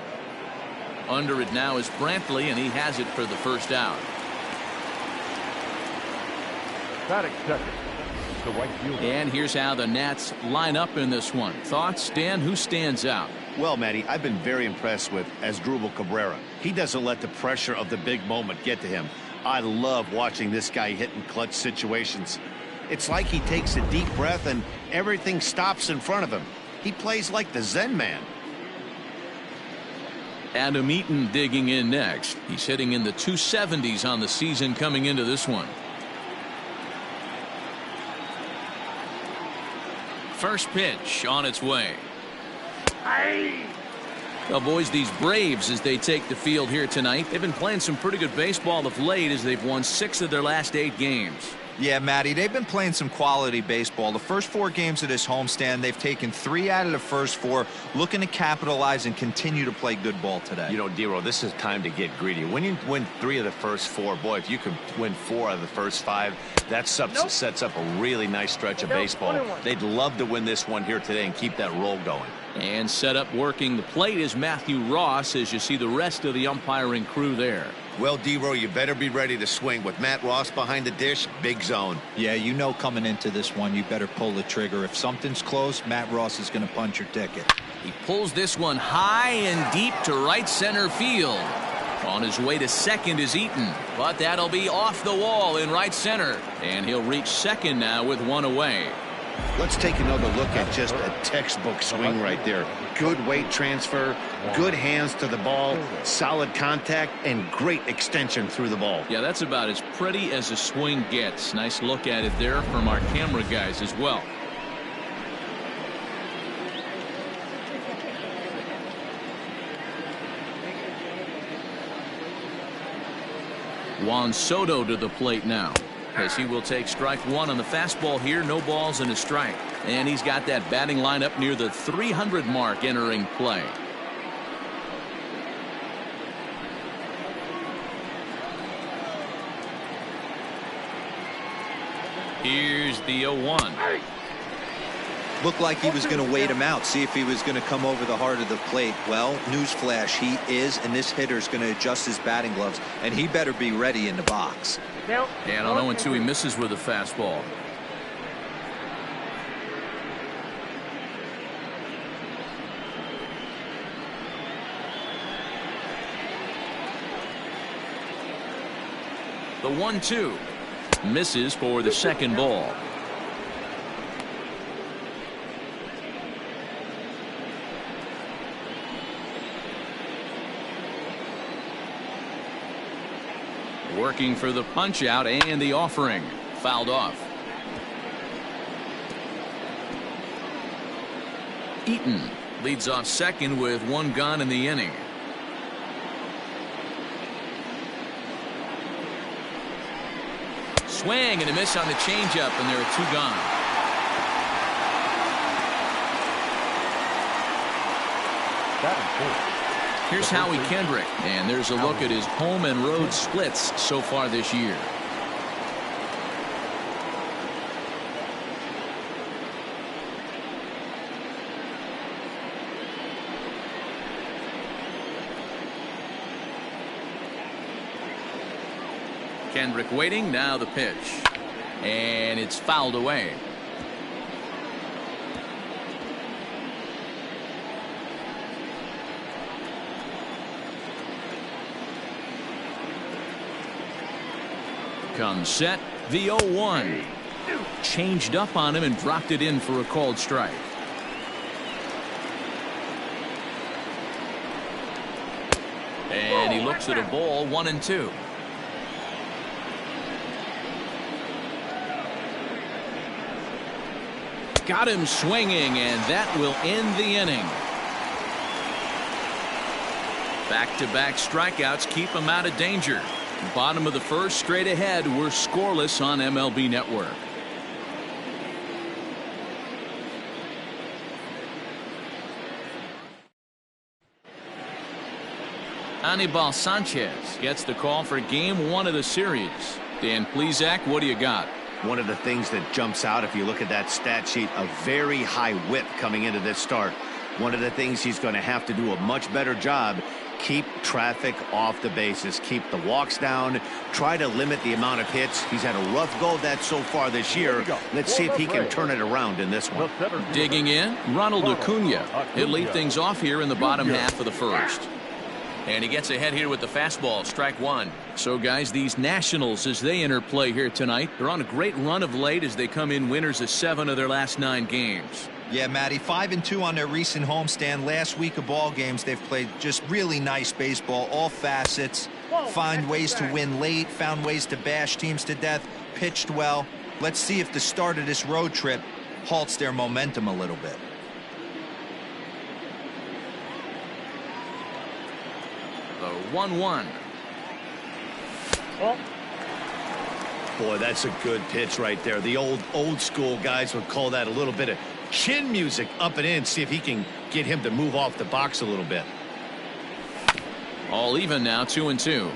Under it now is Brantley, and he has it for the first out. Batting second, the right fielder. And here's how the Nats line up in this one. Thoughts, Dan? Who stands out? Well, Matty, I've been very impressed with Asdrubal Cabrera. He doesn't let the pressure of the big moment get to him. I love watching this guy hit in clutch situations. It's like he takes a deep breath and everything stops in front of him. He plays like the Zen man. Adam Eaton digging in next. He's hitting in the 270s on the season coming into this one. First pitch on its way. Well, boys, these Braves, as they take the field here tonight, they've been playing some pretty good baseball of late as they've won 6 of their last 8 games. Yeah, Matty, they've been playing some quality baseball. The first 4 games of this homestand, they've taken 3 out of the first 4, looking to capitalize and continue to play good ball today. You know, Dero, this is time to get greedy. When you win 3 of the first 4, boy, if you could win 4 out of the first 5, that sets up a really nice stretch of baseball. They'd love to win this one here today and keep that roll going. And set up working the plate is Matthew Ross as you see the rest of the umpiring crew there. Well, Dero, you better be ready to swing. With Matt Ross behind the dish, big zone. Yeah, you know coming into this one, you better pull the trigger. If something's close, Matt Ross is going to punch your ticket. He pulls this one high and deep to right center field. On his way to second is Eaton, but that'll be off the wall in right center. And he'll reach second now with 1 away. Let's take another look at just a textbook swing right there. Good weight transfer, good hands to the ball, solid contact, and great extension through the ball. Yeah, that's about as pretty as a swing gets. Nice look at it there from our camera guys as well. Juan Soto to the plate now, as he will take strike 1 on the fastball here. No balls and a strike. And he's got that batting lineup near the 300 mark entering play. Here's the 0-1. Looked like he was going to wait him out, see if he was going to come over the heart of the plate. Well, newsflash, he is, and this hitter's going to adjust his batting gloves, and he better be ready in the box. And on 0-2, he misses with a fastball. The 1-2 misses for the second ball. Working for the punch out and the offering. Fouled off. Eaton leads off second with 1 gone in the inning. Swing and a miss on the changeup, and there are 2 gone. Here's Howie Kendrick, and there's a look at his home and road splits so far this year. Kendrick waiting, now the pitch. And it's fouled away. Comes set, the 0-1. Changed up on him and dropped it in for a called strike. And he looks at a ball, 1-2. Got him swinging, and that will end the inning. Back-to-back strikeouts keep him out of danger. Bottom of the first, straight ahead. We're scoreless on MLB Network. Anibal Sanchez gets the call for game 1 of the series. Dan Plesac, what do you got? One of the things that jumps out, if you look at that stat sheet, a very high whip coming into this start. One of the things he's going to have to do a much better job, keep traffic off the bases, keep the walks down, try to limit the amount of hits. He's had a rough go of that so far this year. Let's see if he can turn it around in this one. Digging in, Ronald Acuna. He'll lead things off here in the bottom half of the first. And he gets ahead here with the fastball, strike 1. So, guys, these Nationals, as they enter play here tonight, they're on a great run of late as they come in winners of 7 of their last 9 games. Yeah, Matty, 5-2 on their recent homestand. Last week of ball games, they've played just really nice baseball, all facets. Find ways to win late, found ways to bash teams to death, pitched well. Let's see if the start of this road trip halts their momentum a little bit. The 1-1. Boy, that's a good pitch right there. The old school guys would call that a little bit of chin music up and in. See if he can get him to move off the box a little bit. All even now, 2-2.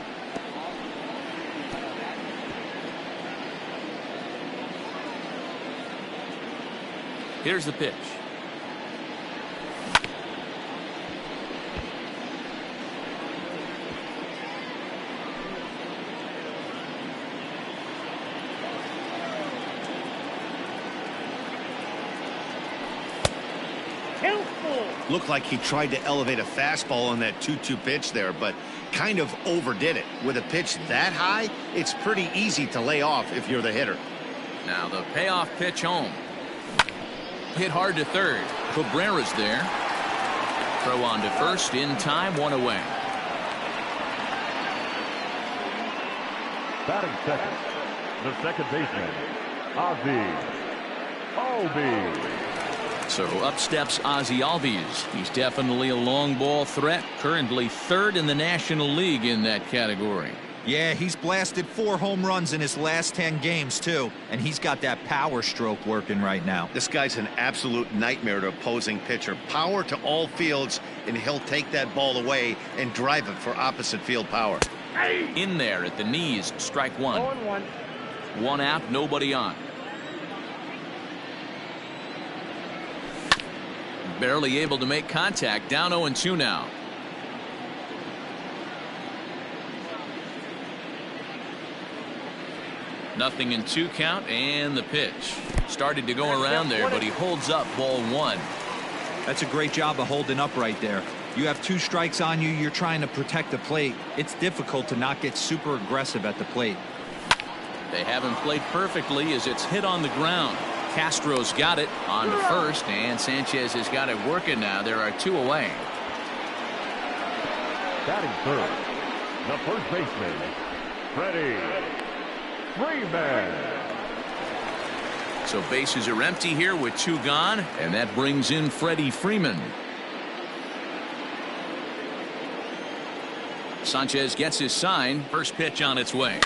Here's the pitch. Looked like he tried to elevate a fastball on that 2-2 pitch there, but kind of overdid it. With a pitch that high, it's pretty easy to lay off if you're the hitter. Now the payoff pitch home. Hit hard to third. Cabrera's there. Throw on to first in time, 1 away. Batting second, the second baseman, Ozzie Albies. So up steps Ozzie Albies. He's definitely a long ball threat. Currently 3rd in the National League in that category. Yeah, he's blasted 4 home runs in his last 10 games, too. And he's got that power stroke working right now. This guy's an absolute nightmare to opposing pitcher. Power to all fields, and he'll take that ball away and drive it for opposite field power. In there at the knees, strike 1. 0-1. 1 out, nobody on. Barely able to make contact. Down 0-2 now. Nothing in 2 count, and the pitch. Started to go around there, but he holds up, ball 1. That's a great job of holding up right there. You have 2 strikes on you. You're trying to protect the plate. It's difficult to not get super aggressive at the plate. They haven't played perfectly as it's hit on the ground. Castro's got it on to first, and Sanchez has got it working now. There are 2 away. Batting third, the first baseman, Freddie Freeman. So bases are empty here with 2 gone, and that brings in Freddie Freeman. Sanchez gets his sign. First pitch on its way.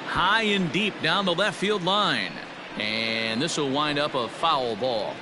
High and deep down the left field line. And this will wind up a foul ball.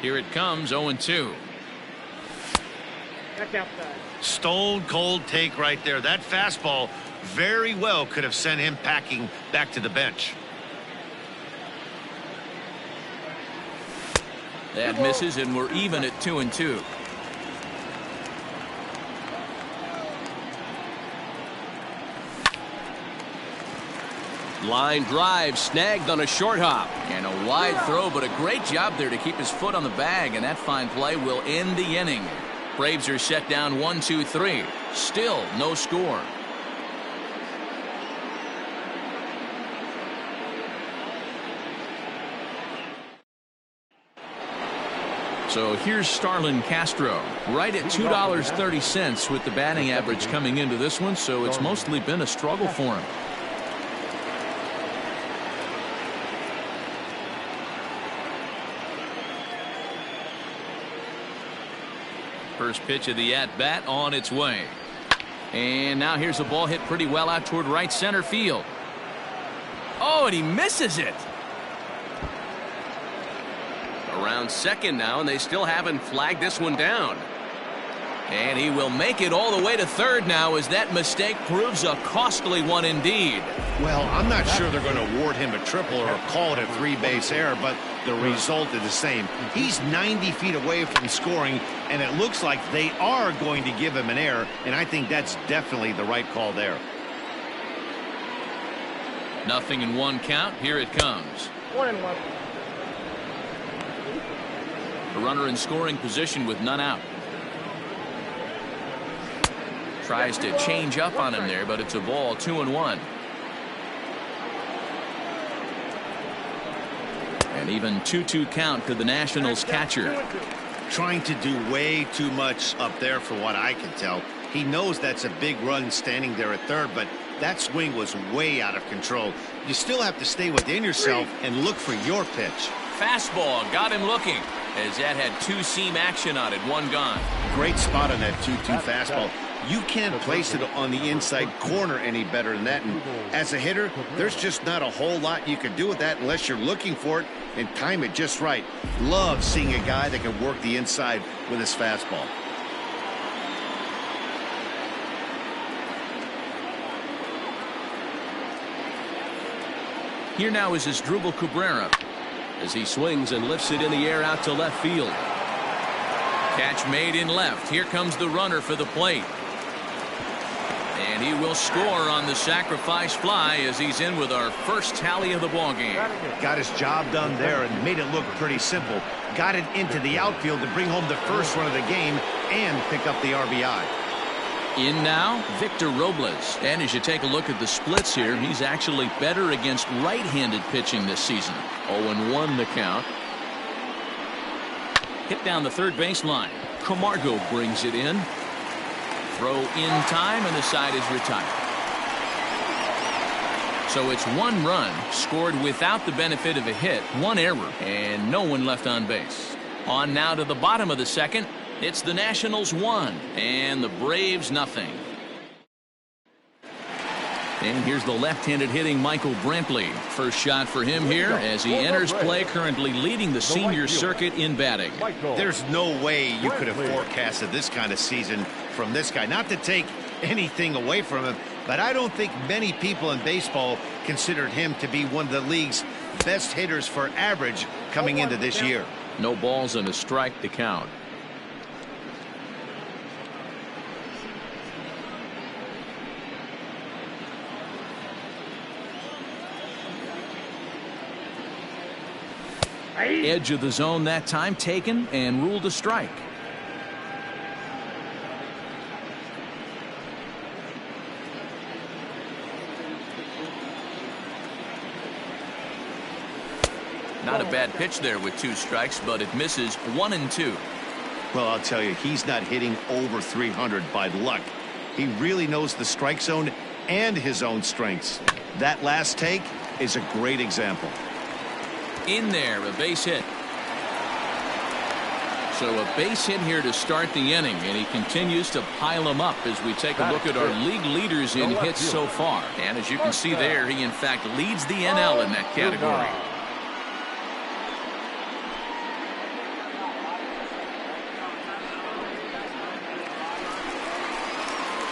Here it comes, 0-2. Back outside. Stone cold take right there. That fastball very well could have sent him packing back to the bench. That misses, and we're even at 2-2. Line drive snagged on a short hop. And a wide throw, but a great job there to keep his foot on the bag, and that fine play will end the inning. Braves are set down 1-2-3. Still no score. So here's Starlin Castro, right at $2.30 with the batting average coming into this one, so it's mostly been a struggle for him. First pitch of the at-bat on its way. And now here's a ball hit pretty well out toward right center field. Oh, and he misses it. Around second now, and they still haven't flagged this one down. And he will make it all the way to third now, as that mistake proves a costly one indeed. Well, I'm not sure they're going to award him a triple or call it a three-base error, but the result is the same. He's 90 feet away from scoring, and it looks like they are going to give him an error, and I think that's definitely the right call there. 0-1 count. Here it comes. 1-1. A runner in scoring position with none out. Tries to change up on him there, but it's a ball. 2-1. And even 2-2 count to the Nationals catcher. Trying to do way too much up there for what I can tell. He knows that's a big run standing there at third, but that swing was way out of control. You still have to stay within yourself and look for your pitch. Fastball got him looking, as that had two-seam action on it. One gone. Great spot on that 2-2 fastball. You can't place it on the inside corner any better than that. And as a hitter, there's just not a whole lot you can do with that unless you're looking for it and time it just right. Love seeing a guy that can work the inside with his fastball. Here now is Asdrubal Cabrera, as he swings and lifts it in the air out to left field. Catch made in left. Here comes the runner for the plate. And he will score on the sacrifice fly, as he's in with our first tally of the ballgame. Got his job done there and made it look pretty simple. Got it into the outfield to bring home the first run of the game and pick up the RBI. In now, Victor Robles. And as you take a look at the splits here, he's actually better against right-handed pitching this season. 0-1 the count. Hit down the third baseline. Camargo brings it in. Throw in time, and the side is retired. So it's one run scored without the benefit of a hit, one error, and no one left on base. On now to the bottom of the second. It's the Nationals 1 and the Braves nothing. And here's the left-handed hitting Michael Brantley. First shot for him here as he enters play, currently leading the senior circuit in batting. There's no way you could have forecasted this kind of season from this guy. Not to take anything away from him, but I don't think many people in baseball considered him to be one of the league's best hitters for average coming into this year. No balls and a strike to count. Edge of the zone that time taken and ruled a strike. Not a bad pitch there with 2 strikes, but it misses. 1-2. Well, I'll tell you, he's not hitting over 300 by luck. He really knows the strike zone and his own strengths. That last take is a great example. In there, a base hit. So a base hit here to start the inning, and he continues to pile them up as we take a look at our league leaders in hits so far. And as you can see there, he in fact leads the NL in that category.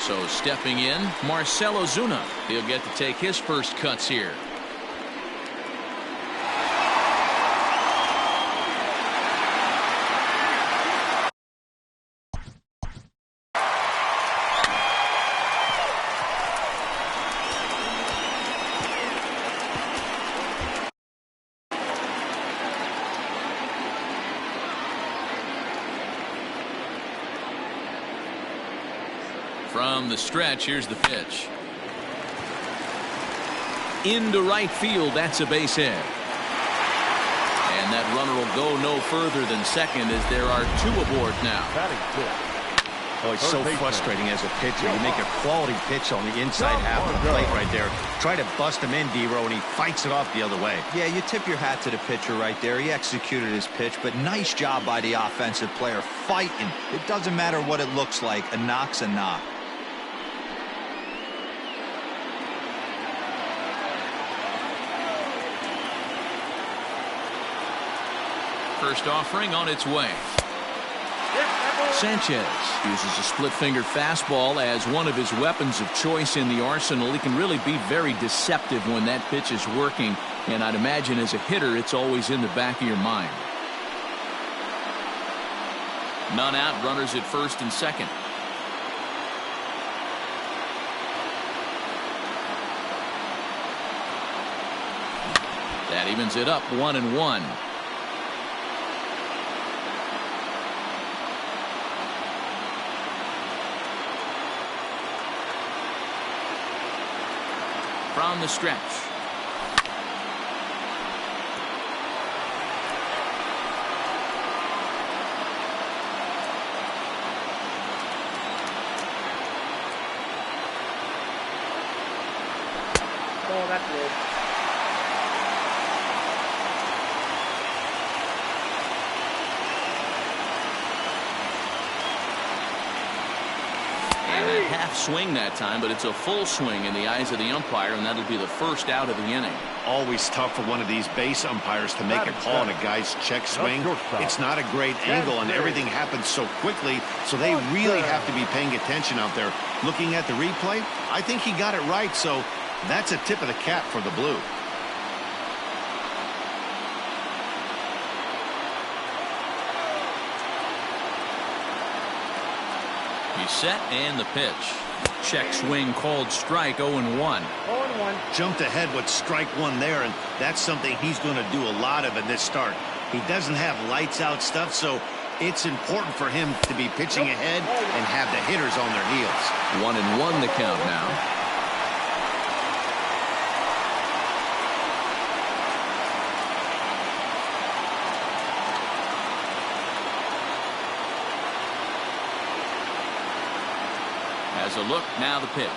So stepping in, Marcell Ozuna. He'll get to take his first cuts here. From the stretch, here's the pitch. Into right field, that's a base hit. And that runner will go no further than second as there are two aboard now. Oh, it's so frustrating as a pitcher. You make a quality pitch on the inside half of the plate right there. Try to bust him in, D-Row, and he fights it off the other way. Yeah, you tip your hat to the pitcher right there. He executed his pitch, but nice job by the offensive player fighting. It doesn't matter what it looks like. A knock's a knock. First offering on its way. Sanchez uses a split-finger fastball as one of his weapons of choice in the arsenal. He can really be very deceptive when that pitch is working, and I'd imagine as a hitter it's always in the back of your mind. None out, runners at first and second. That evens it up 1-1. From the stretch. Oh, that's good. Half swing that time, but it's a full swing in the eyes of the umpire, and that'll be the first out of the inning. Always tough for one of these base umpires to make a call on a guy's check swing. It's not a great angle, and everything happens so quickly, so they really have to be paying attention out there. Looking at the replay, I think he got it right, so that's a tip of the cap for the Blue. He's set, and the pitch. Check swing called strike, 0-1. 0-1. Jumped ahead with strike one there, and that's something he's going to do a lot of in this start. He doesn't have lights out stuff, so it's important for him to be pitching ahead and have the hitters on their heels. 1-1 the count now. As a look, now the pitch.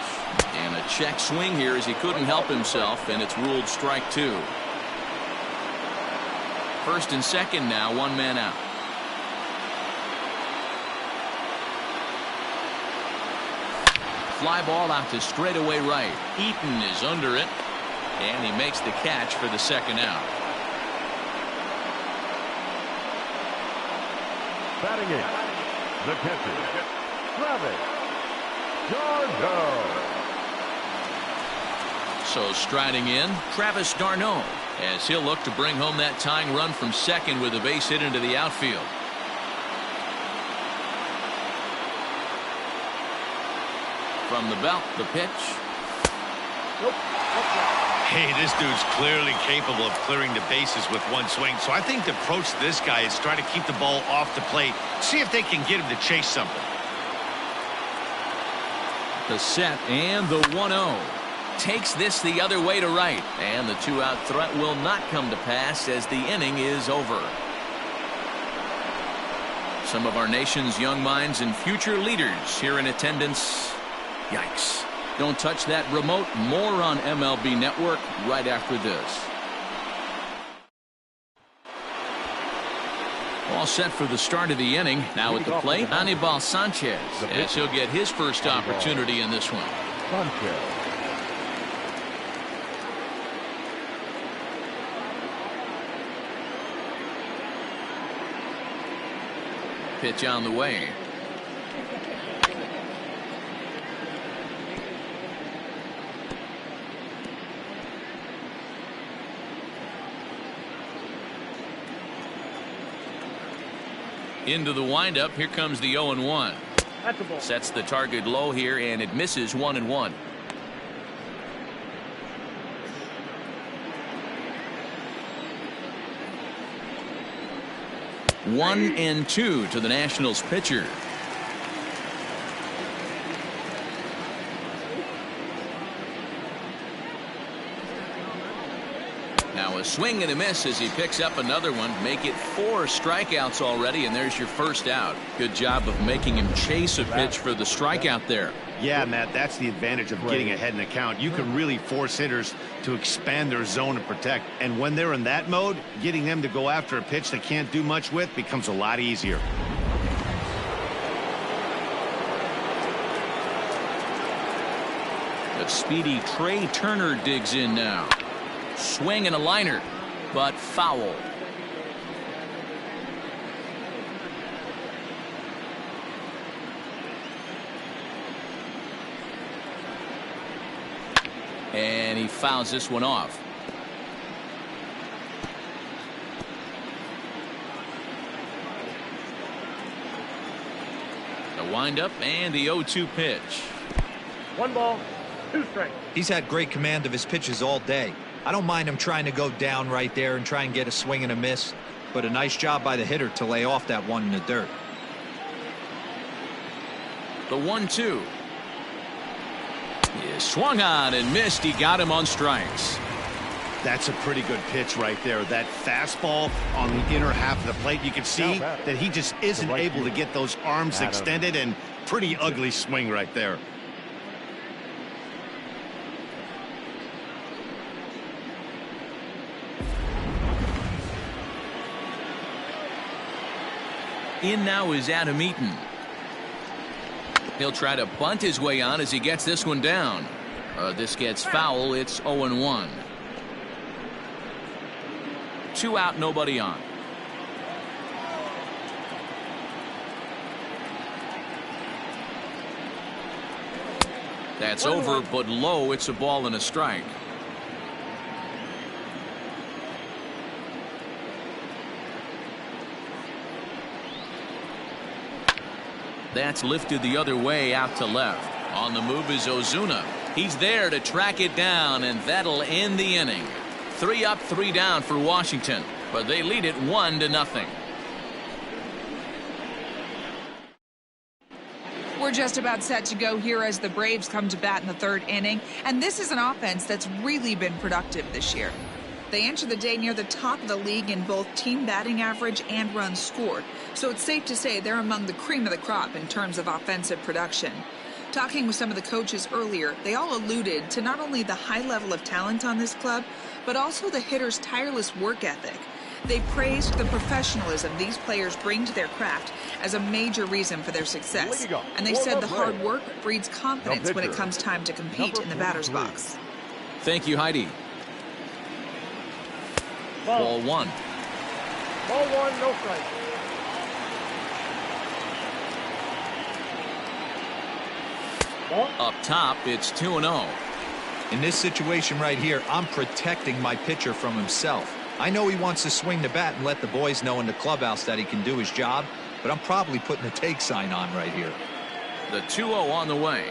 And a check swing here as he couldn't help himself, and it's ruled strike two. First and second now, one man out. Fly ball out to straightaway right. Eaton is under it, and he makes the catch for the second out. Batting in, the catcher, Travis. So striding in, Travis d'Arnaud, as he'll look to bring home that tying run from second with a base hit into the outfield. From the belt, the pitch. Hey, this dude's clearly capable of clearing the bases with one swing, so I think the approach to this guy is try to keep the ball off the plate, see if they can get him to chase something. The set and the 1-0 takes this the other way to right, and the two-out threat will not come to pass as the inning is over. Some of our nation's young minds and future leaders here in attendance. Yikes. Don't touch that remote. More on MLB Network right after this. All set for the start of the inning. Now at the plate, Anibal Sanchez, as he'll get his first opportunity in this one. Pitch on the way. Into the windup. Here comes the 0-1. That's a ball. Sets the target low here, and it misses 1-1. 1-2 to the Nationals pitcher. Now a swing and a miss as he picks up another one. Make it 4 strikeouts already, and there's your first out. Good job of making him chase a pitch for the strikeout there. Yeah, Matt, that's the advantage of getting ahead in the count. You can really force hitters to expand their zone and protect. And when they're in that mode, getting them to go after a pitch they can't do much with becomes a lot easier. But speedy Trey Turner digs in now. Swing and a liner, but foul. And he fouls this one off. The windup and the 0-2 pitch. 1 ball, 2 strikes. He's had great command of his pitches all day. I don't mind him trying to go down right there and try and get a swing and a miss, but a nice job by the hitter to lay off that one in the dirt. The 1-2 is swung on and missed. He got him on strikes. That's a pretty good pitch right there. That fastball on the inner half of the plate. You can see that he just isn't able to get those arms extended, and pretty ugly swing right there. In now is Adam Eaton. He'll try to bunt his way on as he gets this one down. This gets foul. It's 0-1. 2 out, nobody on. That's over, but low. It's a ball and a strike. That's lifted the other way out to left. On the move is Ozuna. He's there to track it down, and that'll end the inning. 3 up, 3 down for Washington, but they lead it 1-0. We're just about set to go here as the Braves come to bat in the 3rd inning, and this is an offense that's really been productive this year. They enter the day near the top of the league in both team batting average and runs scored, so it's safe to say they're among the cream of the crop in terms of offensive production. Talking with some of the coaches earlier, they all alluded to not only the high level of talent on this club, but also the hitters' tireless work ethic. They praised the professionalism these players bring to their craft as a major reason for their success, and they said the hard work breeds confidence when it comes time to compete in the batter's box. Thank you, Heidi. Ball 1. Ball 1, no strike. Up top, it's 2-0. In this situation right here, I'm protecting my pitcher from himself. I know he wants to swing the bat and let the boys know in the clubhouse that he can do his job, but I'm probably putting a take sign on right here. The 2-0 on the way.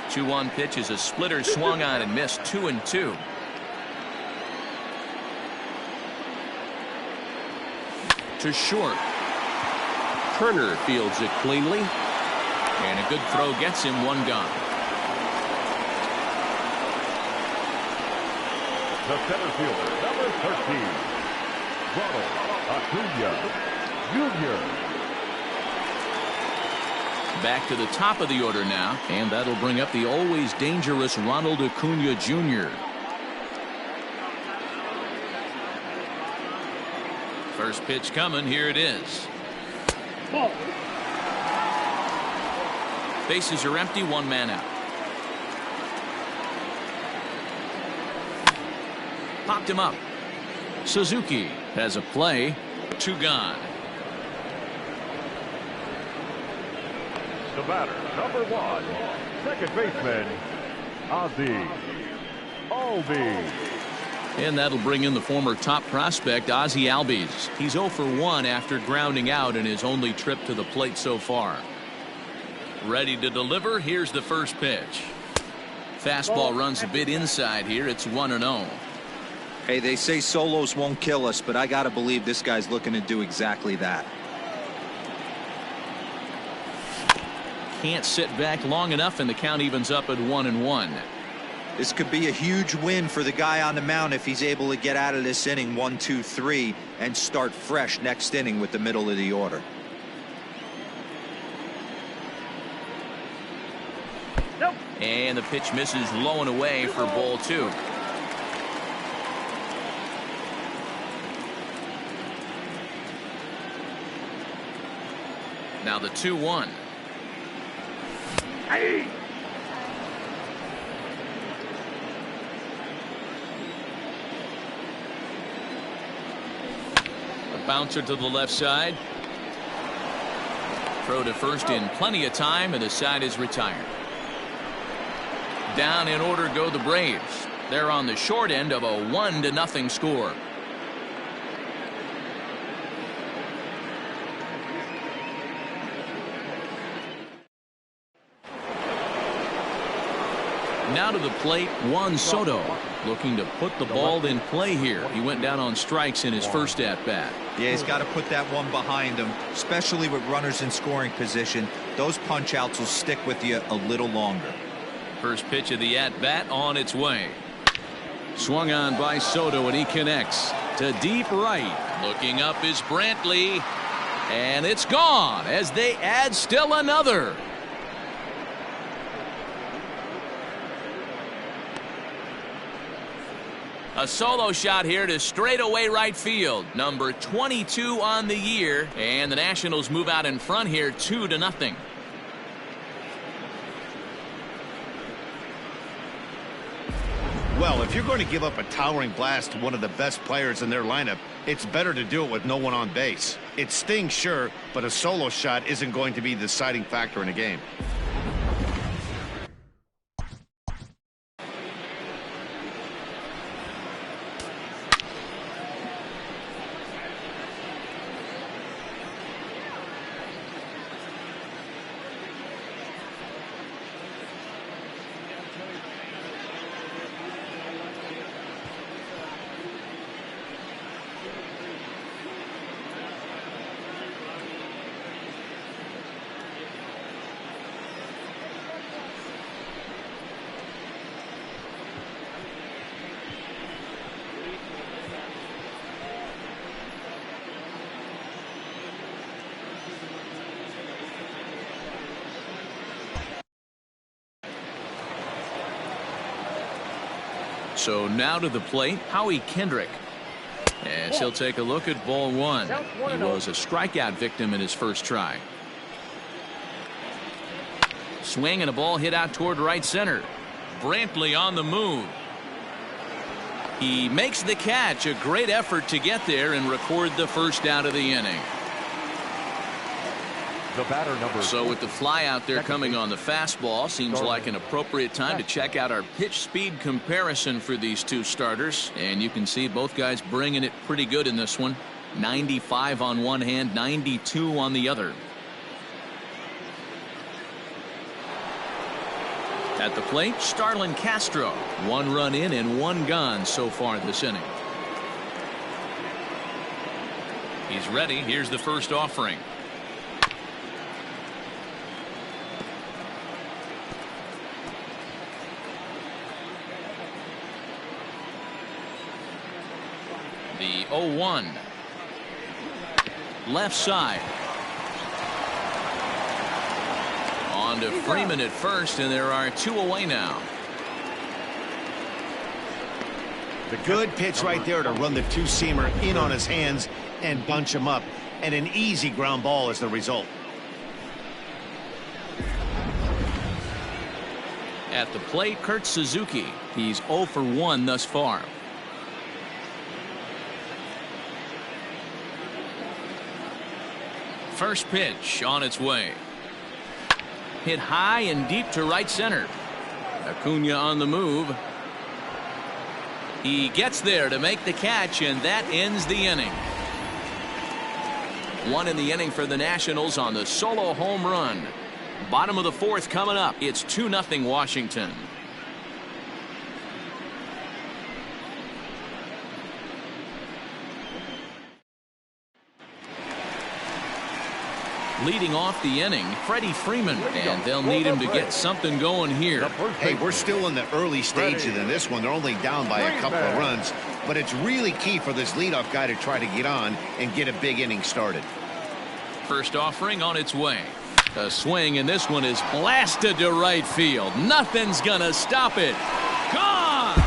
The 2-1 pitch is a splitter swung on and missed. 2-2. To short. Turner fields it cleanly. And a good throw gets him 1 gone. The center fielder, number 13, Ronald Acuna Jr. Back to the top of the order now, and that'll bring up the always dangerous Ronald Acuna Jr. First pitch coming. Here it is. Ball. Bases are empty. 1 man out. Popped him up. Suzuki has a play. 2 gone. The batter, number 1, Second baseman, Ozzie Albies. And that'll bring in the former top prospect, Ozzie Albies. He's 0 for 1 after grounding out in his only trip to the plate so far. Ready to deliver. Here's the first pitch. Fastball runs a bit inside here. It's 1-0. Hey, they say solos won't kill us, but I got to believe this guy's looking to do exactly that. Can't sit back long enough, and the count evens up at 1-1. This could be a huge win for the guy on the mound if he's able to get out of this inning 1, 2, 3 and start fresh next inning with the middle of the order. Nope. And the pitch misses low and away for ball 2. Now the 2-1. Hey. A bouncer to the left side. Throw to first in plenty of time, and the side is retired. Down in order go the Braves. They're on the short end of a 1-0 score. Now to the plate, Juan Soto, looking to put the ball in play here. He went down on strikes in his first at-bat. Yeah, he's got to put that one behind him, especially with runners in scoring position. Those punch-outs will stick with you a little longer. First pitch of the at-bat on its way. Swung on by Soto, and he connects to deep right. Looking up is Brantley, and it's gone as they add still another. A solo shot here to straightaway right field. Number 22 on the year. And the Nationals move out in front here 2-0. Well, if you're going to give up a towering blast to one of the best players in their lineup, it's better to do it with no one on base. It stings, sure, but a solo shot isn't going to be the deciding factor in a game. So now to the plate, Howie Kendrick. As he'll take a look at ball 1. He was a strikeout victim in his first try. Swing and a ball hit out toward right center. Brantley on the move. He makes the catch. A great effort to get there and record the first out of the inning. The batter, number So with the fly out there coming on the fastball, seems like an appropriate time to check out our pitch speed comparison for these two starters. And you can see both guys bringing it pretty good in this one. 95 on one hand, 92 on the other. At the plate, Starlin Castro. 1 run in and 1 gone so far this inning. He's ready. Here's the first offering. The 0-1. Left side. On to Freeman at first, and there are 2 away now. The good pitch right there to run the two-seamer in on his hands and bunch him up. And an easy ground ball is the result. At the plate, Kurt Suzuki. He's 0 for 1 thus far. First pitch on its way. hit high and deep to right center. Acuna on the move. He gets there to make the catch, and that ends the inning. One in the inning for the Nationals on the solo home run. Bottom of the fourth coming up. It's 2-0 Washington. Leading off the inning, Freddie Freeman, and they'll need him to get something going here. Hey, we're still in the early stages of this one. They're only down by a couple of runs, but it's really key for this leadoff guy to try to get on and get a big inning started. First offering on its way. A swing, and this one is blasted to right field. Nothing's gonna stop it. Gone!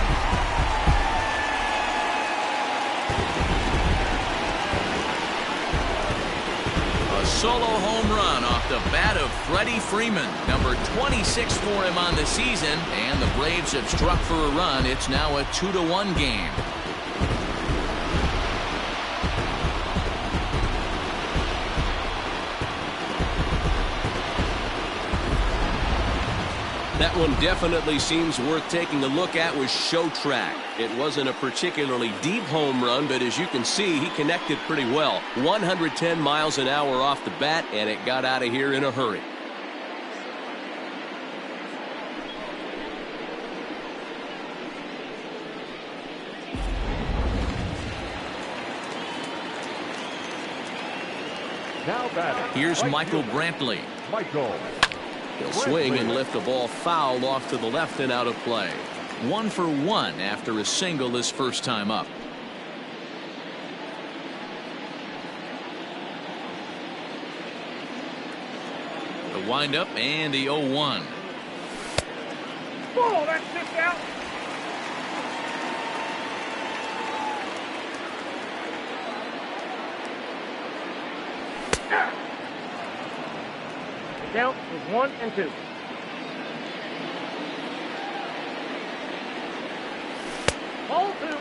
A solo home run off the bat of Freddie Freeman. Number 26 for him on the season, and the Braves have struck for a run. It's now a 2-1 game. That one definitely seems worth taking a look at with Show Track. It wasn't a particularly deep home run, but as you can see, he connected pretty well. 110 miles an hour off the bat, and it got out of here in a hurry. Now batting. Here's Michael Brantley. Michael. He'll swing and lift the ball foul off to the left and out of play. 1 for 1 after a single his first time up. The windup and the 0-1. Ball, that's just out. The count is 1 and 2. Ball 2.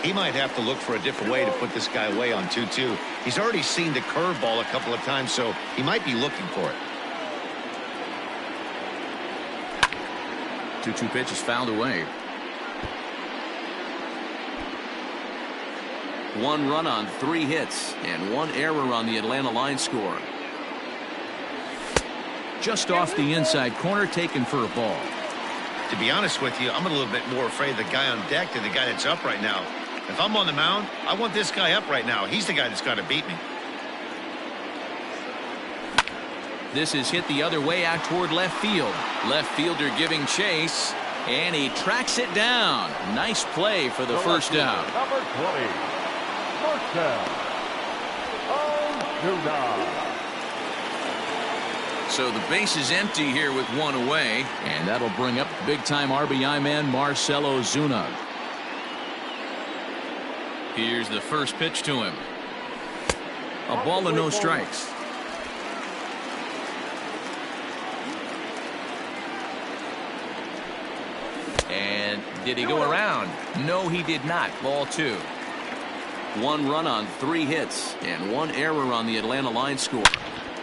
He might have to look for a different way to put this guy away on 2-2. He's already seen the curveball a couple of times, so he might be looking for it. 2-2 pitch is fouled away. 1 run on 3 hits and 1 error on the Atlanta line score. Just off the inside corner, taken for a ball. To be honest with you, I'm a little bit more afraid of the guy on deck than the guy that's up right now. If I'm on the mound, I want this guy up right now. He's the guy that's got to beat me. This is hit the other way out toward left field. Left fielder giving chase, and he tracks it down. Nice play for the first out. Number 20. First down. Ozuna. So the base is empty here with 1 away, and that'll bring up big-time RBI man Marcell Ozuna. Here's the first pitch to him. A ball and no strikes. And did he go around? No, he did not. Ball 2. 1 run on 3 hits and 1 error on the Atlanta line score.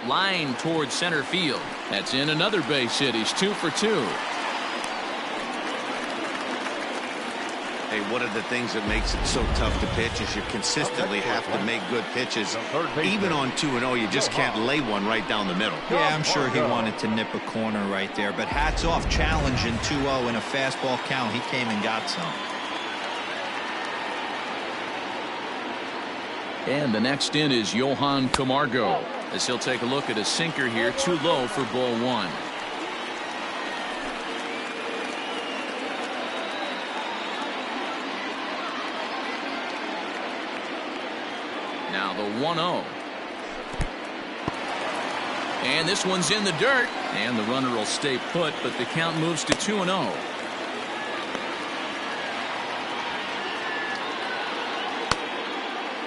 Line towards center field. That's in another base hit. He's 2 for 2. Hey, one of the things that makes it so tough to pitch is you consistently have to make good pitches. Even on 2-0, you just can't lay one right down the middle. Yeah, I'm sure he wanted to nip a corner right there, but hats off, challenging 2-0 in a fastball count. He came and got some. And the next in is Johan Camargo, as he'll take a look at a sinker here, too low for ball 1. Now the 1-0. And this one's in the dirt, and the runner will stay put, but the count moves to 2-0.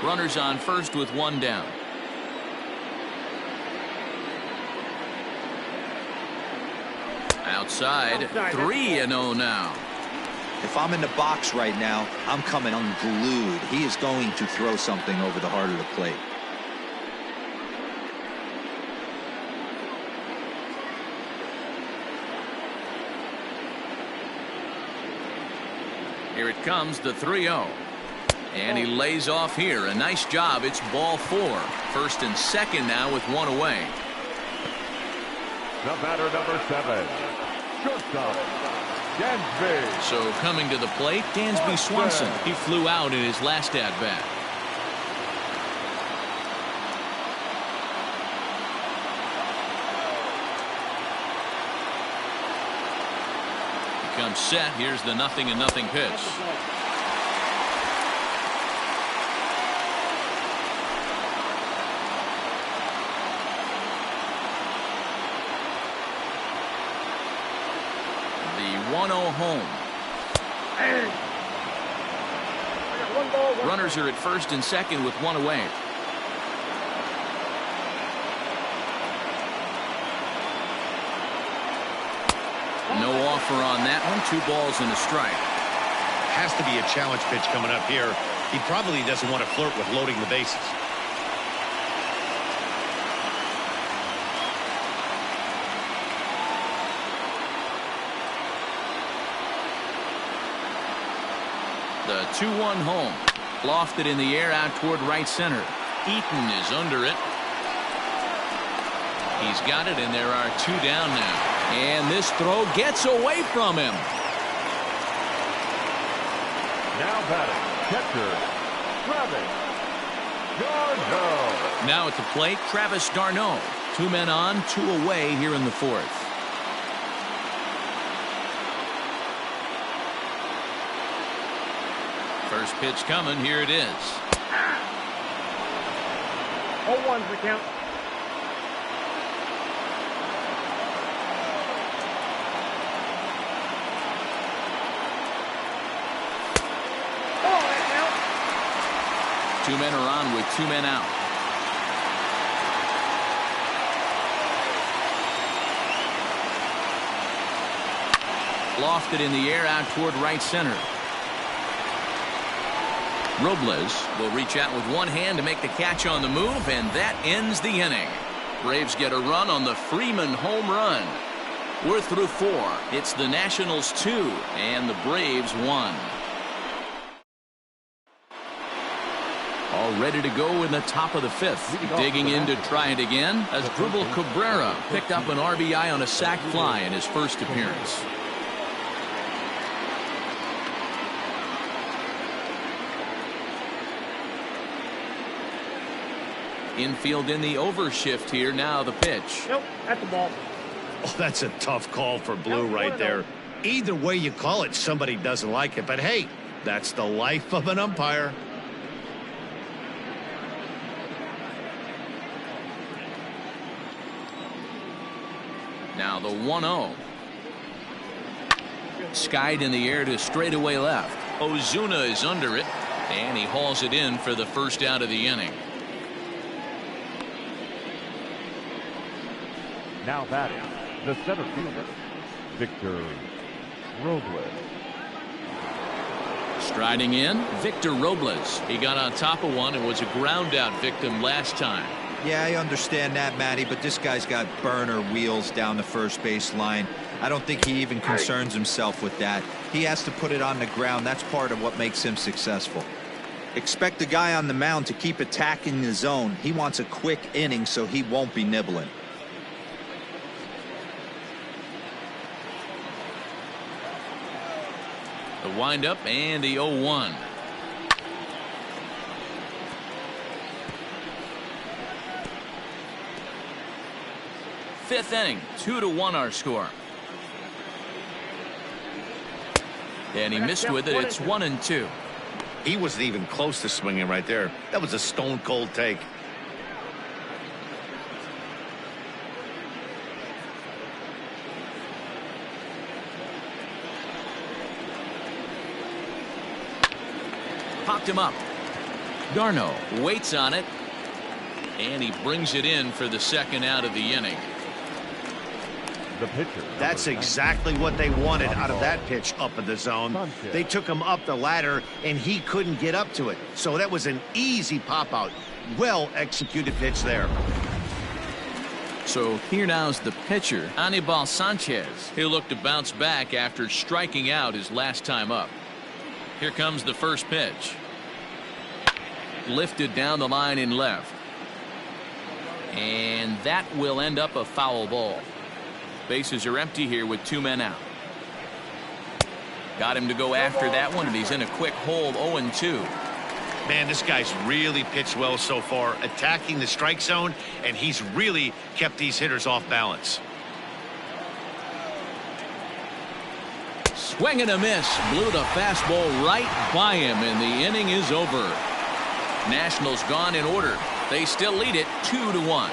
Runners on first with 1 down. Outside, 3-0 now. If I'm in the box right now, I'm coming unglued. He is going to throw something over the heart of the plate. Here it comes, the 3-0. And he lays off here. A nice job. It's ball 4. First and second now with one away. The batter, number 7, shortstop, Dansby. So coming to the plate, Dansby Swanson. He flew out in his last at-bat. Comes set. Here's the 0-0 pitch. The 1-0 home. Runners are at first and second with one away. No offer on that one. 2 balls and a strike. Has to be a challenge pitch coming up here. He probably doesn't want to flirt with loading the bases. The 2-1 home. Lofted in the air out toward right center. Eaton is under it. He's got it, and there are 2 down now. And this throw gets away from him. Now batting, catcher, Travis d'Arnaud. Now at the plate, Travis d'Arnaud. 2 men on, 2 away here in the 4th. First pitch coming. Here it is. 0-1's the count. Two men are on with 2 men out. Lofted in the air out toward right center. Robles will reach out with one hand to make the catch on the move, and that ends the inning. Braves get a run on the Freeman home run. We're through 4. It's the Nationals 2 and the Braves 1. All ready to go in the top of the 5th. Digging in to try it again as Drupal Cabrera picked up an RBI on a sac fly in his first appearance. Infield in the overshift here. Now the pitch. Nope, that's the ball. Oh, that's a tough call for Blue right there. Either way you call it, somebody doesn't like it. But hey, that's the life of an umpire. Now the 1-0. Skied in the air to straightaway left. Ozuna is under it, and he hauls it in for the first out of the inning. Now batting, the center fielder, Victor Robles. Striding in, Victor Robles. He got on top of one and was a ground out victim last time. Yeah, I understand that, Matty, but this guy's got burner wheels down the first base line. I don't think he even concerns himself with that. He has to put it on the ground. That's part of what makes him successful. Expect the guy on the mound to keep attacking the zone. He wants a quick inning, so he won't be nibbling. The windup and the 0-1. Fifth inning, 2-1 our score. And he missed with it. It's 1-2. He wasn't even close to swinging right there. That was a stone cold take. Popped him up. d'Arnaud waits on it, and he brings it in for the second out of the inning. The pitcher. That's exactly what they wanted out of that pitch up in the zone. They took him up the ladder, and he couldn't get up to it. So that was an easy pop-out. Well-executed pitch there. So here now's the pitcher, Anibal Sanchez. He'll look to bounce back after striking out his last time up. Here comes the first pitch. Lifted down the line in left. And that will end up a foul ball. Bases are empty here with 2 men out. Got him to go after that one, and he's in a quick hole, 0-2. Man, this guy's really pitched well so far, attacking the strike zone, and he's really kept these hitters off balance. Swing and a miss. Blew the fastball right by him, and the inning is over. Nationals gone in order. They still lead it 2-1.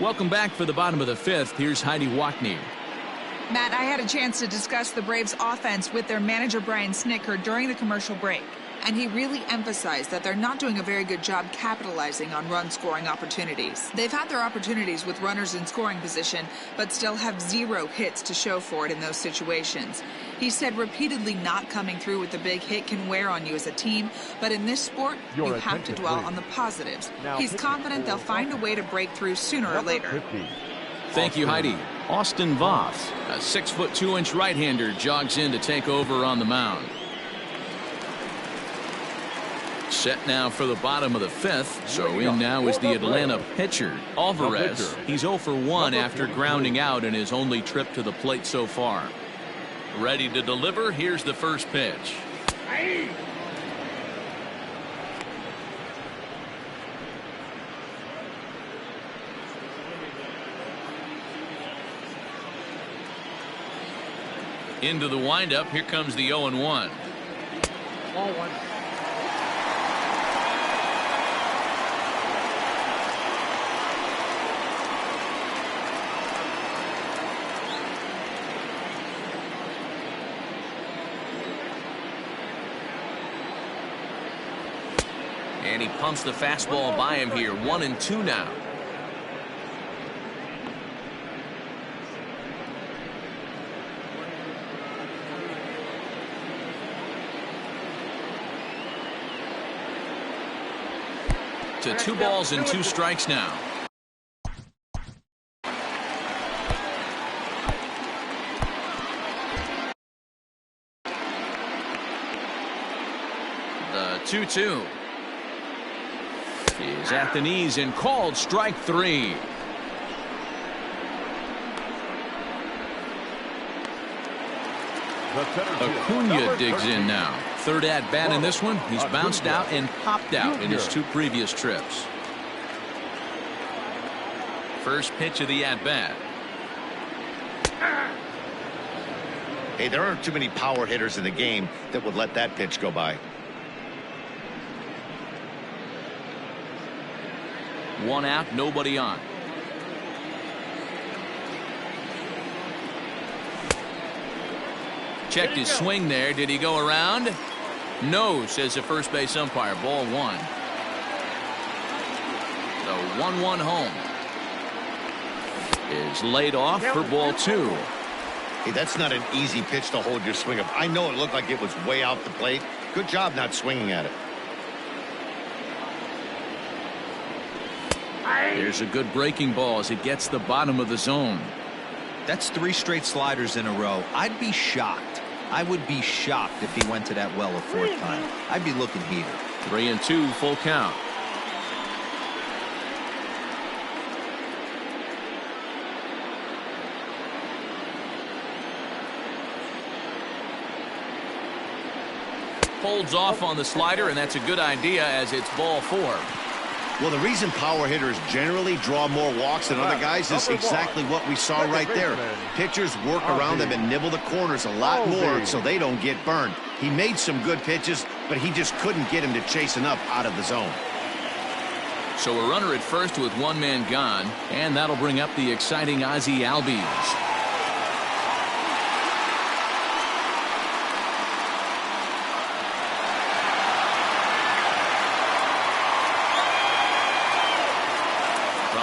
Welcome back for the bottom of the 5th. Here's Heidi Watney. Matt, I had a chance to discuss the Braves offense with their manager Brian Snitker during the commercial break, and he really emphasized that they're not doing a very good job capitalizing on run-scoring opportunities. They've had their opportunities with runners in scoring position, but still have 0 hits to show for it in those situations. He said repeatedly not coming through with the big hit can wear on you as a team, but in this sport, you have to dwell on the positives. He's confident they'll find a way to break through sooner or later. Thank you, Heidi. Austin Voth, a 6'2" right-hander, jogs in to take over on the mound. Set now for the bottom of the 5th. So in now is the Atlanta pitcher, Alvarez. He's 0 for 1 after grounding out in his only trip to the plate so far. Ready to deliver. Here's the first pitch. Into the windup. Here comes the 0-1. Ball 1. And he pumps the fastball by him here. 1-2 now. To 2 balls and 2 strikes now. The 2-2 is at the knees and called strike 3. Acuna digs in now. Third at bat in this one. He's bounced out and popped out in his 2 previous trips. First pitch of the at bat. Hey, there aren't too many power hitters in the game that would let that pitch go by. 1 out, nobody on. Checked his swing there. Did he go around? No, says the first base umpire. Ball 1. The 1-1 home is laid off for ball 2. Hey, that's not an easy pitch to hold your swing up. I know it looked like it was way out the plate. Good job not swinging at it. There's a good breaking ball as it gets the bottom of the zone. That's 3 straight sliders in a row. I'd be shocked. I would be shocked if he went to that well a 4th time. I'd be looking heated. 3-2, full count. Holds off on the slider, and that's a good idea as it's ball 4. Well, the reason power hitters generally draw more walks than other guys is exactly what we saw right there. Pitchers work around them and nibble the corners a lot more so they don't get burned. He made some good pitches, but he just couldn't get him to chase enough out of the zone. So a runner at first with 1 man gone, and that'll bring up the exciting Ozzie Albies.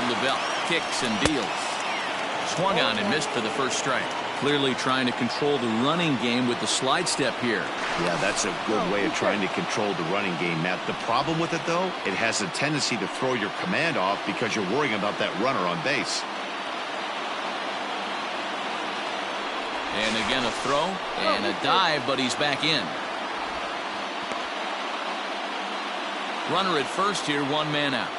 The belt, kicks and deals. Swung on and missed for the first strike. Clearly trying to control the running game with the slide step here. Yeah, that's a good way of trying to control the running game, Matt. The problem with it, though, it has a tendency to throw your command off because you're worrying about that runner on base. And again a throw and a dive, but he's back in. Runner at first here, 1 man out.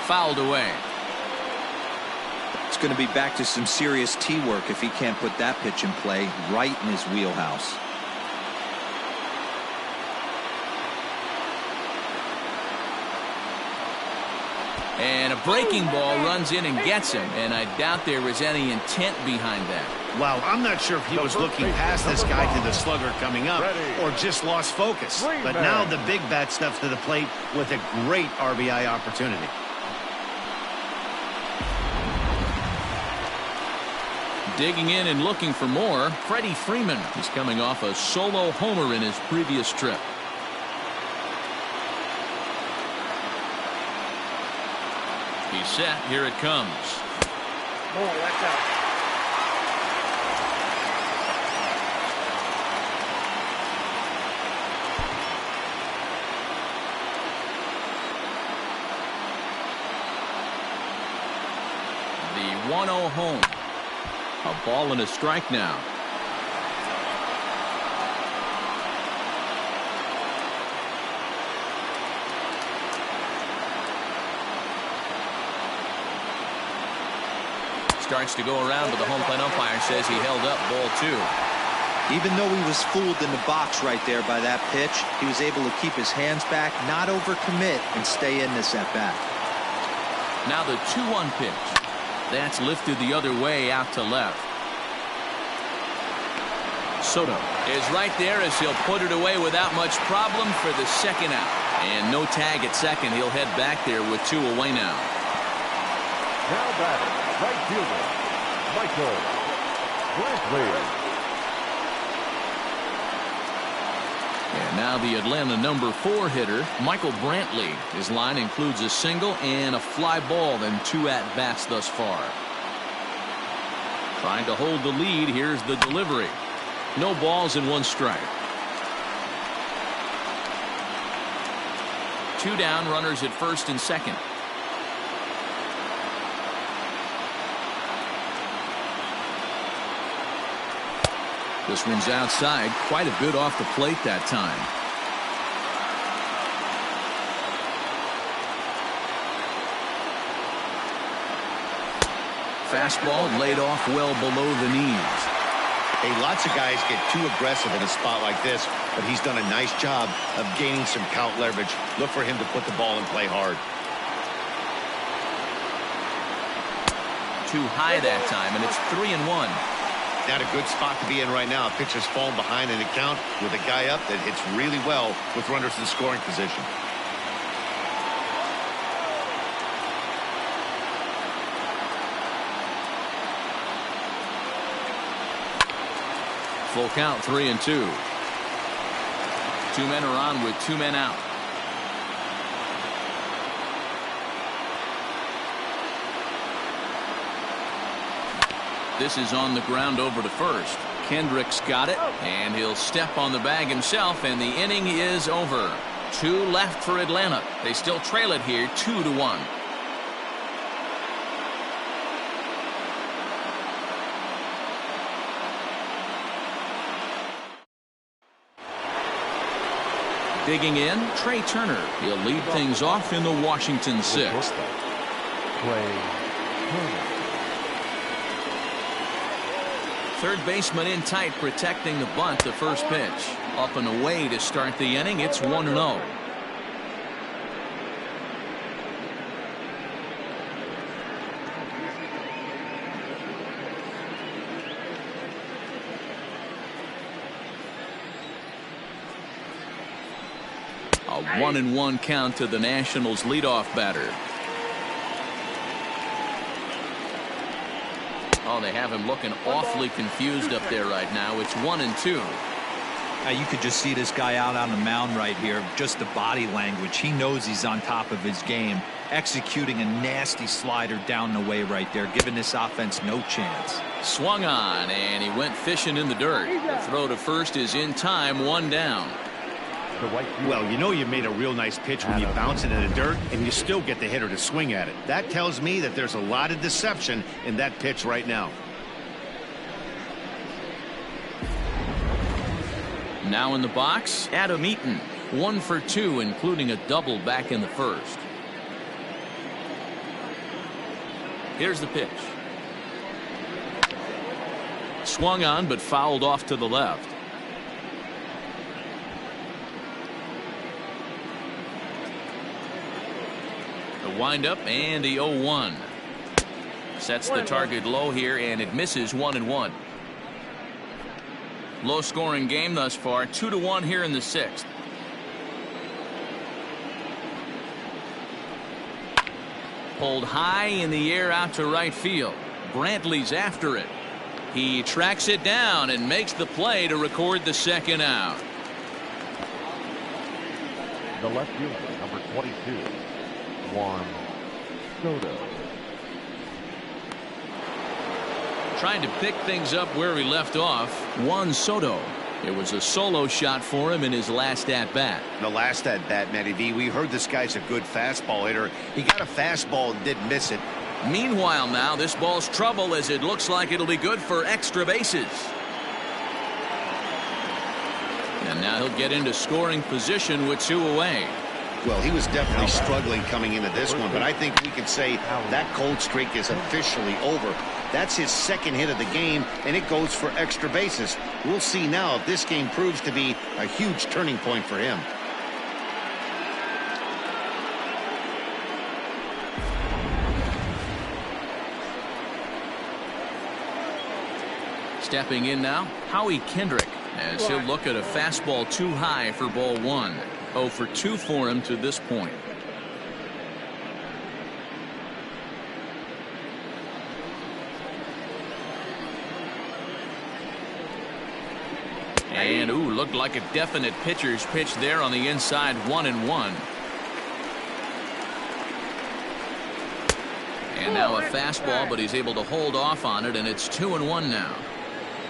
Fouled away. It's going to be back to some serious tee work if he can't put that pitch in play right in his wheelhouse. And a breaking ball runs in and gets him, and I doubt there was any intent behind that. Well, I'm not sure if he was looking past this guy to the slugger coming up or just lost focus. But now the big bat steps to the plate with a great RBI opportunity. Digging in and looking for more, Freddie Freeman is coming off a solo homer in his previous trip. He's set. Here it comes. More, watch out. The 1-0 home. A ball and a strike now. Starts to go around, but the home plate umpire says he held up ball 2. Even though he was fooled in the box right there by that pitch, he was able to keep his hands back, not overcommit, and stay in this at bat. Now the 2-1 pitch. That's lifted the other way out to left. Soto is right there as he'll put it away without much problem for the second out. And no tag at second. He'll head back there with 2 away now. Now batting, right fielder, Michael Brantley. And now the Atlanta number 4 hitter, Michael Brantley. His line includes a single and a fly ball and 2 at-bats thus far. Trying to hold the lead. Here's the delivery. No balls and 1 strike. 2 down, runners at first and second. This one's outside, quite a bit off the plate that time. Fastball laid off well below the knees. Hey, lots of guys get too aggressive in a spot like this, but he's done a nice job of gaining some count leverage. Look for him to put the ball in play hard. Too high that time, and it's 3-1. Not a good spot to be in right now. Pitcher's falling behind in the count with a guy up that hits really well with runners in scoring position. Full count, 3-2. 2 men are on with 2 men out. This is on the ground over to first. Kendrick's got it, and he'll step on the bag himself, and the inning is over. 2 left for Atlanta. They still trail it here, 2-1. Digging in, Trey Turner. He'll lead things off in the Washington 6th. Trey Turner. Third baseman in tight, protecting the bunt. The first pitch. Up and away to start the inning. It's 1-0. A 1-1 count to the Nationals leadoff batter. Oh, they have him looking awfully confused up there right now. It's 1-2. You could just see this guy out on the mound right here. Just the body language. He knows he's on top of his game. Executing a nasty slider down the way right there, giving this offense no chance. Swung on, and he went fishing in the dirt. The throw to first is in time, 1 down. Well, you know you made a real nice pitch when you bounce it in the dirt and you still get the hitter to swing at it. That tells me that there's a lot of deception in that pitch right now. Now in the box, Adam Eaton, 1 for 2, including a double back in the first. Here's the pitch. Swung on, but fouled off to the left. The windup and the 0-1. Sets the target low here, and it misses 1-1. Low scoring game thus far, 2-1 here in the 6th. Pulled high in the air out to right field. Brantley's after it. He tracks it down and makes the play to record the 2nd out. The left fielder, number 22, Juan Soto. Trying to pick things up where he left off, Juan Soto. It was a solo shot for him in his last at-bat. The last at-bat, Matty V, we heard this guy's a good fastball hitter. He got a fastball and didn't miss it. Meanwhile now, this ball's trouble as it looks like it'll be good for extra bases. And now he'll get into scoring position with 2 away. Well, he was definitely struggling coming into this one, but I think we can say that cold streak is officially over. That's his 2nd hit of the game, and it goes for extra bases. We'll see now if this game proves to be a huge turning point for him. Stepping in now, Howie Kendrick, as he'll look at a fastball too high for ball 1. 0 for 2 for him to this point. And looked like a definite pitcher's pitch there on the inside, 1-1. And now a fastball, but he's able to hold off on it, and it's 2-1 now.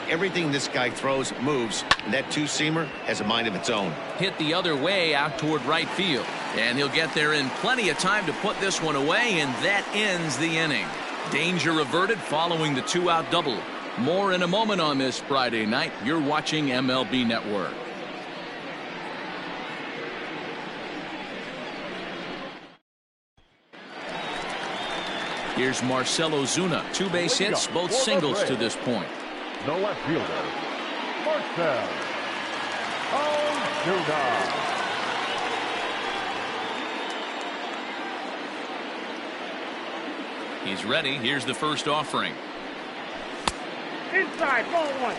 Everything this guy throws moves, and that two-seamer has a mind of its own. Hit the other way out toward right field, and he'll get there in plenty of time to put this one away, and that ends the inning. Danger averted following the 2-out double. More in a moment on this Friday night. You're watching MLB Network. Here's Marcell Ozuna. 2 base hits, both singles to this point. The left fielder, Marcell Ozuna. He's ready. Here's the first offering. Inside, ball 1.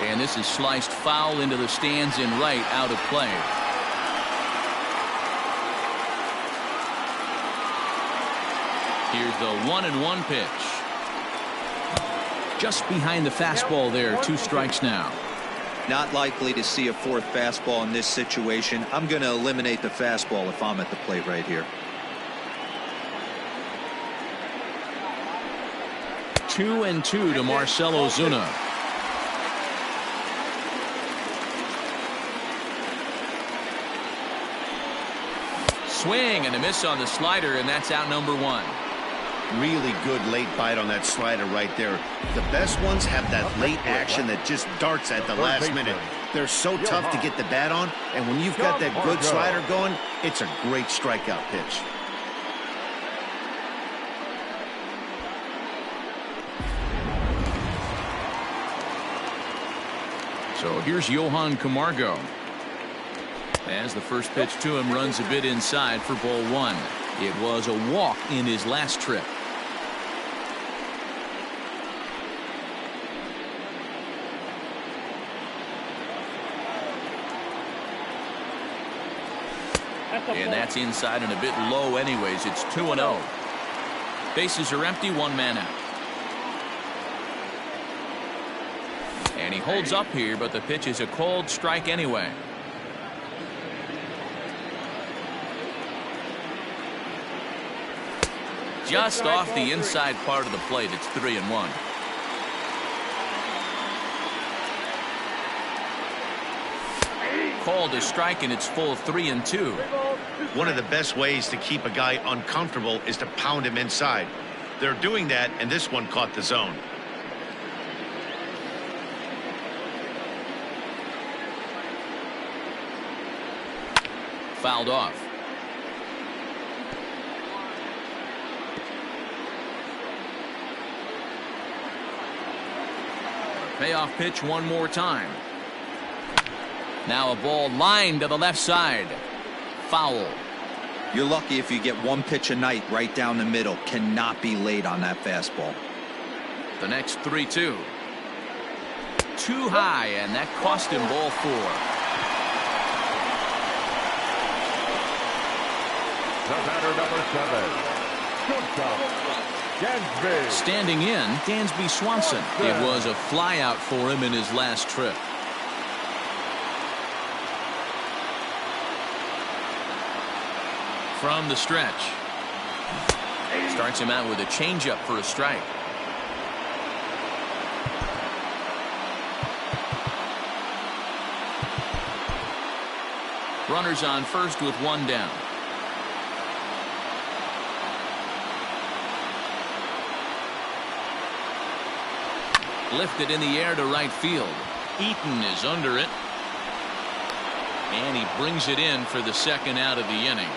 And this is sliced foul into the stands in right, out of play. Here's the 1-1 pitch. Just behind the fastball there, 2 strikes now. Not likely to see a 4th fastball in this situation. I'm going to eliminate the fastball if I'm at the plate right here. 2-2 to Marcell Ozuna. Swing and a miss on the slider, and that's out number 1. Really good late bite on that slider right there. The best ones have that late action that just darts at the last minute. They're so tough to get the bat on, and when you've got that good slider going, it's a great strikeout pitch. So here's Johan Camargo. As the first pitch to him runs a bit inside for ball 1. It was a walk in his last trip. And that's inside and a bit low anyways. It's 2-0. Bases are empty, one man out. And he holds up here, but the pitch is a cold strike anyway. Just off the inside part of the plate. It's 3-1. Called a strike, and it's full 3-2. One of the best ways to keep a guy uncomfortable is to pound him inside. They're doing that, and this one caught the zone. Fouled off. Payoff pitch one more time. Now a ball lined to the left side. Foul. You're lucky if you get one pitch a night right down the middle. Cannot be late on that fastball. The next 3-2. Too high, and that cost him ball 4. The batter, number 7, shortstop, Dansby. Standing in, Dansby Swanson. It was a flyout for him in his last trip. From the stretch. Starts him out with a changeup for a strike. Runners on first with one down. Lifted in the air to right field. Eaton is under it. And he brings it in for the second out of the inning.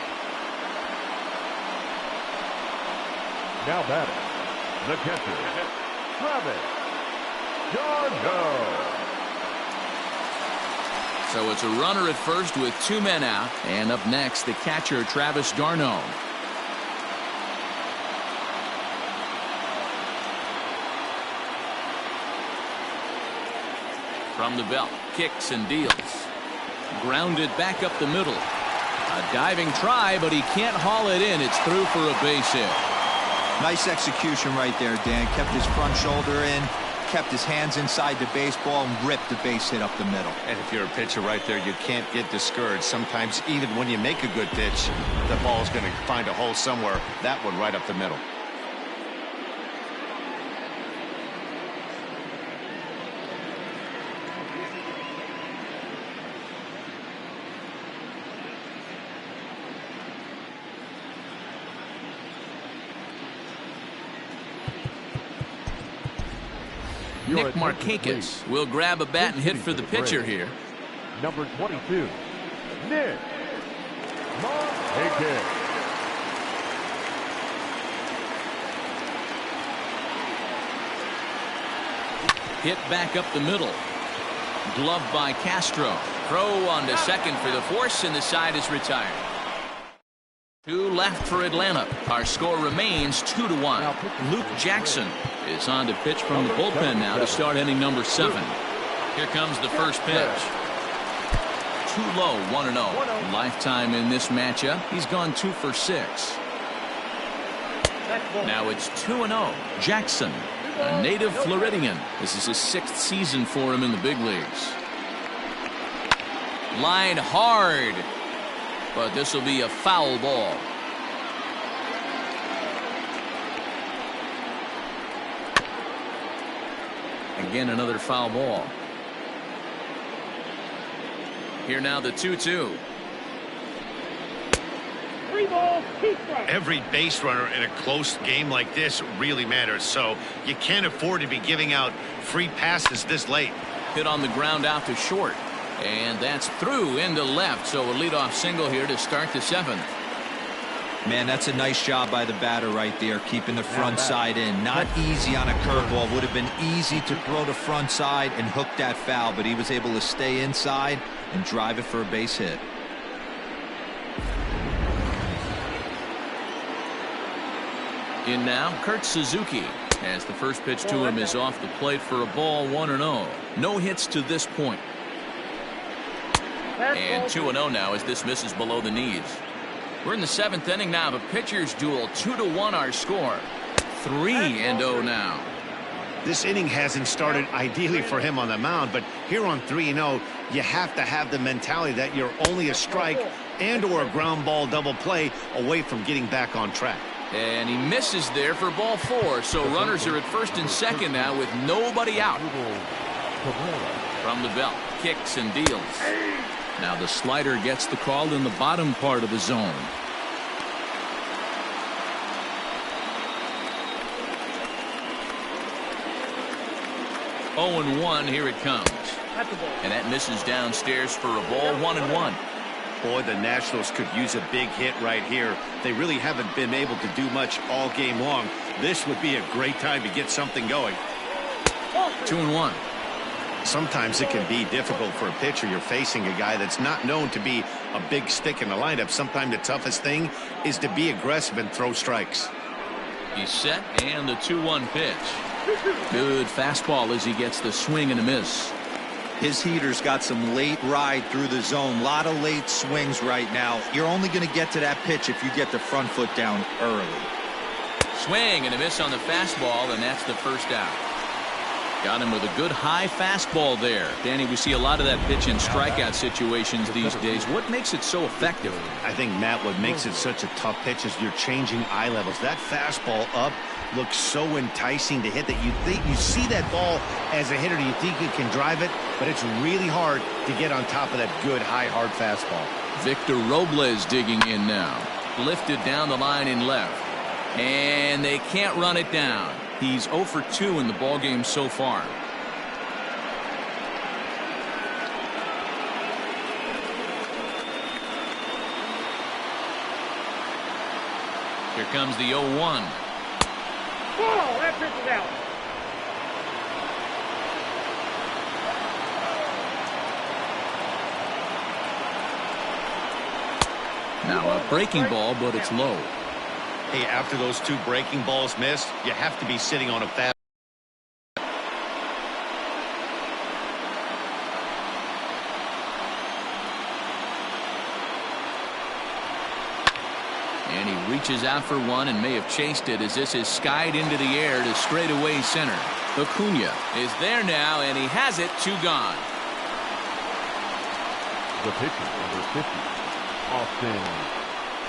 Now batting, the catcher, Travis d'Arnaud. So it's a runner at first with 2 men out. And up next, the catcher, Travis d'Arnaud. From the belt, kicks and deals. Grounded back up the middle. A diving try, but he can't haul it in. It's through for a base hit. Nice execution right there, Dan. Kept his front shoulder in, kept his hands inside the baseball, and ripped the base hit up the middle. And if you're a pitcher right there, you can't get discouraged. Sometimes even when you make a good pitch, the ball's going to find a hole somewhere. That one right up the middle. Nick Markakis will grab a bat and hit for the pitcher here. Number 22, Nick Markakis. Hit back up the middle. Gloved by Castro. Throw on to second for the force, and the side is retired. 2 left for Atlanta. Our score remains 2-1. Luke Jackson is on to pitch from the bullpen now to start inning number 7. Here comes the first pitch. Too low, 1-0. Lifetime in this matchup. He's gone 2 for 6. Now it's 2-0. Jackson, a native Floridian. This is his 6th season for him in the big leagues. Line hard, but this will be a foul ball. Again, another foul ball. Here now the 2-2. 3 balls, 2 strikes. Every base runner in a close game like this really matters, so you can't afford to be giving out free passes this late. Hit on the ground out to short, and that's through into left, so a leadoff single here to start the 7th. Man, that's a nice job by the batter right there, keeping the front side in. Not easy on a curveball. Would have been easy to throw the front side and hook that foul, but he was able to stay inside and drive it for a base hit. In now, Kurt Suzuki, as the first pitch to him is off the plate for a ball, 1-0. No hits to this point. And 2-0 now as this misses below the knees. We're in the 7th inning now of a pitcher's duel. 2-1 our score. 3-0 now. This inning hasn't started ideally for him on the mound, but here on 3-0, you have to have the mentality that you're only a strike and or a ground ball double play away from getting back on track. And he misses there for ball 4, so runners are at first and second now with nobody out. From the belt, kicks and deals. Now the slider gets the call in the bottom part of the zone. Oh and 1, here it comes. And that misses downstairs for a ball. 1-1. Boy, the Nationals could use a big hit right here. They really haven't been able to do much all game long. This would be a great time to get something going. 2-1. Sometimes it can be difficult for a pitcher. You're facing a guy that's not known to be a big stick in the lineup. Sometimes the toughest thing is to be aggressive and throw strikes. He's set, and the 2-1 pitch. Good fastball as he gets the swing and a miss. His heater's got some late ride through the zone. A lot of late swings right now. You're only going to get to that pitch if you get the front foot down early. Swing and a miss on the fastball, and that's the first out. Got him with a good high fastball there. Danny, we see a lot of that pitch in strikeout situations these days. What makes it so effective? I think, Matt, what makes it such a tough pitch is you're changing eye levels. That fastball up looks so enticing to hit that you see that ball as a hitter, you think you can drive it, but it's really hard to get on top of that good high hard fastball. Victor Robles digging in now. Lifted down the line in left, and they can't run it down. He's 0 for 2 in the ballgame so far. Here comes the 0-1. Oh, that pitch is out. Now a breaking ball, but it's low. Hey, after those 2 breaking balls missed, you have to be sitting on a fast. And he reaches out for one and may have chased it as this is skied into the air to straightaway center. Acuna is there now, and he has it. 2 gone. The pitcher, number 50, Austin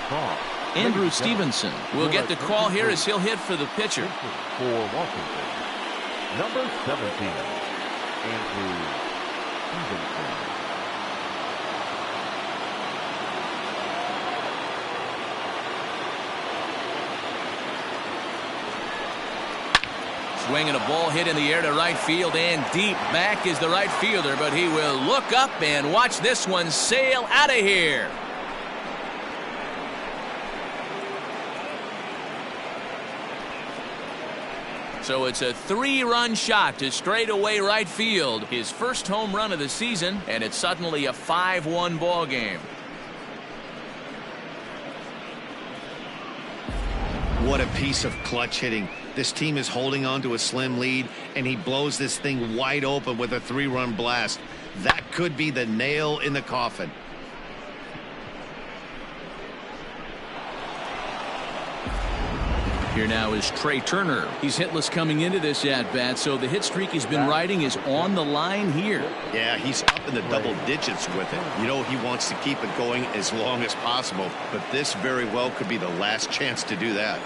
Cross. Andrew Stevenson will get the call here as he'll hit for the pitcher. For Washington, number 17, Andrew Stevenson. Swinging a ball hit in the air to right field, and deep back is the right fielder, but he will look up and watch this one sail out of here. So it's a 3-run shot to straightaway right field. His first home run of the season, and it's suddenly a 5-1 ball game. What a piece of clutch hitting. This team is holding on to a slim lead, and he blows this thing wide open with a 3-run blast. That could be the nail in the coffin. Here now is Trey Turner. He's hitless coming into this at-bat, so the hit streak he's been riding is on the line here. Yeah, he's up in the double digits with it. You know, he wants to keep it going as long as possible, but this very well could be the last chance to do that.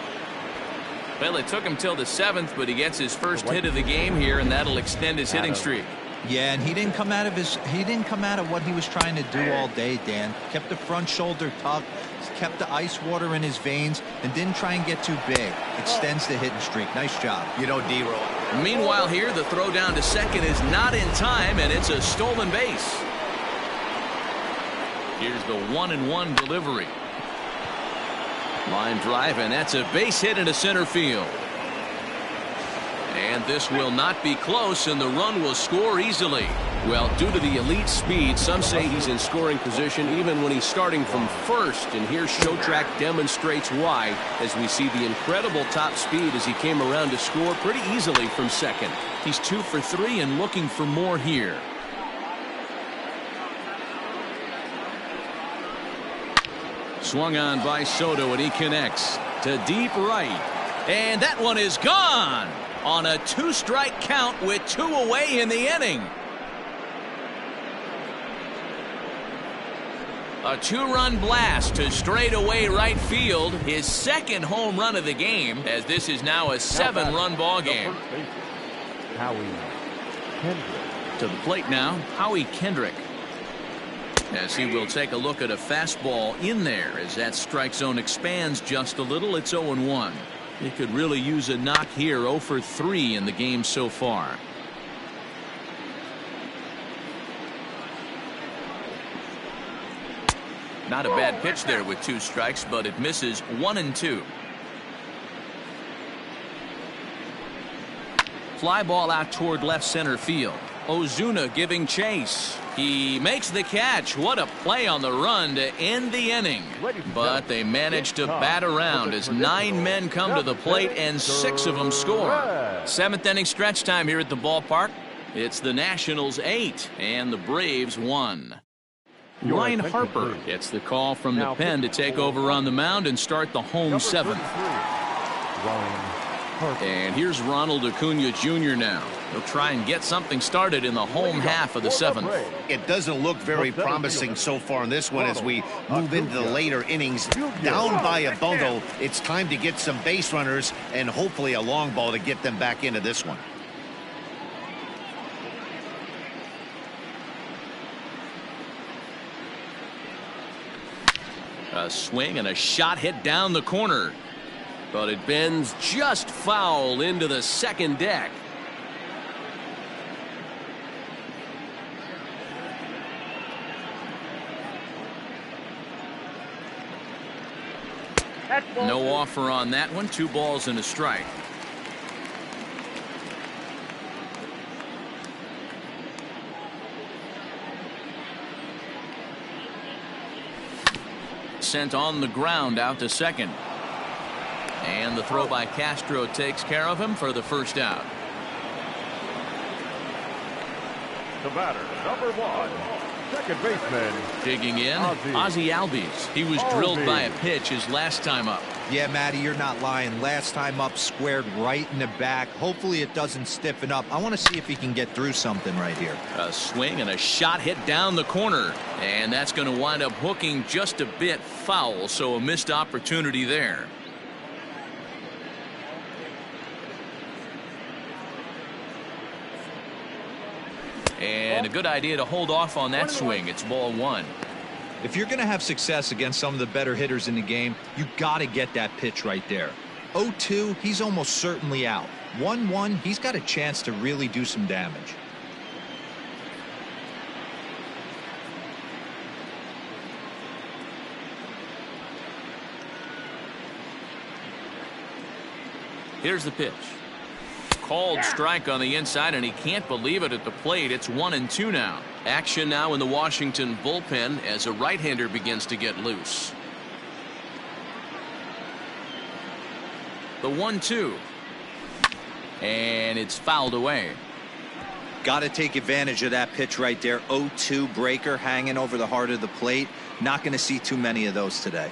Well, it took him till the 7th, but he gets his first hit of the game here, and that'll extend his hitting streak. Yeah, and he didn't come out of what he was trying to do all day, Dan. Kept the front shoulder tucked, kept the ice water in his veins, and didn't try and get too big. Extends the hitting streak. Nice job. You know, D-Roll. Meanwhile here, the throw down to second is not in time, and it's a stolen base. Here's the 1-1 delivery. Line drive, and that's a base hit into center field. And this will not be close, and the run will score easily. Well, due to the elite speed, some say he's in scoring position even when he's starting from first. And here Showtrack demonstrates why, as we see the incredible top speed as he came around to score pretty easily from second. He's 2 for 3 and looking for more here. Swung on by Soto, and he connects to deep right. And that one is gone on a 2-strike count with 2 away in the inning. A 2-run blast to straightaway right field. His second home run of the game, as this is now a 7-run ball game. Howie Kendrick. To the plate now, Howie Kendrick. As he will take a look at a fastball in there as that strike zone expands just a little. It's 0-1. He could really use a knock here. 0 for 3 in the game so far. Not a bad pitch there with 2 strikes, but it misses. 1-2. Fly ball out toward left center field. Ozuna giving chase. He makes the catch. What a play on the run to end the inning. But they managed to bat around as 9 men come to the plate and 6 of them score. 7th inning stretch time here at the ballpark. It's the Nationals 8 and the Braves 1. Ryan Harper gets the call from the pen to take over on the mound and start the home 7th. And here's Ronald Acuna Jr. now. He'll try and get something started in the home half of the 7th. It doesn't look very promising so far in this one as we move into the later innings. Down by a bundle, it's time to get some base runners and hopefully a long ball to get them back into this one. A swing and a shot hit down the corner. But it bends just foul into the second deck. No offer on that one. 2 balls and a strike. Sent on the ground out to second. And the throw by Castro takes care of him for the first out. The batter, number 1, second baseman. Digging in, Ozzie Albies. He was drilled by a pitch his last time up. Yeah, Matty, you're not lying. Last time up, squared right in the back. Hopefully it doesn't stiffen up. I want to see if he can get through something right here. A swing and a shot hit down the corner. And that's going to wind up hooking just a bit foul, so a missed opportunity there. And a good idea to hold off on that swing. It's ball 1. If you're going to have success against some of the better hitters in the game, you got to get that pitch right there. 0-2, he's almost certainly out. 1-1, he's got a chance to really do some damage. Here's the pitch. Called strike on the inside, and he can't believe it at the plate. It's 1-2 now. Action now in the Washington bullpen as a right-hander begins to get loose. The 1-2. And it's fouled away. Got to take advantage of that pitch right there. 0-2 breaker hanging over the heart of the plate. Not going to see too many of those today.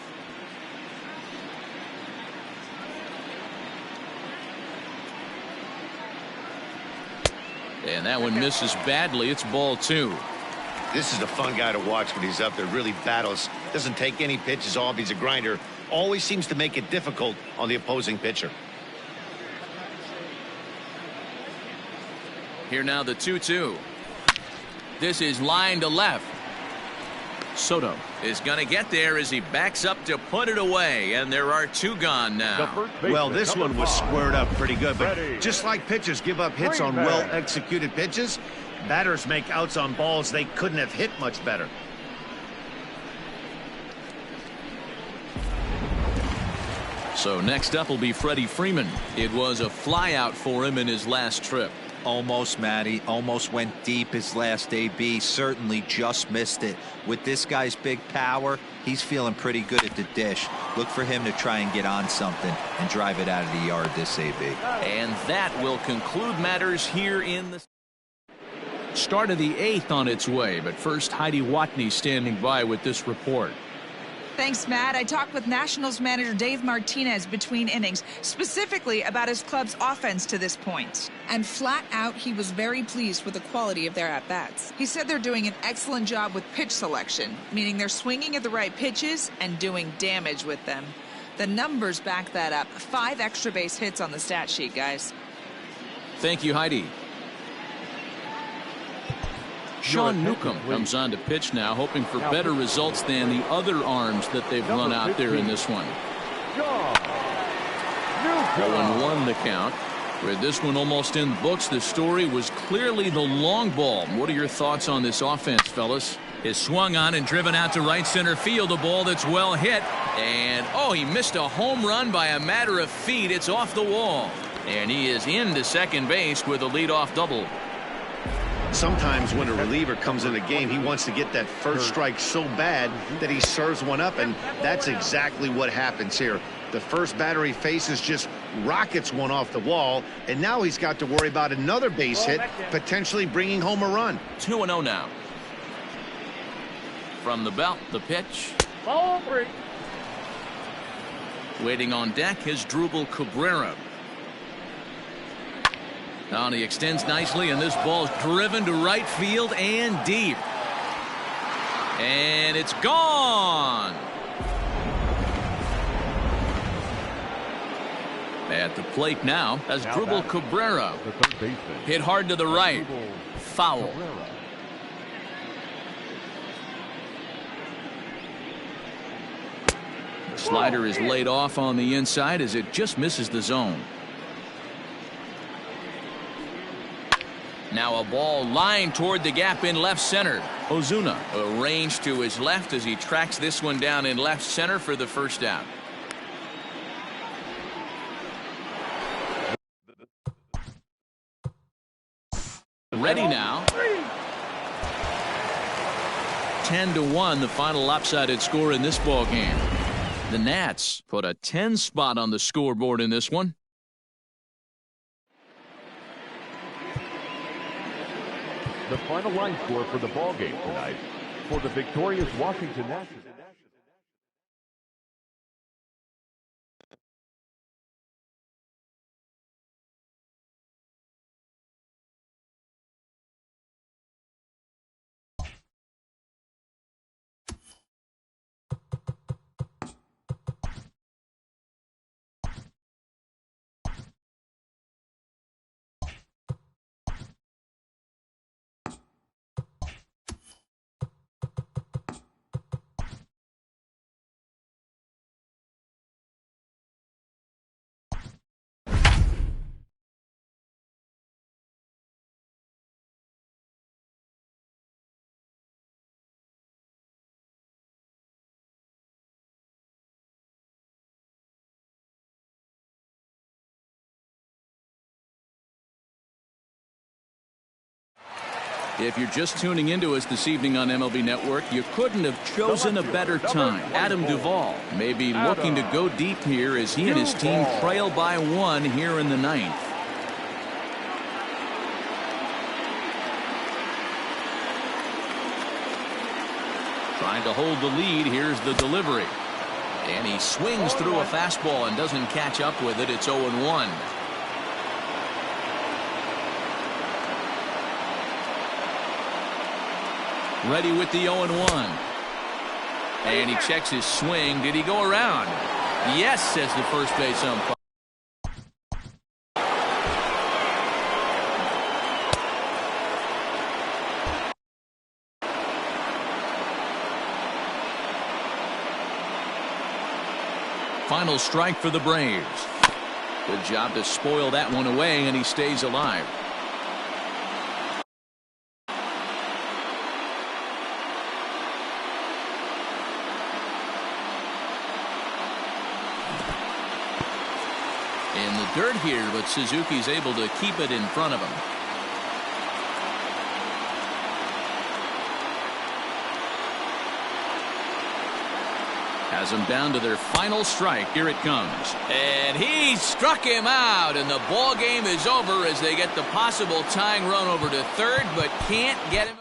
And that one misses badly. It's ball 2. This is a fun guy to watch when he's up there. Really battles. Doesn't take any pitches off. He's a grinder. Always seems to make it difficult on the opposing pitcher. Here now the 2-2. This is line to left. Soto is going to get there as he backs up to put it away, and there are 2 gone now. Well, this one was squared up pretty good, but just like pitchers give up hits on well-executed pitches, batters make outs on balls they couldn't have hit much better. So next up will be Freddie Freeman. It was a flyout for him in his last trip. Almost, Matty. Almost went deep his last AB. Certainly just missed it. With this guy's big power, he's feeling pretty good at the dish. Look for him to try and get on something and drive it out of the yard this AB. And that will conclude matters here in the start of the 8th on its way. But first, Heidi Watney standing by with this report. Thanks, Matt. I talked with Nationals manager Dave Martinez between innings, specifically about his club's offense to this point. And flat out, he was very pleased with the quality of their at-bats. He said they're doing an excellent job with pitch selection, meaning they're swinging at the right pitches and doing damage with them. The numbers back that up. 5 extra base hits on the stat sheet, guys. Thank you, Heidi. Sean Newcomb comes on to pitch now, hoping for better results than the other arms that they've run out there in this one. 0-1 the count. With this one almost in the books, the story was clearly the long ball. What are your thoughts on this offense, fellas? Is swung on and driven out to right center field, a ball that's well hit. And, oh, he missed a home run by a matter of feet. It's off the wall. And he is into second base with a leadoff double. Sometimes when a reliever comes in a game, he wants to get that first strike so bad that he serves one up, and that's exactly what happens here. The first batter he faces just rockets one off the wall, and now he's got to worry about another base hit, potentially bringing home a run. 2-0 now. From the belt, the pitch. Ball 3. Waiting on deck is Drupal Cabrera. Now he extends nicely, and this ball's driven to right field and deep. And it's gone. At the plate now as Drupal Cabrera. Hit hard to the right. Foul. The slider is laid off on the inside as it just misses the zone. Now a ball lined toward the gap in left center. Ozuna arranged to his left as he tracks this one down in left center for the first out. Ready now. 10-1, the final lopsided score in this ball game. The Nats put a 10 spot on the scoreboard in this one. The final line score for the ball game tonight for the victorious Washington Nationals. If you're just tuning into us this evening on MLB Network, you couldn't have chosen a better time. Adam Duvall may be looking to go deep here as he and his team trail by 1 here in the 9th. Trying to hold the lead. Here's the delivery. And he swings through a fastball and doesn't catch up with it. It's 0-1. Ready with the 0-1. And he checks his swing. Did he go around? Yes, says the first base umpire. Final strike for the Braves. Good job to spoil that one away, and he stays alive. In the dirt here, but Suzuki's able to keep it in front of him. Has them down to their final strike. Here it comes. And he struck him out, and the ball game is over as they get the possible tying run over to third, but can't get him.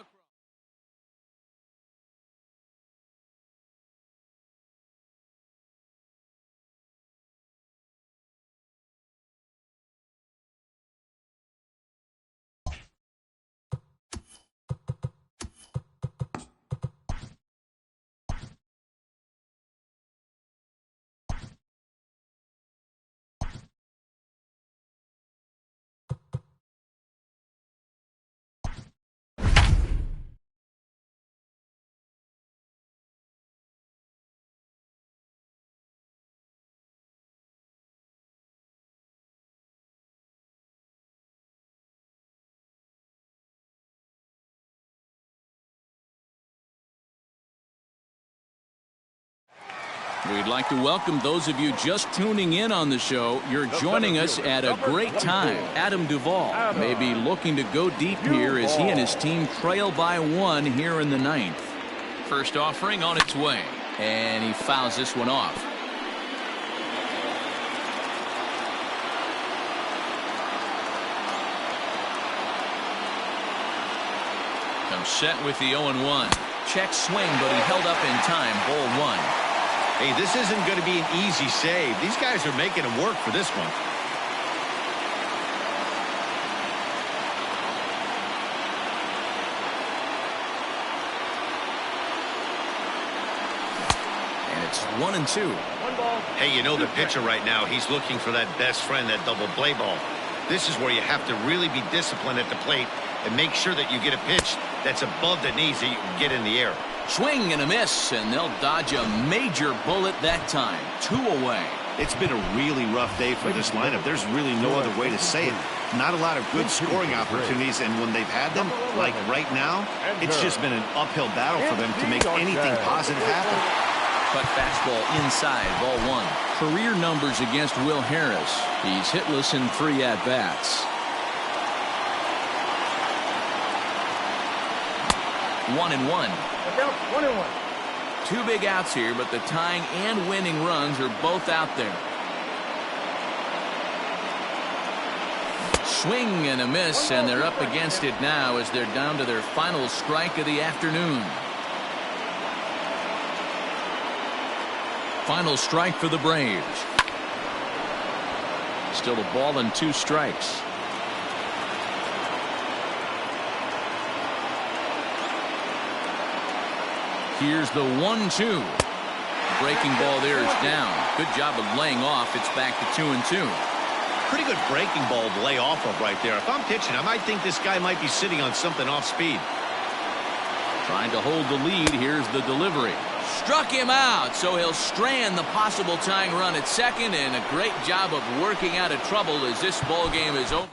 We'd like to welcome those of you just tuning in on the show. You're joining us at a great time. Adam Duvall may be looking to go deep here as he and his team trail by 1 here in the 9th. First offering on its way, and he fouls this one off. Comes set with the 0-1. Check swing, but he held up in time. Ball 1. Hey, this isn't going to be an easy save. These guys are making him work for this one. And it's 1-2. Hey, you know the pitcher right now, he's looking for that best friend, that double play ball. This is where you have to really be disciplined at the plate and make sure that you get a pitch that's above the knees that you can get in the air. Swing and a miss, and they'll dodge a major bullet that time. 2 away. It's been a really rough day for this lineup. There's really no other way to say it. Not a lot of good scoring opportunities, and when they've had them, like right now, it's just been an uphill battle for them to make anything positive happen. Cut fastball inside, ball 1. Career numbers against Will Harris. He's hitless in 3 at-bats. 1-1. 1-1. 2 big outs here, but the tying and winning runs are both out there. Swing and a miss, and they're up against it now as they're down to their final strike of the afternoon. Final strike for the Braves. Still a ball and 2 strikes. Here's the 1-2. Breaking ball there is down. Good job of laying off. It's back to 2-2. Pretty good breaking ball to lay off of right there. If I'm pitching, I might think this guy might be sitting on something off speed. Trying to hold the lead. Here's the delivery. Struck him out, so he'll strand the possible tying run at second, and a great job of working out of trouble as this ball game is over.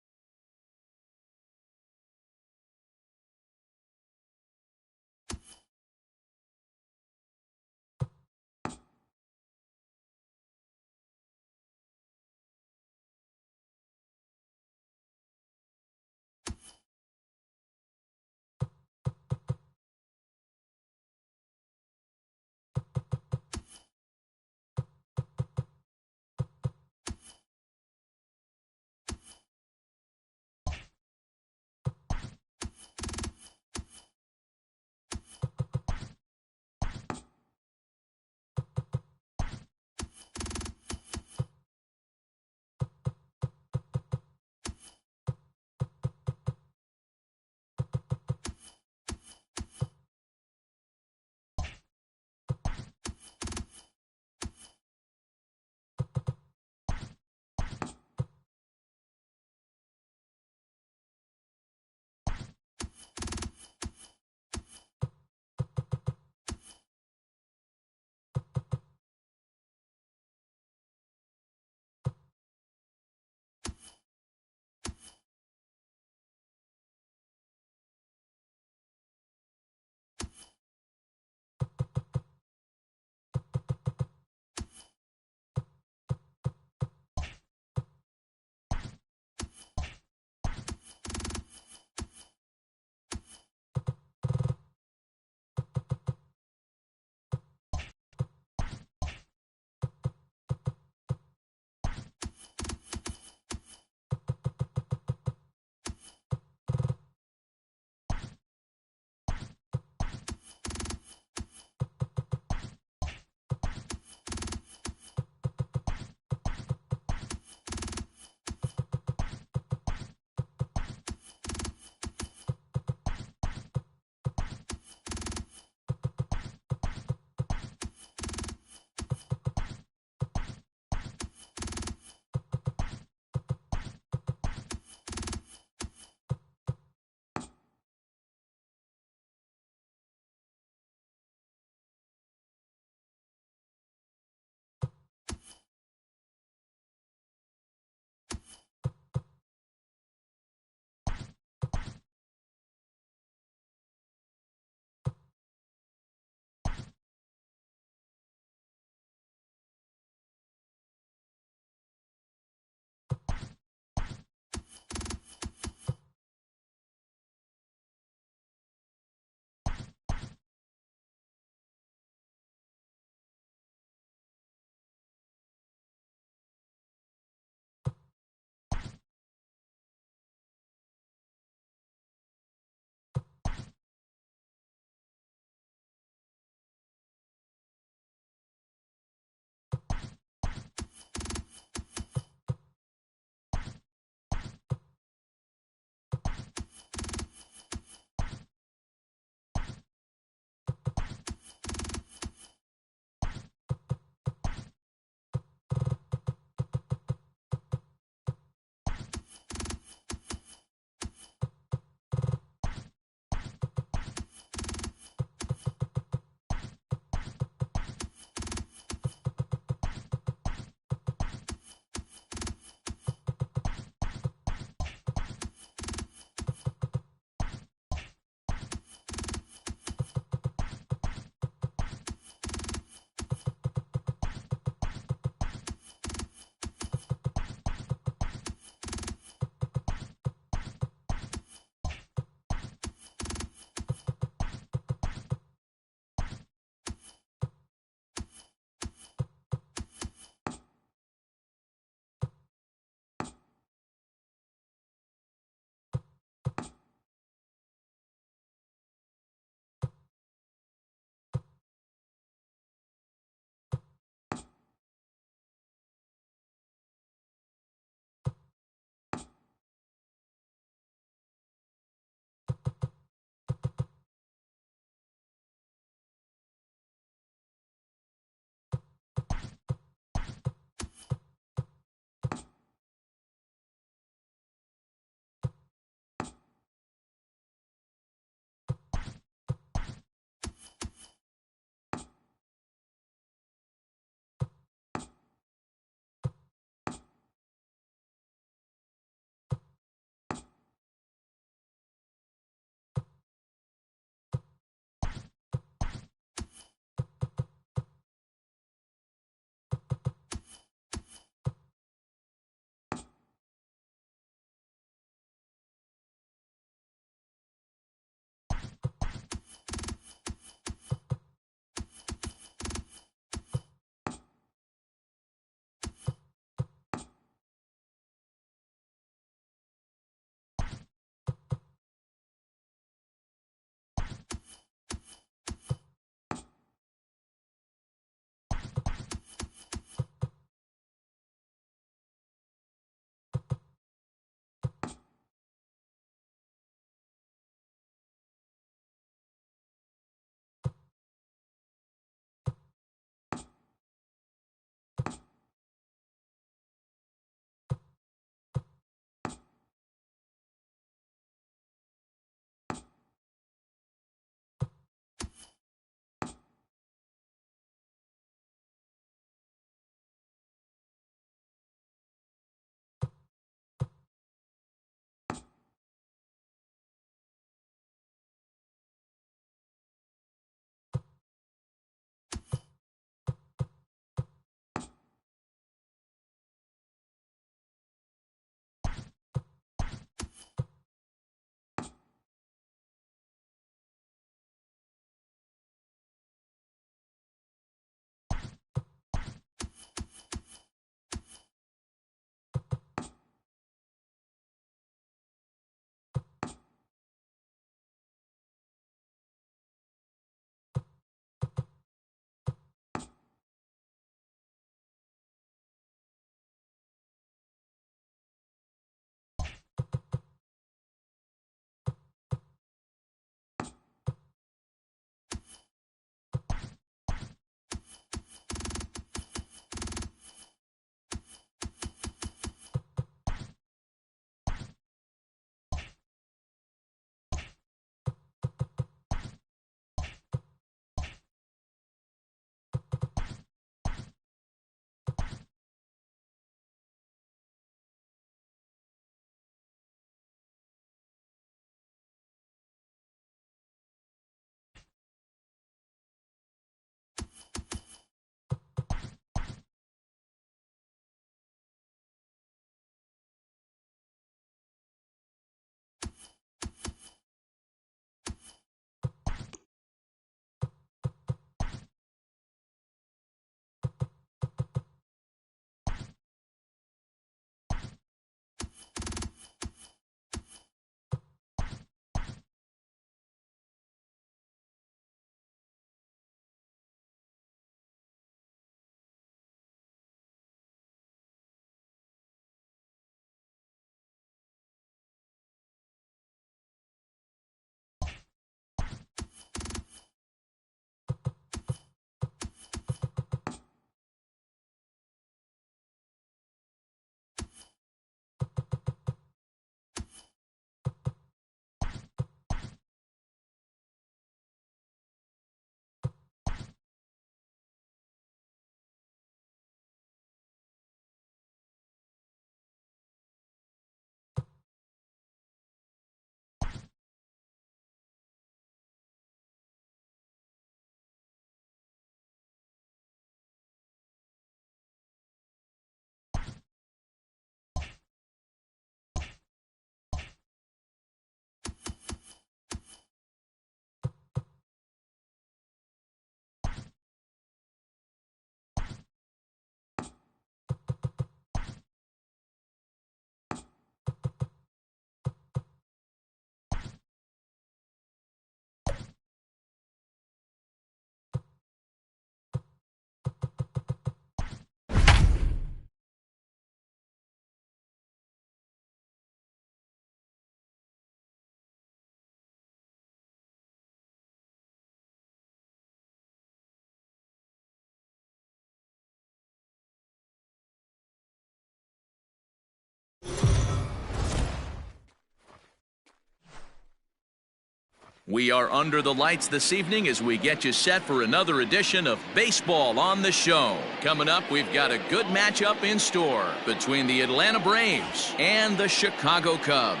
We are under the lights this evening as we get you set for another edition of Baseball on the Show. Coming up, we've got a good matchup in store between the Atlanta Braves and the Chicago Cubs.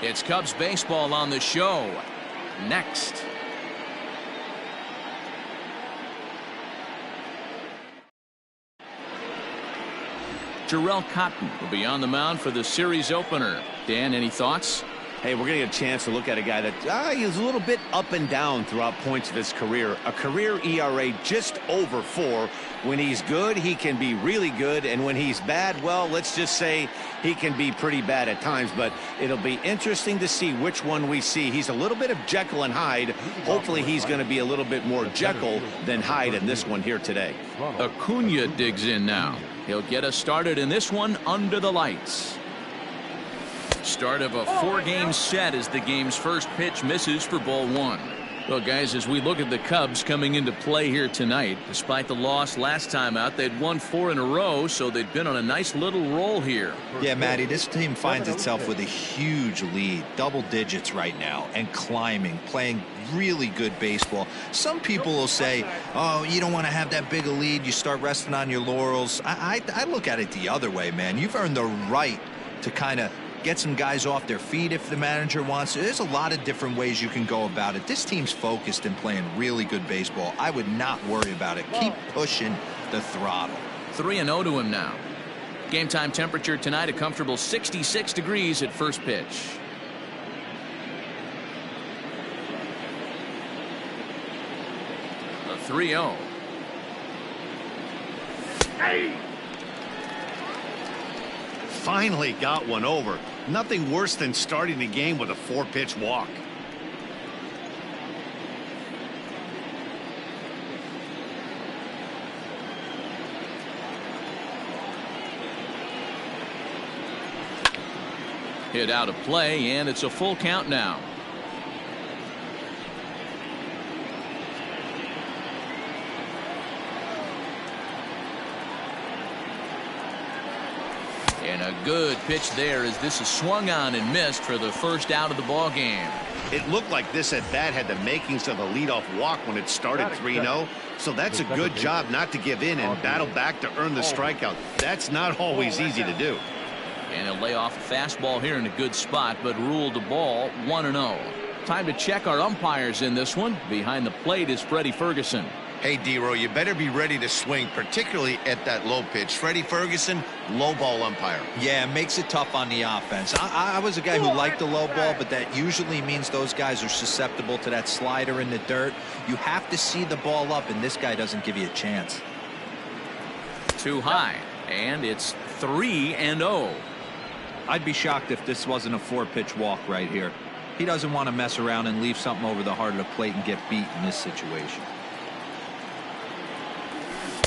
It's Cubs Baseball on the Show next. Jarrell Cotton will be on the mound for the series opener. Dan, any thoughts? Hey, we're going to get a chance to look at a guy that he's a little bit up and down throughout points of his career. A career ERA just over 4. When he's good, he can be really good. And when he's bad, well, let's just say he can be pretty bad at times. But it'll be interesting to see which one we see. He's a little bit of Jekyll and Hyde. Hopefully he's going to be a little bit more Jekyll than Hyde in this one here today. Acuna digs in now. He'll get us started in this one under the lights. Start of a 4-game set as the game's first pitch misses for ball 1. Well, guys, as we look at the Cubs coming into play here tonight, despite the loss last time out, they'd won 4 in a row, so they've been on a nice little roll here. Yeah, Matty, this team finds itself with a huge lead, double digits right now, and climbing, playing really good baseball. Some people will say, oh, you don't want to have that big a lead, you start resting on your laurels. I look at it the other way, man. You've earned the right to kind of get some guys off their feet if the manager wants to. There's a lot of different ways you can go about it. This team's focused and playing really good baseball. I would not worry about it. Keep pushing the throttle. 3-0 to him now. Game time temperature tonight, a comfortable 66 degrees at first pitch. A 3-0. Hey! Finally got one over. Nothing worse than starting the game with a 4-pitch walk. Hit out of play, and it's a full count now. And a good pitch there as this is swung on and missed for the first out of the ball game. It looked like this at bat had the makings of a leadoff walk when it started 3-0. So that's a good job not to give in and battle back to earn the strikeout. That's not always easy to do. And he'll lay off a fastball here in a good spot, but ruled the ball 1-0. Time to check our umpires in this one. Behind the plate is Freddie Ferguson. Hey, D-Row, you better be ready to swing, particularly at that low pitch. Freddie Ferguson, low ball umpire. Yeah, makes it tough on the offense. I was a guy who liked the low ball, but that usually means those guys are susceptible to that slider in the dirt. You have to see the ball up, and this guy doesn't give you a chance. Too high, and it's 3-0. I'd be shocked if this wasn't a 4-pitch walk right here. He doesn't want to mess around and leave something over the heart of the plate and get beat in this situation.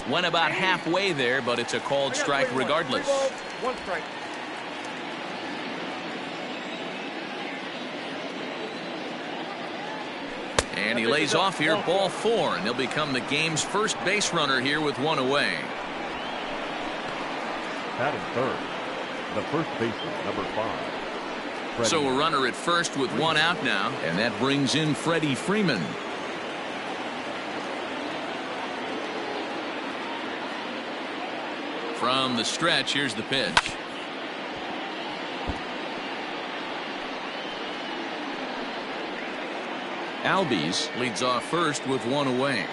Went about halfway there, but it's a called strike regardless. 1 strike. And he lays off here, ball 4, and he'll become the game's first base runner here with 1 away. Batting third, the first baseman, number 5. So a runner at first with 1 out now, and that brings in Freddie Freeman. From the stretch, here's the pitch. Albies leads off first with 1 away.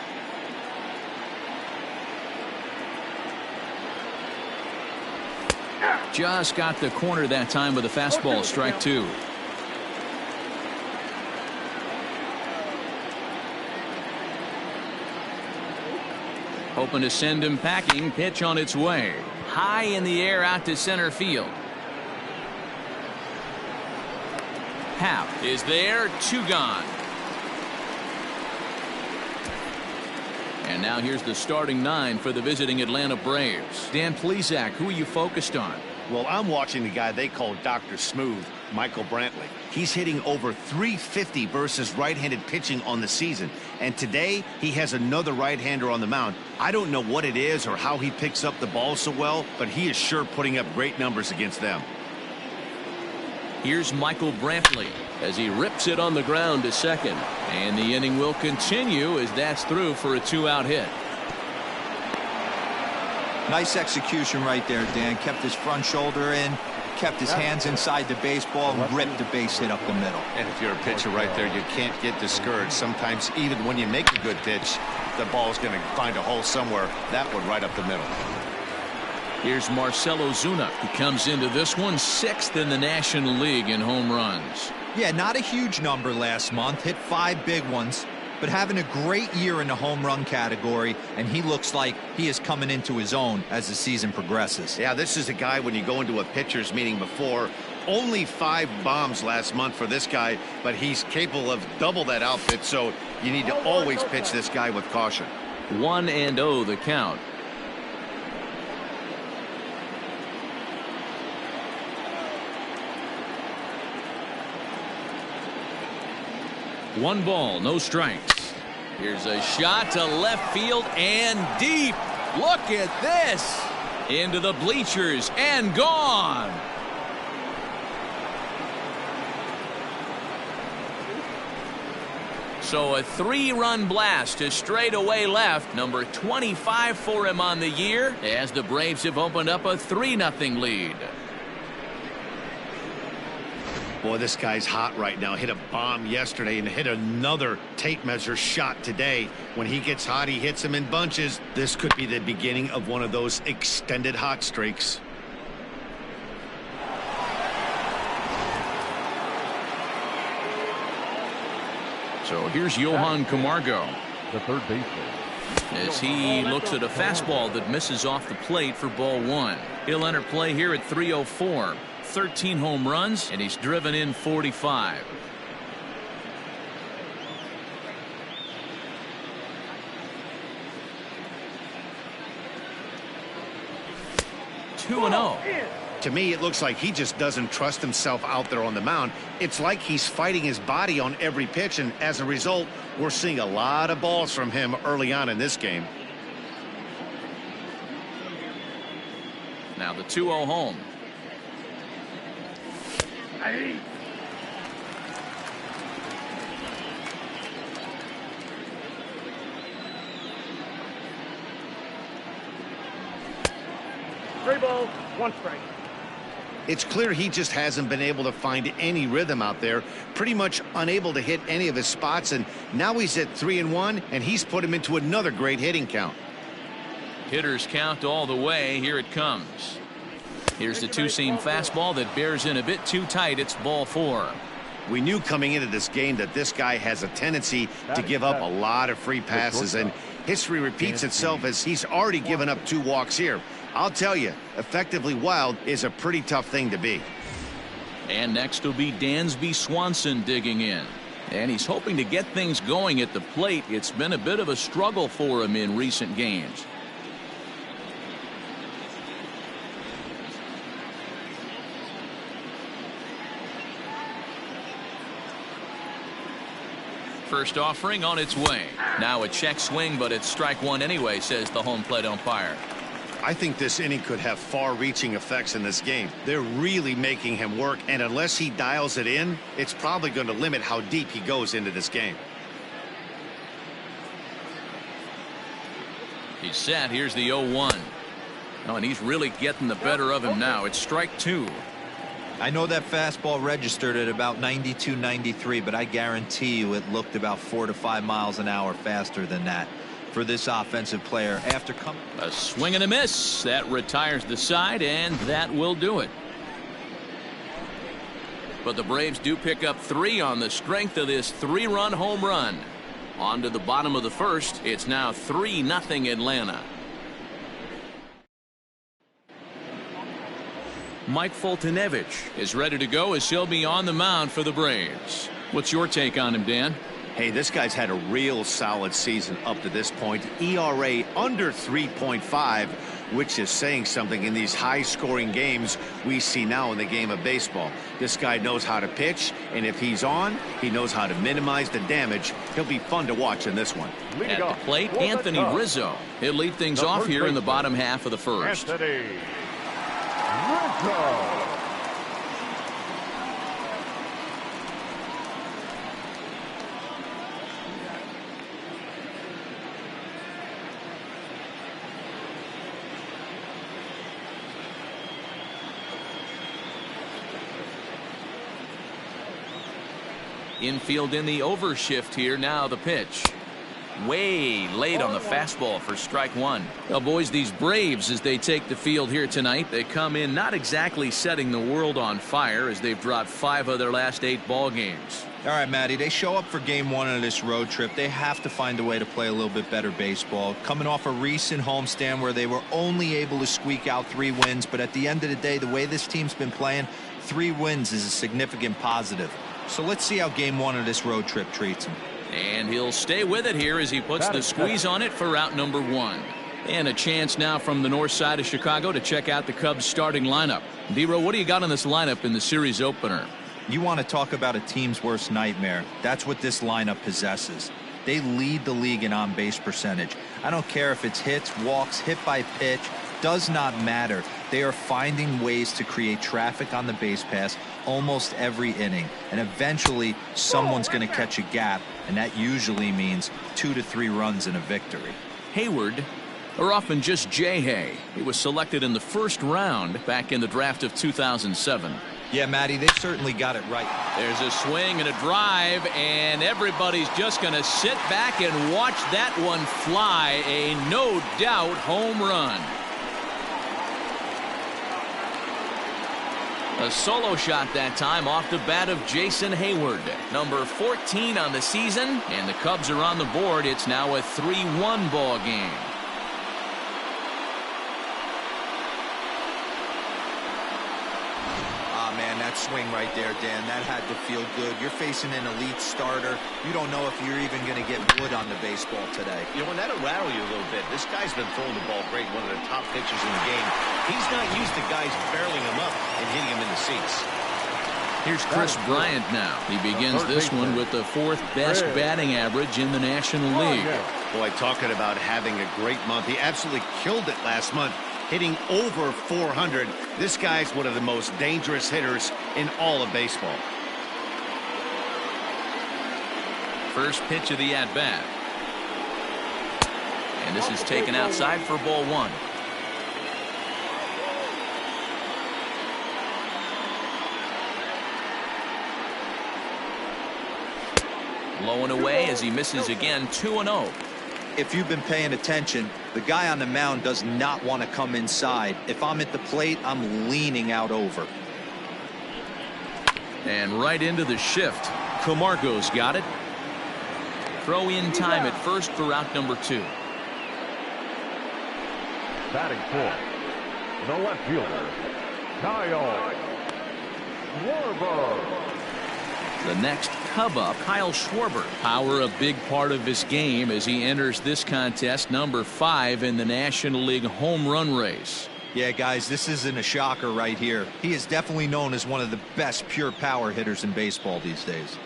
Just got the corner that time with a fastball, strike 2. Hoping to send him packing. Pitch on its way. High in the air out to center field. Happ is there. 2 gone. And now here's the starting 9 for the visiting Atlanta Braves. Dan Plesac, who are you focused on? Well, I'm watching the guy they call Dr. Smooth, Michael Brantley. He's hitting over 350 versus right-handed pitching on the season. And today, he has another right-hander on the mound. I don't know what it is or how he picks up the ball so well, but he is sure putting up great numbers against them. Here's Michael Brantley. as he rips it on the ground to second. And the inning will continue as that's through for a 2-out hit. Nice execution right there, Dan. Kept his front shoulder in, kept his hands inside the baseball, and ripped the base hit up the middle. And if you're a pitcher right there, you can't get discouraged. Sometimes even when you make a good pitch, the ball's going to find a hole somewhere. That one right up the middle. Here's Marcell Ozuna. He comes into this one 6th in the National League in home runs. Yeah, not a huge number last month. Hit 5 big ones, but having a great year in the home run category, and he looks like he is coming into his own as the season progresses. Yeah, this is a guy when you go into a pitcher's meeting before, only 5 bombs last month for this guy, but he's capable of double that output, so you need to always pitch this guy with caution. 1-0 the count. One ball, no strikes. Here's a shot to left field and deep. Look at this. Into the bleachers and gone. So a 3-run blast to straightaway left. Number 25 for him on the year as the Braves have opened up a 3-0 lead. Boy, this guy's hot right now. Hit a bomb yesterday and hit another tape measure shot today. When he gets hot, he hits them in bunches. This could be the beginning of one of those extended hot streaks. So here's Johan Camargo. The third baseman. As he looks at a fastball that misses off the plate for ball 1. He'll enter play here at 3:04. 13 home runs, and he's driven in 45. (2-0). To me, it looks like he just doesn't trust himself out there on the mound. It's like he's fighting his body on every pitch, and as a result, we're seeing a lot of balls from him early on in this game. Now the 2-0 home. Hey. Three balls, 1 strike. It's clear he just hasn't been able to find any rhythm out there, pretty much unable to hit any of his spots, and now he's at 3-1, and he's put him into another great hitting count. Hitters count all the way. Here it comes. Here's the 2-seam fastball that bears in a bit too tight. It's ball 4. We knew coming into this game that this guy has a tendency to give up a lot of free passes, and history repeats itself as he's already given up 2 walks here. I'll tell you, effectively wild is a pretty tough thing to be. And next will be Dansby Swanson digging in. And he's hoping to get things going at the plate. It's been a bit of a struggle for him in recent games. First offering on its way. Now a check swing, but it's strike 1 anyway, says the home plate umpire. I think this inning could have far-reaching effects in this game. They're really making him work, and unless he dials it in, it's probably going to limit how deep he goes into this game. He's set. Here's the 0-1. Oh, and he's really getting the better of him now. It's strike 2. I know that fastball registered at about 92, 93, but I guarantee you it looked about 4 to 5 miles an hour faster than that for this offensive player. After coming a swing and a miss that retires the side, and that will do it. But the Braves do pick up 3 on the strength of this 3-run home run. On to the bottom of the first. It's now 3-0 Atlanta. Mike Foltynewicz is ready to go as he'll be on the mound for the Braves. What's your take on him, Dan? Hey, this guy's had a real solid season up to this point. ERA under 3.5, which is saying something in these high-scoring games we see now in the game of baseball. This guy knows how to pitch, and if he's on, he knows how to minimize the damage. He'll be fun to watch in this one. At the plate, Anthony Rizzo. He'll lead things off here in the bottom half of the first. Anthony Rizzo. Infield in the overshift here. Now the pitch. Way late on the fastball for strike one. Well, boys, these Braves, as they take the field here tonight, they come in not exactly setting the world on fire, as they've dropped 5 of their last 8 ball games. All right, Matty, they show up for game 1 of this road trip. They have to find a way to play a little bit better baseball. Coming off a recent homestand where they were only able to squeak out 3 wins, but at the end of the day, the way this team's been playing, 3 wins is a significant positive. So let's see how game 1 of this road trip treats him. And he'll stay with it here as he puts the squeeze on it for out number 1. And a chance now from the north side of Chicago to check out the Cubs starting lineup. D-Row, what do you got on this lineup in the series opener? You want to talk about a team's worst nightmare. That's what this lineup possesses. They lead the league in on-base percentage. I don't care if it's hits, walks, hit by pitch, does not matter. They are finding ways to create traffic on the base pass almost every inning. And eventually, someone's going to catch a gap, and that usually means 2 to 3 runs in a victory. Hayward, or often just J-Hay. He was selected in the first round back in the draft of 2007. Yeah, Matty, they certainly got it right. There's a swing and a drive, and everybody's just going to sit back and watch that one fly. A no-doubt home run. A solo shot that time off the bat of Jason Hayward. Number 14 on the season, and the Cubs are on the board. It's now a 3-1 ball game. That swing right there, Dan, that had to feel good. You're facing an elite starter. You don't know if you're even going to get wood on the baseball today. You know, and that'll rattle you a little bit. This guy's been throwing the ball great, one of the top pitchers in the game. He's not used to guys barreling him up and hitting him in the seats. Here's Chris Bryant now. He begins this one with the 4th best batting average in the National League. Boy, talking about having a great month. He absolutely killed it last month, hitting over 400. This guy's one of the most dangerous hitters in all of baseball. First pitch of the at-bat. And this is taken outside for ball 1. Low and away as he misses again. 2-0. If you've been paying attention, the guy on the mound does not want to come inside. If I'm at the plate, I'm leaning out over. And right into the shift. Camargo's got it. Throw in time at first for out number 2. Batting 4th, the left fielder, Kyle Schwarber. The next Cub up, Kyle Schwarber. Power a big part of his game as he enters this contest, number 5 in the National League home run race. Yeah, guys, this isn't a shocker right here. He is definitely known as one of the best pure power hitters in baseball these days.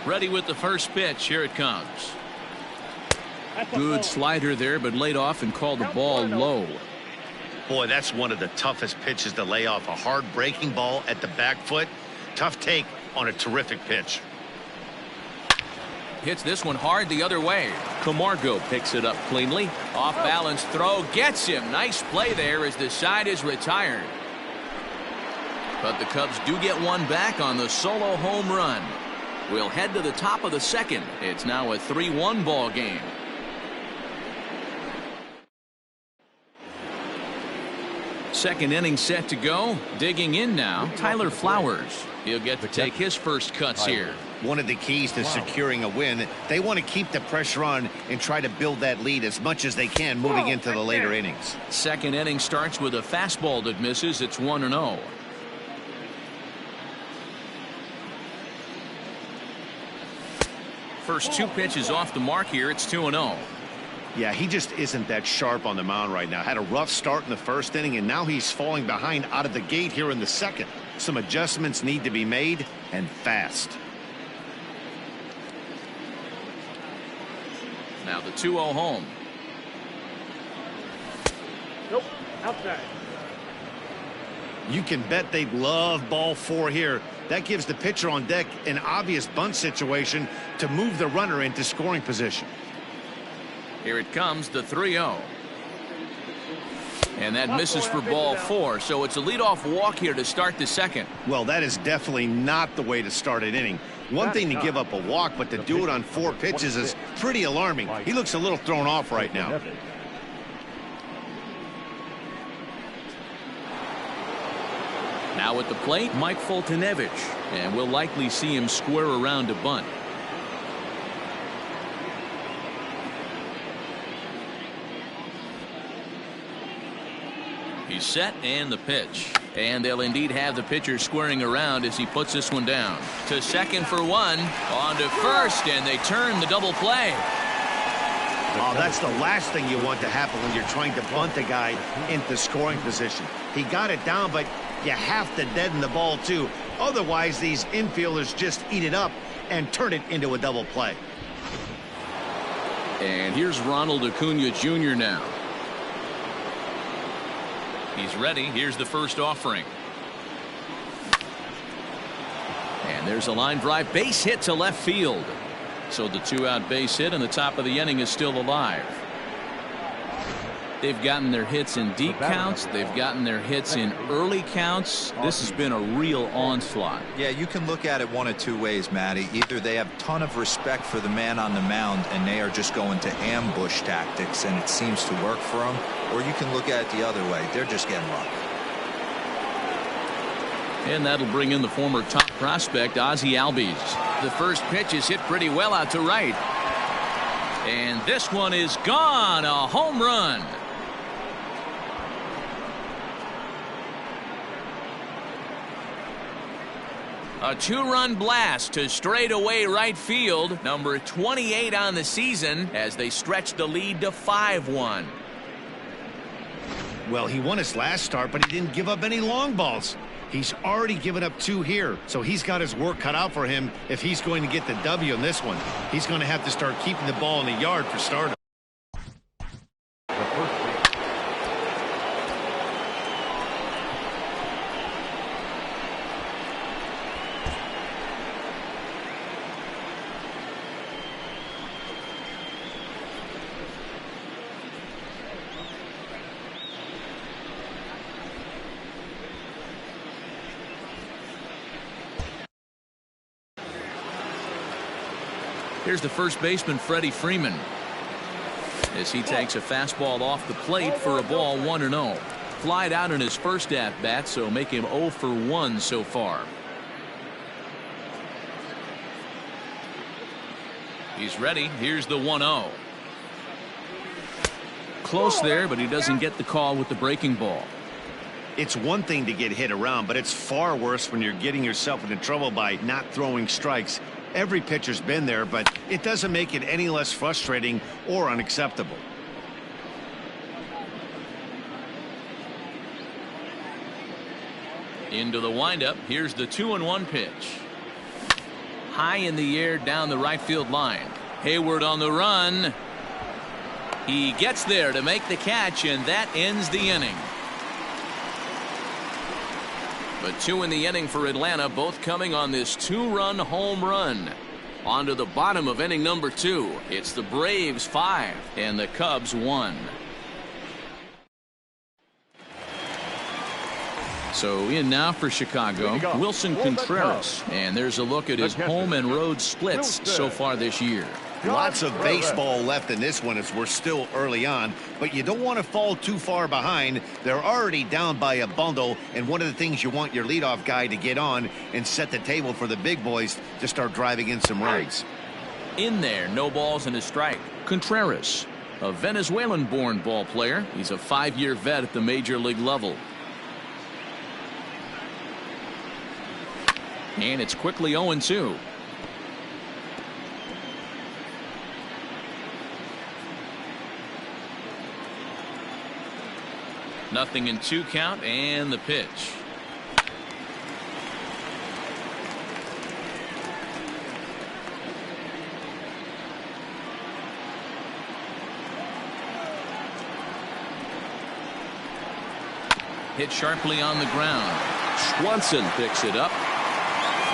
Ready with the first pitch. Here it comes. Good slider there, but laid off and called the ball low. Boy, that's one of the toughest pitches to lay off. A hard breaking ball at the back foot. Tough take on a terrific pitch. Hits this one hard the other way. Camargo picks it up cleanly. Off balance throw gets him. Nice play there as the side is retired. But the Cubs do get one back on the solo home run. We'll head to the top of the second. It's now a 3-1 ball game. Second inning set to go. Digging in now, Tyler Flowers. He'll get to take his first cuts here. One of the keys to securing a win, they want to keep the pressure on and try to build that lead as much as they can moving into the later innings. Second inning starts with a fastball that misses. It's 1-0. First 2 pitches off the mark here. It's 2-0. Yeah, he just isn't that sharp on the mound right now. Had a rough start in the first inning, and now he's falling behind out of the gate here in the second. Some adjustments need to be made, and fast. Now the 2-0 home. Nope, outside. You can bet they'd love ball 4 here. That gives the pitcher on deck an obvious bunt situation to move the runner into scoring position. Here it comes, the 3-0. And that misses for ball 4, so it's a leadoff walk here to start the second. Well, that is definitely not the way to start an inning. One thing to give up a walk, but to do it on 4 pitches is pretty alarming. He looks a little thrown off right now. Now at the plate, Mike Foltynewicz, and we'll likely see him square around to bunt. He's set, and the pitch. And they'll indeed have the pitcher squaring around as he puts this one down. To second for 1, on to first, and they turn the double play. Oh, that's the last thing you want to happen when you're trying to bunt a guy into scoring position. He got it down, but you have to deaden the ball too. Otherwise, these infielders just eat it up and turn it into a double play. And here's Ronald Acuna Jr. now. He's ready. Here's the first offering. And there's a line drive, base hit to left field. So the 2-out base hit, and the top of the inning is still alive. They've gotten their hits in deep counts. They've gotten their hits in early counts. This has been a real onslaught. Yeah, you can look at it one of 2 ways, Matty. Either they have a ton of respect for the man on the mound and they are just going to ambush tactics and it seems to work for them, or you can look at it the other way. They're just getting lucky. And that'll bring in the former top prospect, Ozzie Albies. The first pitch is hit pretty well out to right. And this one is gone. A home run. A 2-run blast to straightaway right field. Number 28 on the season as they stretch the lead to 5-1. Well, he won his last start, but he didn't give up any long balls. He's already given up 2 here, so he's got his work cut out for him if he's going to get the W in this one. He's going to have to start keeping the ball in the yard for starters. Here's the first baseman, Freddie Freeman, as he takes a fastball off the plate for a ball, 1-0. Flied out in his first at-bat, so make him 0 for 1 so far. He's ready. Here's the 1-0. Close there, but he doesn't get the call with the breaking ball. It's one thing to get hit around, but it's far worse when you're getting yourself into trouble by not throwing strikes. Every pitcher's been there, but it doesn't make it any less frustrating or unacceptable. Into the windup. Here's the 2-1 pitch. High in the air down the right field line. Hayward on the run. He gets there to make the catch, and that ends the inning. But 2 in the inning for Atlanta, both coming on this 2-run home run. On to the bottom of inning number 2. It's the Braves 5 and the Cubs 1. So in now for Chicago, Wilson Contreras. And there's a look at his home and road splits so far this year. Lots of baseball left in this one as we're still early on, but you don't want to fall too far behind. They're already down by a bundle, and one of the things you want your leadoff guy to get on and set the table for the big boys to start driving in some runs. In there, no balls and a strike. Contreras, a Venezuelan-born ball player. He's a 5-year vet at the major league level. And it's quickly 0-2. Nothing in 2 count, and the pitch. Hit sharply on the ground. Swanson picks it up.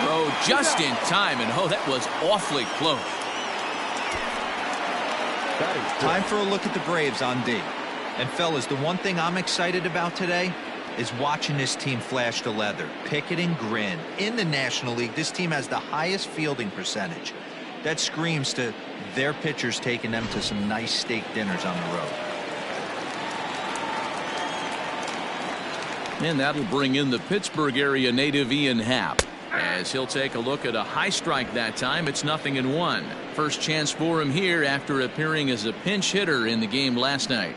Throw just in time, and oh, that was awfully close. Time for a look at the Braves on D. And fellas, the one thing I'm excited about today is watching this team flash the leather, pick it and grin. In the National League, this team has the highest fielding percentage. That screams to their pitchers taking them to some nice steak dinners on the road. And that'll bring in the Pittsburgh area native Ian Happ, as he'll take a look at a high strike that time. It's 0-1. First chance for him here after appearing as a pinch hitter in the game last night.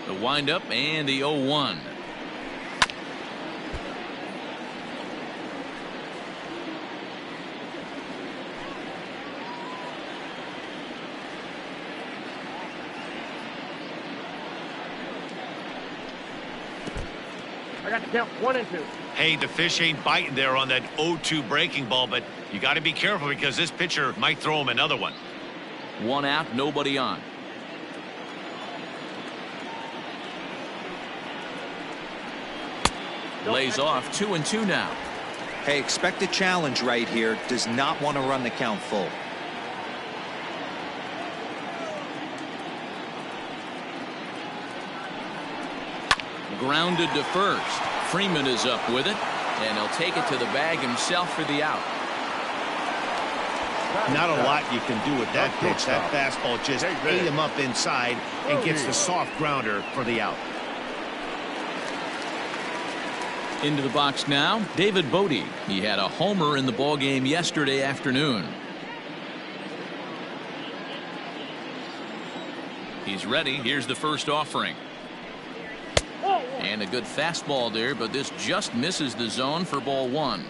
The windup and the 0-1. I got to count 1 and 2. Hey, the fish ain't biting there on that 0-2 breaking ball, but you got to be careful because this pitcher might throw him another one. 1 out, nobody on. Lays off. 2-2 now. Hey, expect a challenge right here. Does not want to run the count full. Grounded to first. Freeman is up with it, and he'll take it to the bag himself for the out. Not a lot you can do with that pitch. That fastball just ate him up inside and gets the soft grounder for the out. Into the box now, David Bodie. He had a homer in the ballgame yesterday afternoon. He's ready. Here's the first offering. And a good fastball there, but this just misses the zone for ball 1.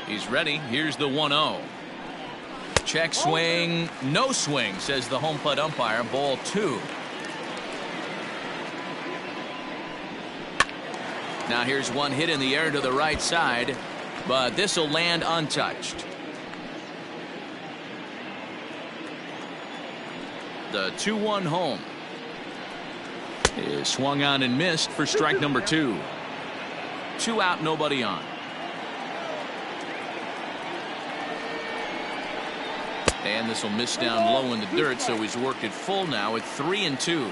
He's ready. Here's the 1-0. Check swing. No swing, says the home plate umpire. Ball 2. Now here's one hit in the air to the right side, but this will land untouched. The 2-1 home is swung on and missed for strike number 2. 2 out, nobody on. And this will miss down low in the dirt, so he's worked it full now at 3-2.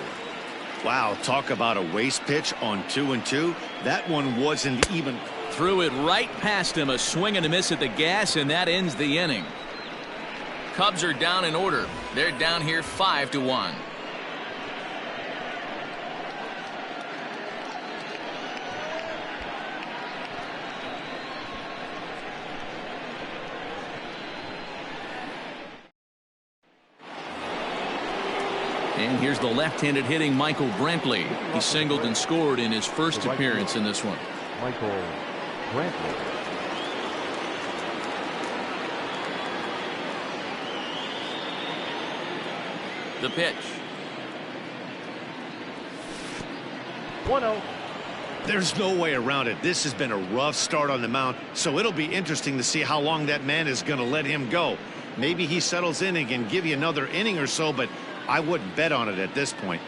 Wow, talk about a waste pitch on 2-2. That one wasn't even. Threw it right past him. A swing and a miss at the gas, and that ends the inning. Cubs are down in order. They're down here 5-1. And here's the left-handed hitting Michael Brantley. He singled and scored in his first appearance in this one. Michael Brantley. The pitch. 1-0. There's no way around it. This has been a rough start on the mound, so it'll be interesting to see how long that man is going to let him go. Maybe he settles in and can give you another inning or so, but I wouldn't bet on it at this point.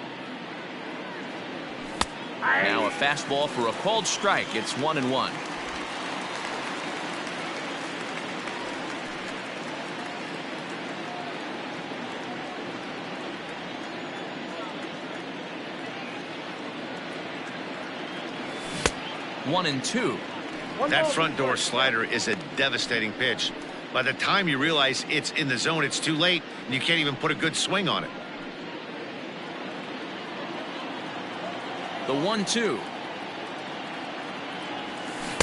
Now a fastball for a called strike. It's 1-1. One and 2. That front door slider is a devastating pitch. By the time you realize it's in the zone, it's too late, and you can't even put a good swing on it. The 1-2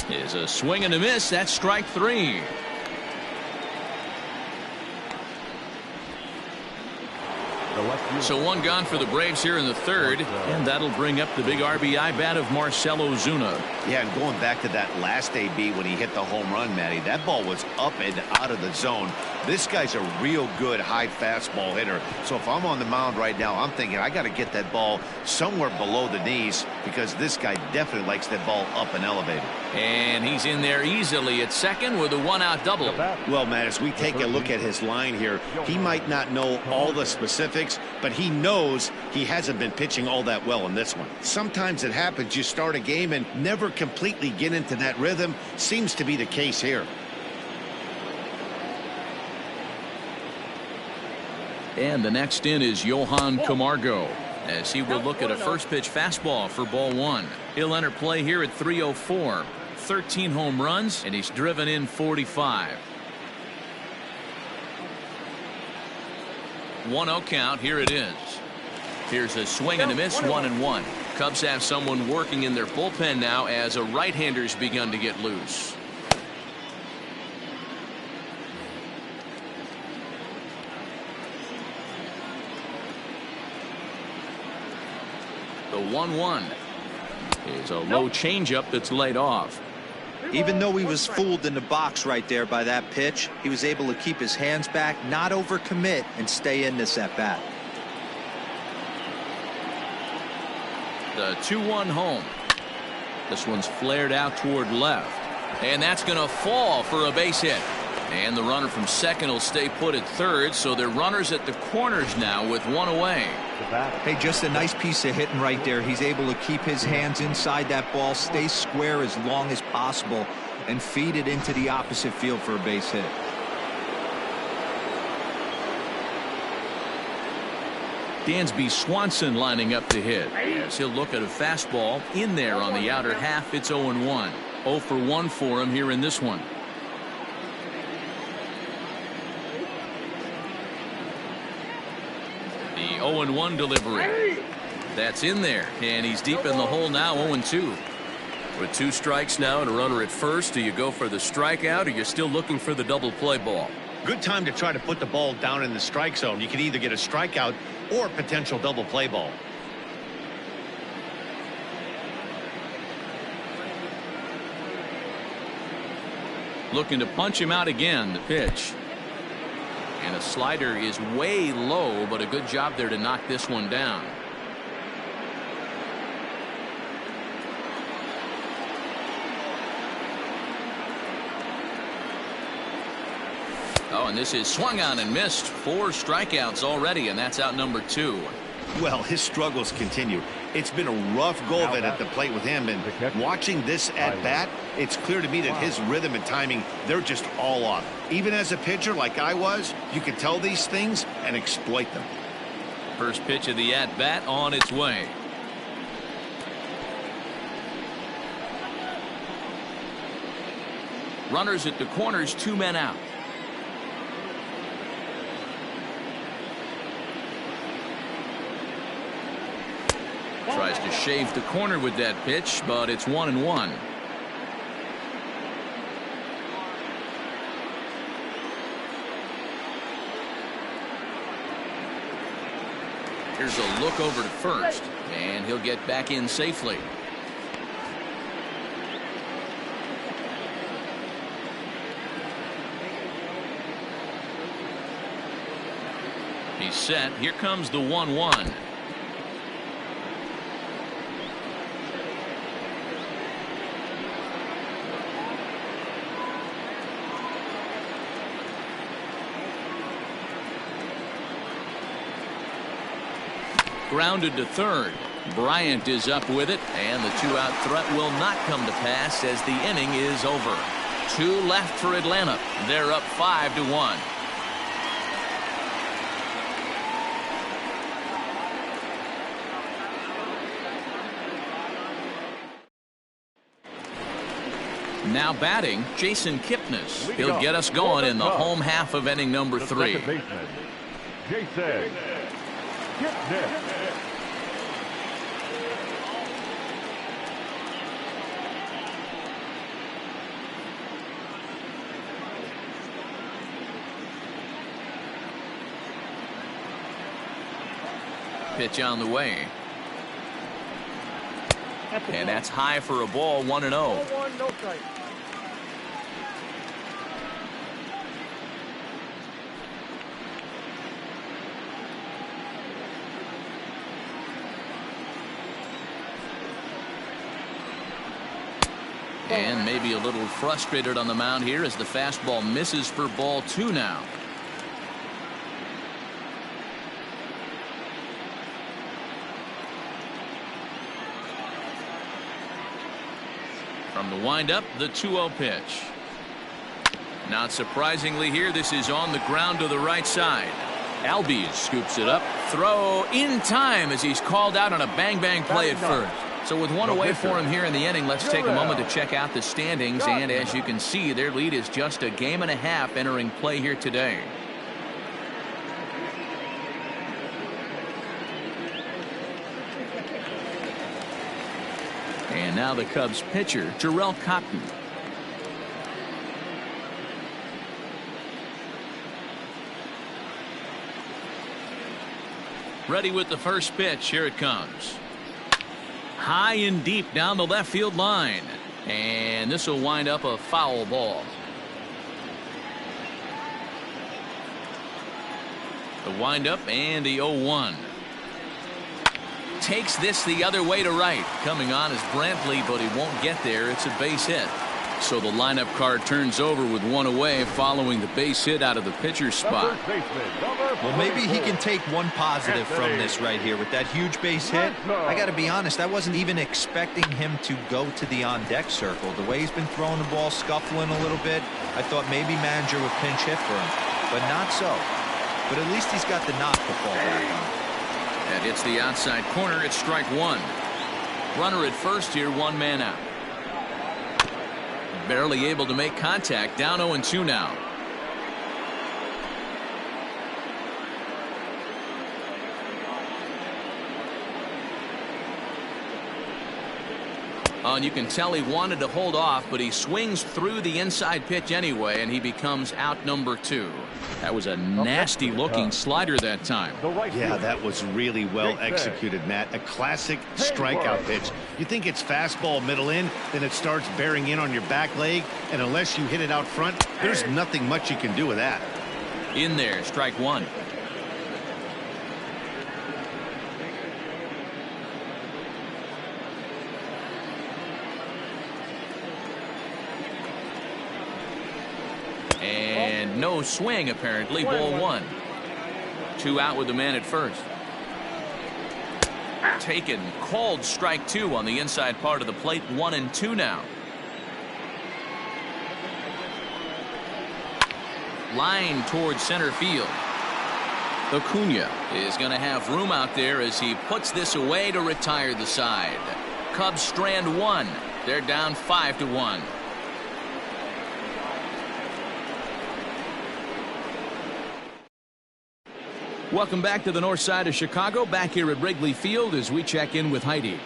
is a swing and a miss. That's strike 3. So one gone for the Braves here in the third, and that'll bring up the big RBI bat of Marcell Ozuna. Yeah, and going back to that last AB when he hit the home run, Matty, that ball was up and out of the zone. This guy's a real good high fastball hitter. So if I'm on the mound right now, I'm thinking I got to get that ball somewhere below the knees because this guy definitely likes that ball up and elevated. And he's in there easily at second with a 1-out double. Well, Matt, as we take a look at his line here, he might not know all the specifics, strikes, but he knows he hasn't been pitching all that well in this one. Sometimes it happens. You start a game and never completely get into that rhythm. Seems to be the case here. And the next in is Johan Camargo, as he will look at a first pitch fastball for ball one. He'll enter play here at 3:04. 13 home runs, and he's driven in 45. 1-0 count. Here it is. Here's a swing and a miss, 1-1. Cubs have someone working in their bullpen now as a right-hander's begun to get loose. The 1-1 is a low changeup that's laid off. Even though he was fooled in the box right there by that pitch, he was able to keep his hands back, not overcommit, and stay in this at bat. The 2-1 home. This one's flared out toward left, and that's going to fall for a base hit. And the runner from second will stay put at third, so they're runners at the corners now with one away. Hey, just a nice piece of hitting right there. He's able to keep his hands inside that ball, stay square as long as possible, and feed it into the opposite field for a base hit. Dansby Swanson lining up to hit, as he'll look at a fastball in there on the outer half. It's 0-1. 0 for 1 for him here in this one. The 0-1 delivery. That's in there, and he's deep in the hole now. 0-2. With 2 strikes now and a runner at first, do you go for the strikeout, or you're still looking for the double play ball? Good time to try to put the ball down in the strike zone. You can either get a strikeout or a potential double play ball. Looking to punch him out again. The pitch. And a slider is way low, but a good job there to knock this one down. Oh, and this is swung on and missed. 4 strikeouts already, and that's out number 2. Well, his struggles continue. It's been a rough go of it at the plate with him, and watching this at bat, it's clear to me that his rhythm and timing, they're just all off. Even as a pitcher like I was, you can tell these things and exploit them. First pitch of the at bat on its way. Runners at the corners, 2 men out. Tries to shave the corner with that pitch, but it's 1-1. Here's a look over to first, and he'll get back in safely. He's set. Here comes the 1-1. Grounded to third. Bryant is up with it, and the 2-out threat will not come to pass as the inning is over. 2 left for Atlanta. They're up 5-1. Now batting, Jason Kipnis. He'll get us going in the home half of inning number 3. Jason Kipnis. Pitch on the way. And that's high for a ball. 1-0. No strike. And maybe a little frustrated on the mound here as the fastball misses for ball 2 now. From the windup, the 2-0 pitch. Not surprisingly here, this is on the ground to the right side. Albies scoops it up. Throw in time as he's called out on a bang-bang play at first. So with one away for him here in the inning, let's take a moment to check out the standings. And as you can see, their lead is just a game and a half entering play here today. And now the Cubs pitcher, Jarrell Cotton. Ready with the first pitch. Here it comes. High and deep down the left field line. And this will wind up a foul ball. The windup and the 0-1. Takes this the other way to right. Coming on is Brantley, but he won't get there. It's a base hit. So the lineup card turns over with one away following the base hit out of the pitcher's spot. Well, maybe he can take one positive from this right here with that huge base hit. I got to be honest, I wasn't even expecting him to go to the on-deck circle. The way he's been throwing the ball, scuffling a little bit, I thought maybe manager would pinch hit for him, but not so. But at least he's got the knock to fall back on. That hits the outside corner. It's strike one. Runner at first here, one man out. Barely able to make contact. Down 0-2 now. And you can tell he wanted to hold off, but he swings through the inside pitch anyway, and he becomes out number 2. That was a nasty looking slider that time. Yeah, that was really well executed, Matt. A classic strikeout pitch. You think it's fastball middle in, then it starts bearing in on your back leg, and unless you hit it out front, there's nothing much you can do with that. In there, strike one. And no swing, apparently. Ball one. 2 out with the man at first. Taken, called strike 2 on the inside part of the plate. 1-2 now. Line towards center field. Acuna is going to have room out there as he puts this away to retire the side. Cubs strand 1. They're down 5-1. Welcome back to the north side of Chicago, back here at Wrigley Field as we check in with Heidi.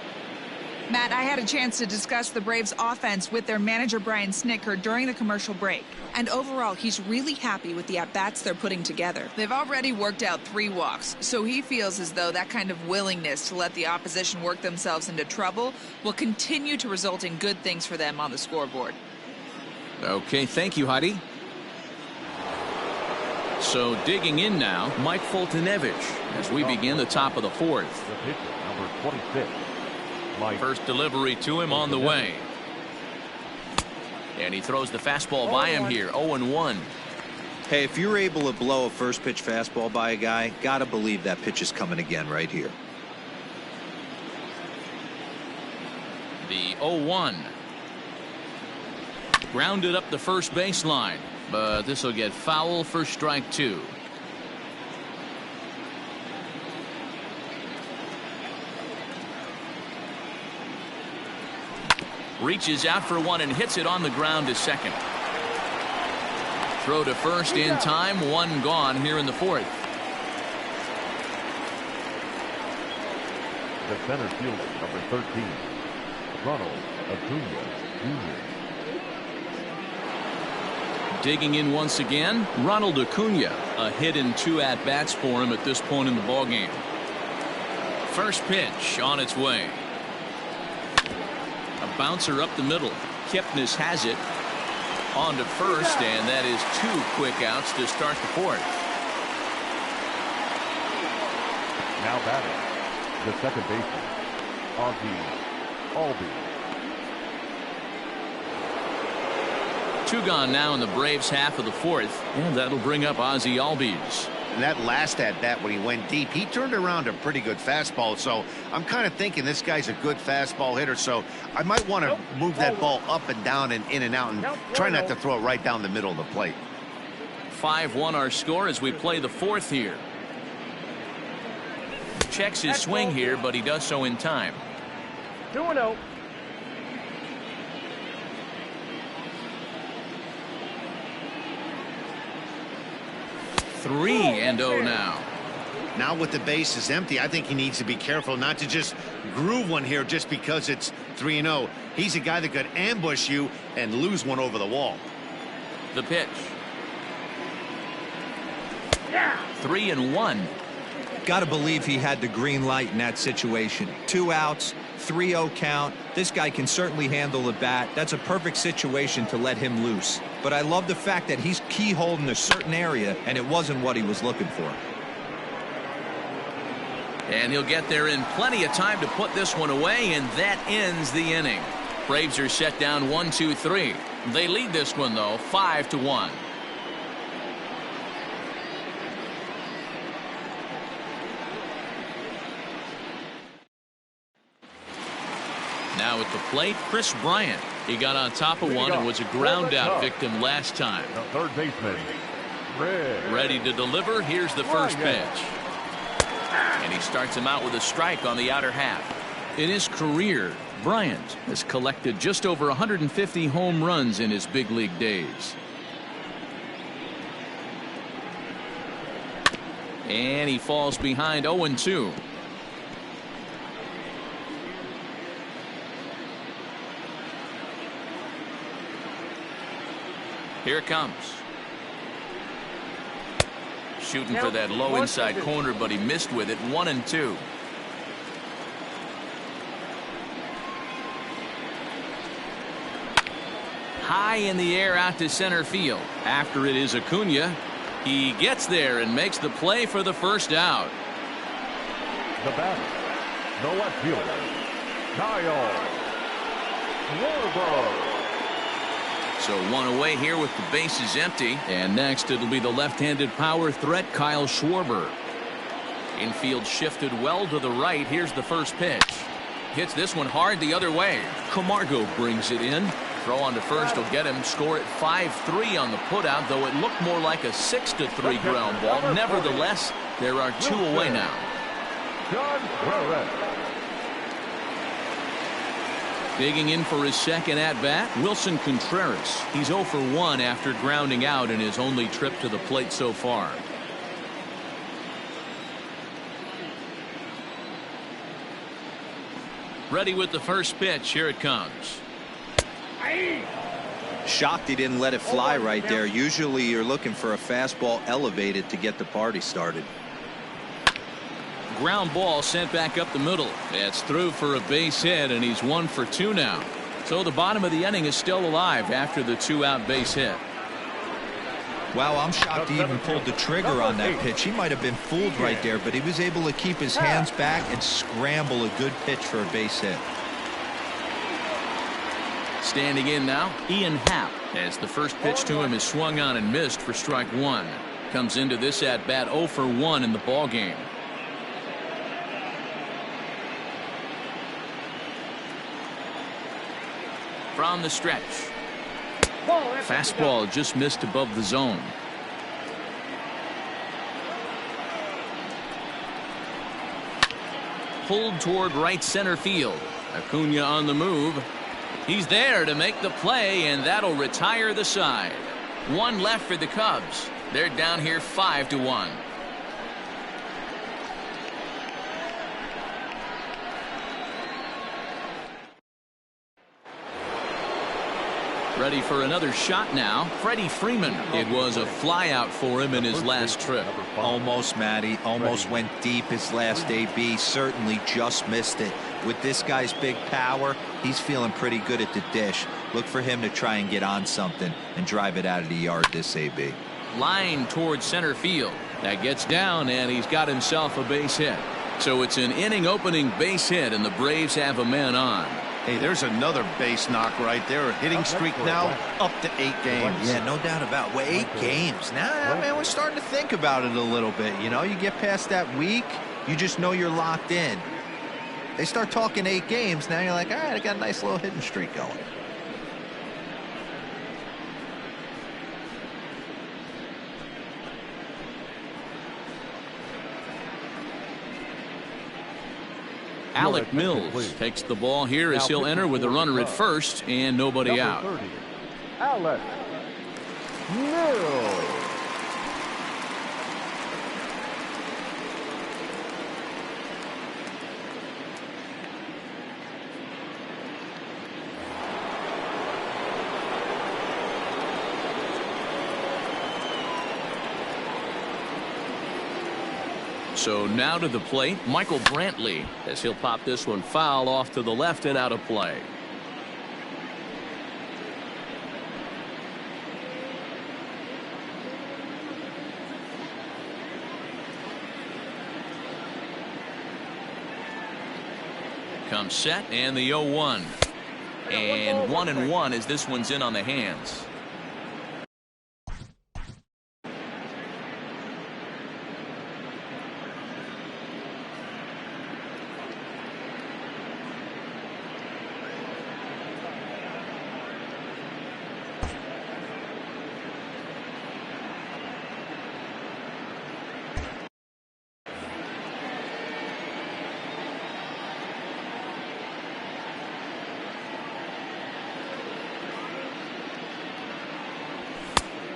Matt, I had a chance to discuss the Braves offense with their manager Brian Snicker during the commercial break. And overall, he's really happy with the at-bats they're putting together. They've already worked out 3 walks, so he feels as though that kind of willingness to let the opposition work themselves into trouble will continue to result in good things for them on the scoreboard. Okay, thank you, Heidi. So digging in now, Mike Foltynewicz as we begin the top of the 4th. The pitcher, number 26. Mike. First delivery to him on the way. And he throws the fastball by him here. 0-1. Hey, if you're able to blow a first pitch fastball by a guy, gotta believe that pitch is coming again right here. The 0-1. Grounded up the first baseline. But this will get foul for strike 2. Reaches out for one and hits it on the ground to second. Throw to first in time. 1 gone here in the 4th. The center fielder, number 13, Ronald Acuna Jr. Digging in once again, Ronald Acuna. A hit in 2 at-bats for him at this point in the ballgame. First pitch on its way. A bouncer up the middle. Kipnis has it. On to first, and that is 2 quick outs to start the 4th. Now batting, the second baseman, Ozzie Albies. 2 gone now in the Braves half of the 4th, and that'll bring up Ozzie Albies. And that last at-bat when he went deep, he turned around a pretty good fastball. So I'm kind of thinking this guy's a good fastball hitter. So I might want to move that ball up and down and in and out and try not to throw it right down the middle of the plate. 5-1 our score as we play the fourth here. Checks his swing here, but he does so in time. 2-0. Three and 0 now. Now with the bases empty, I think he needs to be careful not to just groove one here just because it's 3-0. He's a guy that could ambush you and lose one over the wall. The pitch. 3-1. Got to believe he had the green light in that situation. 2 outs, 3-0 count. This guy can certainly handle the bat. That's a perfect situation to let him loose. But I love the fact that he's keyholed in a certain area, and it wasn't what he was looking for. And he'll get there in plenty of time to put this one away, and that ends the inning. Braves are set down 1-2-3. They lead this one, though, 5-1. Now at the plate, Chris Bryant. He got on top of one and was a ground out victim last time. The third baseman, ready to deliver. Here's the first pitch. And he starts him out with a strike on the outer half. In his career, Bryant has collected just over 150 home runs in his big league days. And he falls behind 0-2. Here it comes. Shooting for that low inside corner, but he missed with it. 1-2. High in the air out to center field. After it is Acuna. He gets there and makes the play for the first out. The batter, the left fielder, Kyle Schwarber. So one away here with the bases empty. And next it'll be the left-handed power threat, Kyle Schwarber. Infield shifted well to the right. Here's the first pitch. Hits this one hard the other way. Camargo brings it in. Throw on to first will get him. Score at 5-3 on the putout, though it looked more like a 6-3 ground ball. Nevertheless, there are 2 away now. Digging in for his second at-bat, Wilson Contreras. He's 0 for 1 after grounding out in his only trip to the plate so far. Ready with the first pitch. Here it comes. Shocked he didn't let it fly right there. Usually you're looking for a fastball elevated to get the party started. Ground ball sent back up the middle. It's through for a base hit, and he's 1 for 2 now. So the bottom of the inning is still alive after the 2-out base hit. Wow, I'm shocked he even pulled the trigger on that pitch. He might have been fooled right there, but he was able to keep his hands back and scramble a good pitch for a base hit. Standing in now, Ian Happ, as the first pitch to him is swung on and missed for strike 1. Comes into this at bat 0 for 1 in the ball game. From the stretch. Fastball just missed above the zone. Pulled toward right center field. Acuna on the move. He's there to make the play, and that'll retire the side. 1 left for the Cubs. They're down here 5-1. Ready for another shot now. Freddie Freeman. It was a flyout for him in his last trip. Almost, Matty. Almost went deep his last AB. Certainly just missed it. With this guy's big power, he's feeling pretty good at the dish. Look for him to try and get on something and drive it out of the yard this AB. Line towards center field. That gets down, and he's got himself a base hit. So it's an inning-opening base hit, and the Braves have a man on. Hey, there's another base knock right there. A hitting streak now up to 8 games. Yeah, no doubt about it. Well, 8 games. Now, man, we're starting to think about it a little bit. You know, you get past that week, you just know you're locked in. They start talking 8 games, now you're like, all right, I got a nice little hitting streak going. Alec Mills takes the ball here as he'll enter with a runner at first and nobody out. 30, Alec Mills. So now to the plate, Michael Brantley, as he'll pop this one foul off to the left and out of play. Comes set and the 0-1. And 1-1 as this one's in on the hands.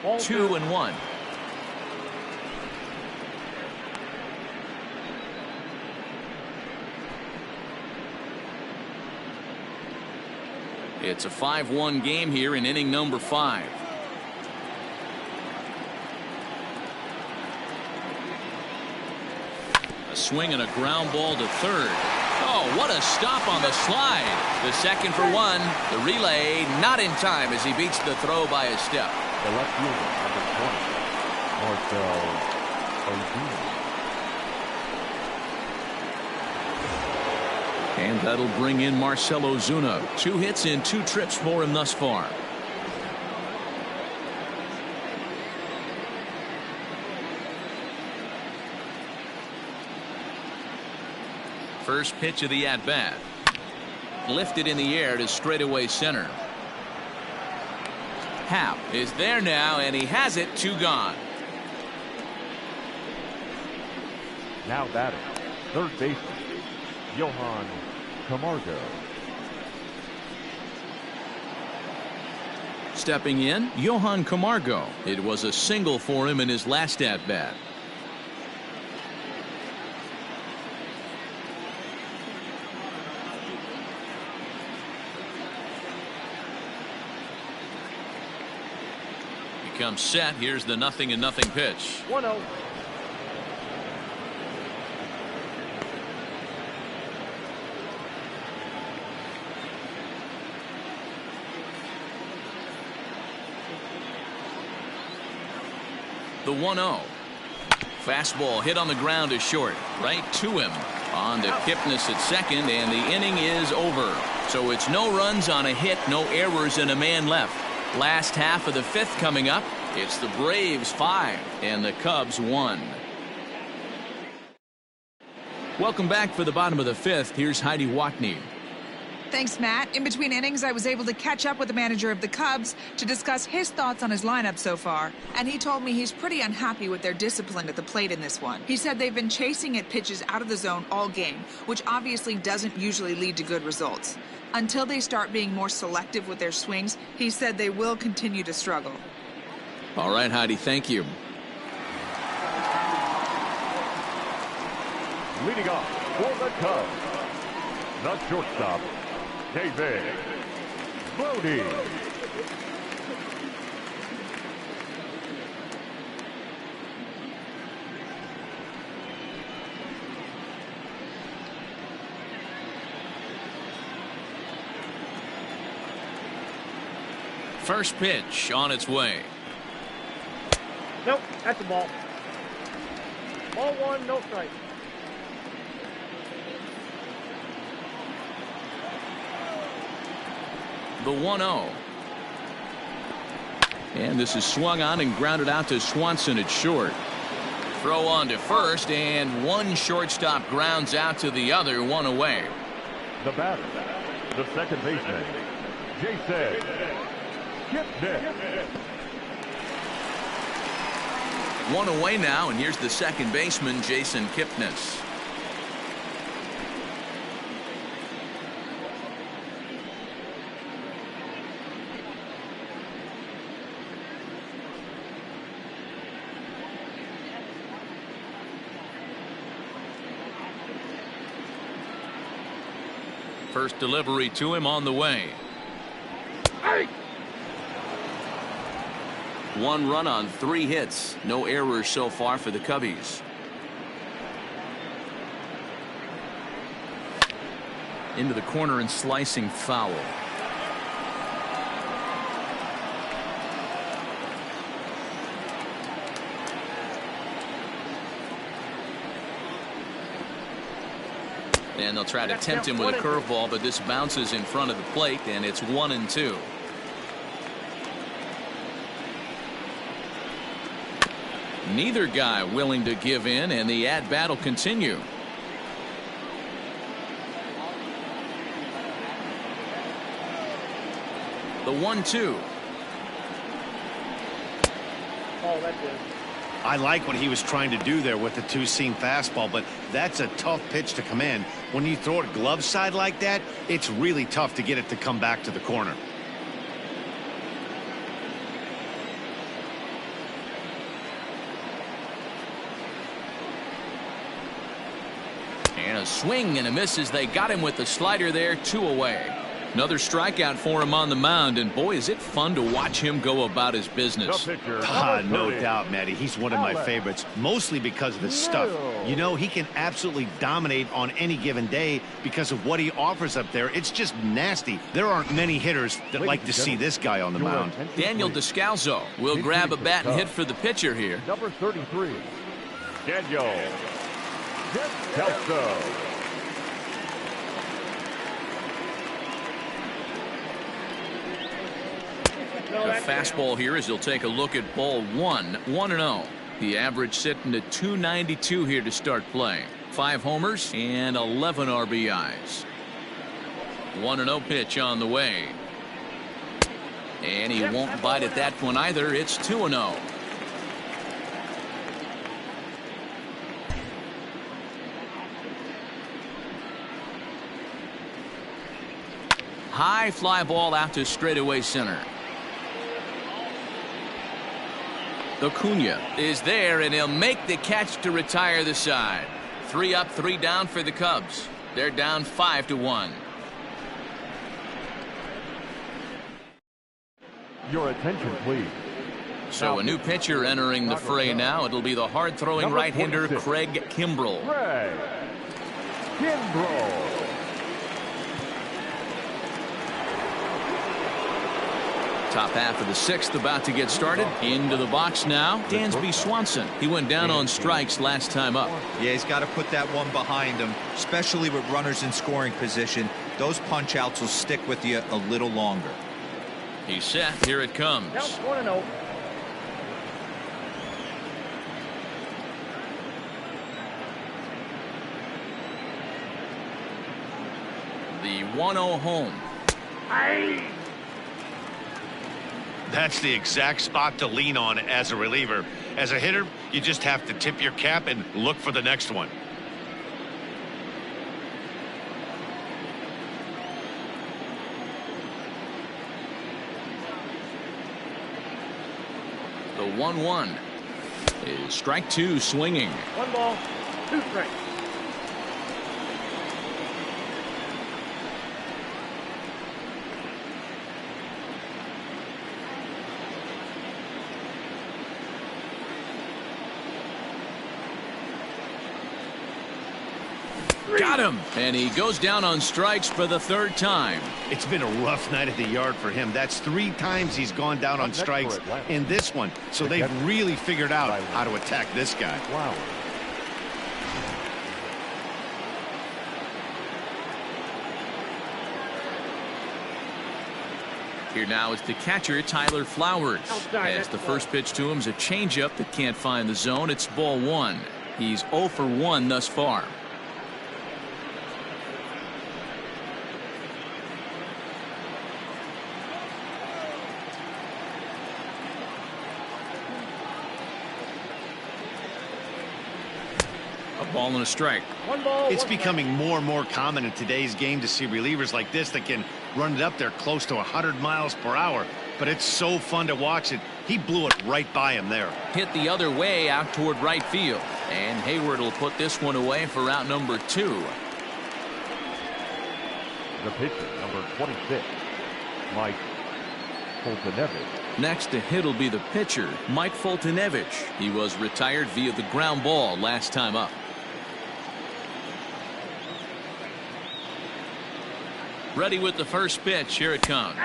Ball 2-1. It's a 5-1 game here in inning number 5. A swing and a ground ball to third. Oh, what a stop on the slide. The second for 1. The relay not in time as he beats the throw by a step. The left fielder, number 20, Marcel Ozuna. And that'll bring in Marcel Ozuna. 2 hits in 2 trips for him thus far. First pitch of the at-bat. Lifted in the air to straightaway center. Happ is there now, and he has it. 2 gone. Now batting, third baseman, Johan Camargo. Stepping in, Johan Camargo. It was a single for him in his last at-bat. Comes set. Here's the 0-0 pitch. 1-0. The 1-0. Fastball hit on the ground is short. Right to him. On to Kipnis at second, and the inning is over. So it's no runs on a hit, no errors, and a man left. Last half of the 5th coming up. It's the Braves 5 and the Cubs 1. Welcome back for the bottom of the 5th. Here's Heidi Watney. Thanks, Matt. In between innings, I was able to catch up with the manager of the Cubs to discuss his thoughts on his lineup so far. And he told me he's pretty unhappy with their discipline at the plate in this one. He said they've been chasing at pitches out of the zone all game, which obviously doesn't usually lead to good results. Until they start being more selective with their swings, he said they will continue to struggle. All right, Heidi, thank you. Leading off for the Cubs, the shortstop, David Brody. First pitch on its way. Nope, that's the ball. Ball 1, no strike. The 1-0. And this is swung on and grounded out to Swanson at short. Throw on to first, and one shortstop grounds out to the other, one away. The batter, the second baseman, Jason Kipnis. One away now, and here's the second baseman, Jason Kipnis. First delivery to him on the way. One run on 3 hits. No errors so far for the Cubbies. Into the corner and slicing foul. And they'll try to tempt him with a curveball, but this bounces in front of the plate, and it's 1-2. Neither guy willing to give in, and the at-bat will continue. The 1-2. Oh, that's it. I like what he was trying to do there with the two-seam fastball, but that's a tough pitch to command. When you throw it glove side like that, it's really tough to get it to come back to the corner. And a swing and a miss as they got him with the slider there, 2 away. Another strikeout for him on the mound, and boy, is it fun to watch him go about his business. No doubt, Matty. He's one of my favorites, mostly because of his stuff. You know, he can absolutely dominate on any given day because of what he offers up there. It's just nasty. There aren't many hitters that like to see this guy on the mound. Daniel Descalzo will grab a bat and hit for the pitcher here. Number 33, Daniel Descalzo. A fastball here as he'll take a look at ball 1, 1-0. The average sitting at 292 here to start play. 5 homers and 11 RBIs. 1-0 pitch on the way. And he won't bite at that one either. It's 2-0. High fly ball out to straightaway center. Acuna is there, and he'll make the catch to retire the side. 3 up, 3 down for the Cubs. They're down 5-1. Your attention, please. So a new pitcher entering the fray now. It'll be the hard-throwing right-hander Craig Kimbrell. Craig Kimbrell. Top half of the 6th about to get started. Into the box now, Dansby Swanson. He went down on strikes last time up. Yeah, he's got to put that one behind him, especially with runners in scoring position. Those punch-outs will stick with you a little longer. He's set. Here it comes. Yep, 1-0. The 1-0 home. That's the exact spot to lean on as a reliever. As a hitter, you just have to tip your cap and look for the next one. The 1-1 is strike 2 swinging. 1 ball, 2 strikes. Got him, and he goes down on strikes for the 3rd time. It's been a rough night at the yard for him. That's 3 times he's gone down on strikes in this one. So they've really figured out how to attack this guy. Wow. Here now is the catcher, Tyler Flowers. As the first pitch to him is a changeup that can't find the zone. It's ball one. He's 0 for 1 thus far. A ball and a strike. It's becoming more and more common in today's game to see relievers like this that can run it up there close to 100 miles per hour. But it's so fun to watch it. He blew it right by him there. Hit the other way out toward right field. And Hayward will put this one away for out number 2. The pitcher, number 26, Mike Foltynewicz. Next to hit will be the pitcher, Mike Foltynewicz. He was retired via the ground ball last time up. Ready with the first pitch. Here it comes.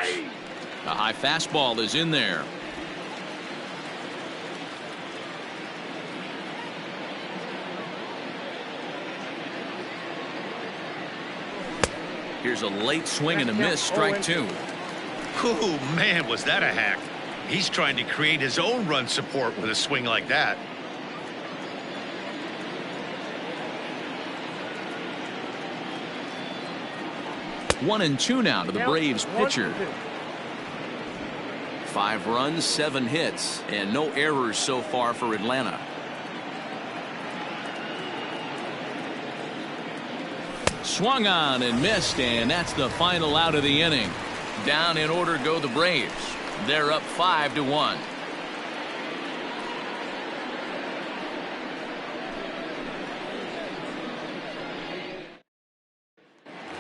A high fastball is in there. Here's a late swing and a miss. Strike 2. Oh, man, was that a hack. He's trying to create his own run support with a swing like that. One and two now to the Braves pitcher. 5 runs, 7 hits, and no errors so far for Atlanta. Swung on and missed, and that's the final out of the inning. Down in order go the Braves. They're up 5-1.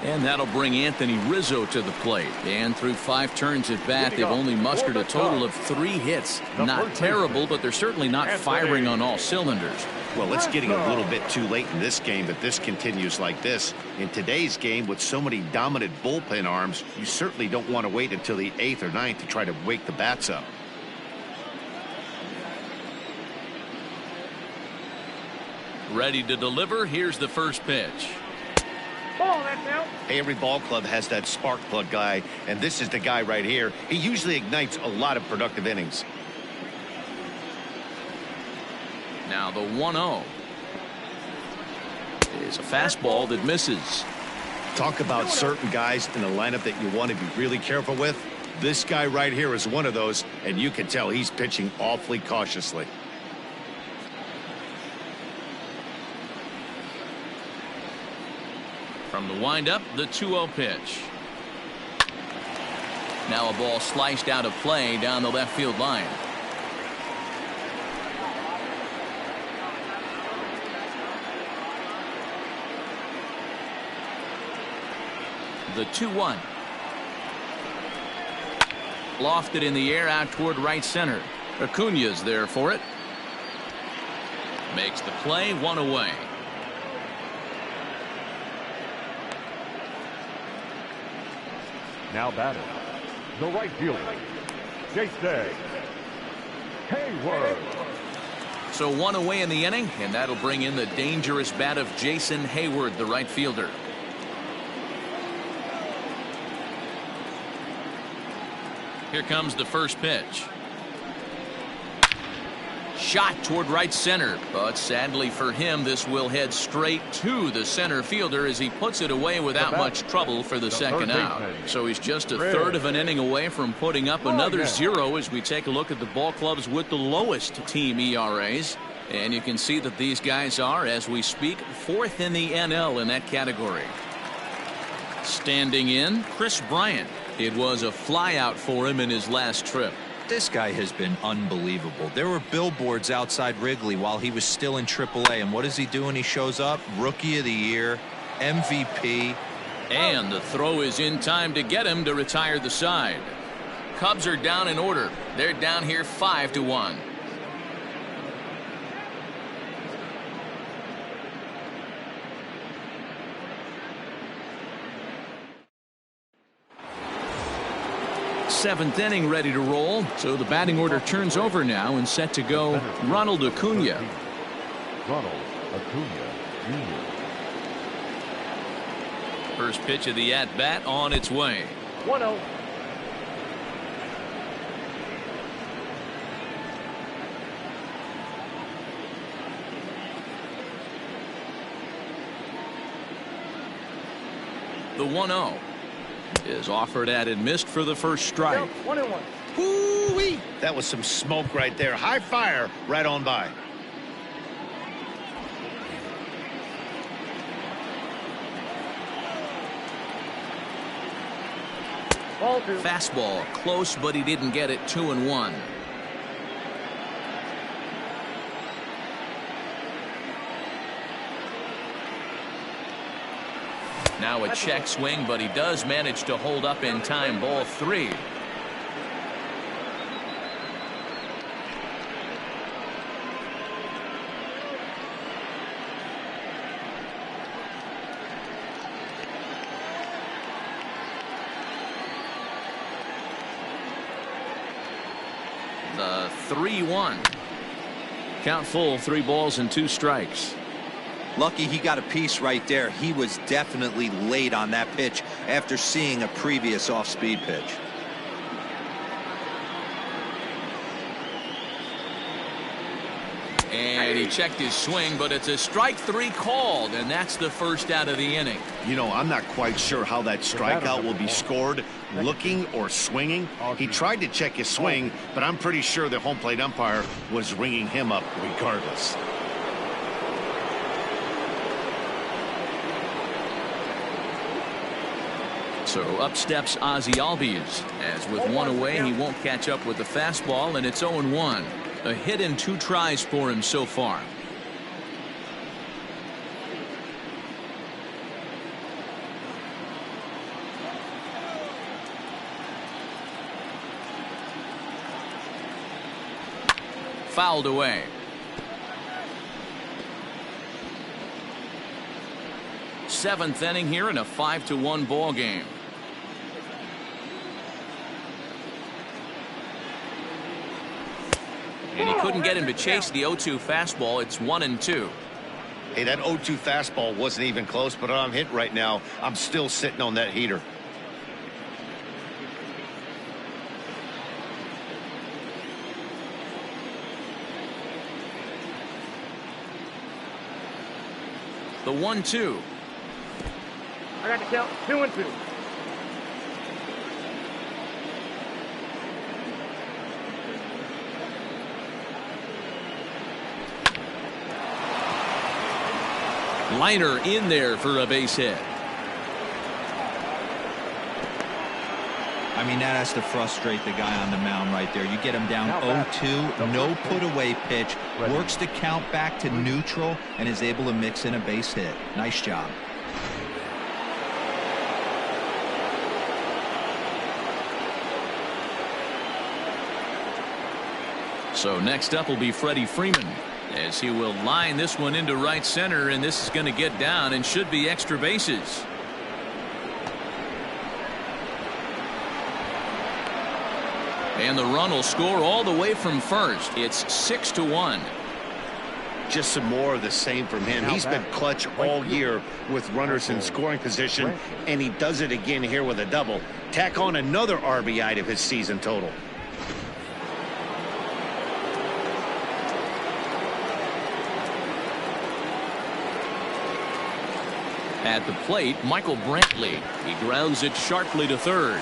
And that'll bring Anthony Rizzo to the plate. And through 5 turns at bat, they've only mustered a total of 3 hits. Not terrible, but they're certainly not firing on all cylinders. Well, it's getting a little bit too late in this game if this continues like this. In today's game, with so many dominant bullpen arms, you certainly don't want to wait until the 8th or 9th to try to wake the bats up. Ready to deliver. Here's the first pitch. Every ball club has that spark plug guy, and this is the guy right here. He usually ignites a lot of productive innings. Now the 1-0 is a fastball that misses. Talk about certain guys in the lineup that you want to be really careful with. This guy right here is one of those, and you can tell he's pitching awfully cautiously. From the windup, the 2-0 pitch. Now a ball sliced out of play down the left field line. The 2-1. Lofted in the air out toward right center. Acuña's there for it. Makes the play, 1 away. Now batting, the right fielder, Jason Hayward. So 1 away in the inning, and that'll bring in the dangerous bat of Jason Hayward, the right fielder. Here comes the first pitch. Shot toward right center, but sadly for him, this will head straight to the center fielder as he puts it away without much trouble for the second out. So he's just a third of an inning away from putting up another 0 as we take a look at the ball clubs with the lowest team ERAs. And you can see that these guys are, as we speak, 4th in the NL in that category. Standing in, Chris Bryant. It was a flyout for him in his last trip. This guy has been unbelievable. There were billboards outside Wrigley while he was still in AAA, and what is he doing? He shows up, Rookie of the Year, MVP. And the throw is in time to get him to retire the side. Cubs are down in order. They're down here 5-1. Seventh inning ready to roll. So the batting order turns over now and set to go Ronald Acuña. Ronald Acuña Jr. First pitch of the at-bat on its way. 1-0. The 1-0 is offered at and missed for the first strike. Yep, 1-1. Woo-wee. That was some smoke right there. High fire right on by. Ball 2. Fastball close, but he didn't get it. 2-1. Now a check swing, but he does manage to hold up in time. Ball 3. The 3-1. Count full, 3 balls and 2 strikes. Lucky he got a piece right there. He was definitely late on that pitch after seeing a previous off-speed pitch. And he checked his swing, but it's a strike 3 called, and that's the first out of the inning. You know, I'm not quite sure how that strikeout will be scored, looking or swinging. He tried to check his swing, but I'm pretty sure the home plate umpire was ringing him up regardless. So up steps Ozzie Albies, as with 1 away, he won't catch up with the fastball, and it's 0-1. A hit in 2 tries for him so far. Fouled away. Seventh inning here in a 5-1 ball game. And he couldn't get him to chase the 0-2 fastball. It's 1-2. Hey, that 0-2 fastball wasn't even close, but I'm hit right now. I'm still sitting on that heater. The 1-2. I got to count 2-2. Liner in there for a base hit. I mean, that has to frustrate the guy on the mound right there. You get him down 0-2, no put away pitch, works the count back to neutral, and is able to mix in a base hit. Nice job. So next up will be Freddie Freeman, as he will line this one into right center, and this is going to get down and should be extra bases. And the run will score all the way from first. It's 6-1. Just some more of the same from him. He's been clutch all year with runners in scoring position, and he does it again here with a double. Tack on another RBI to his season total. At the plate, Michael Brantley. He grounds it sharply to third.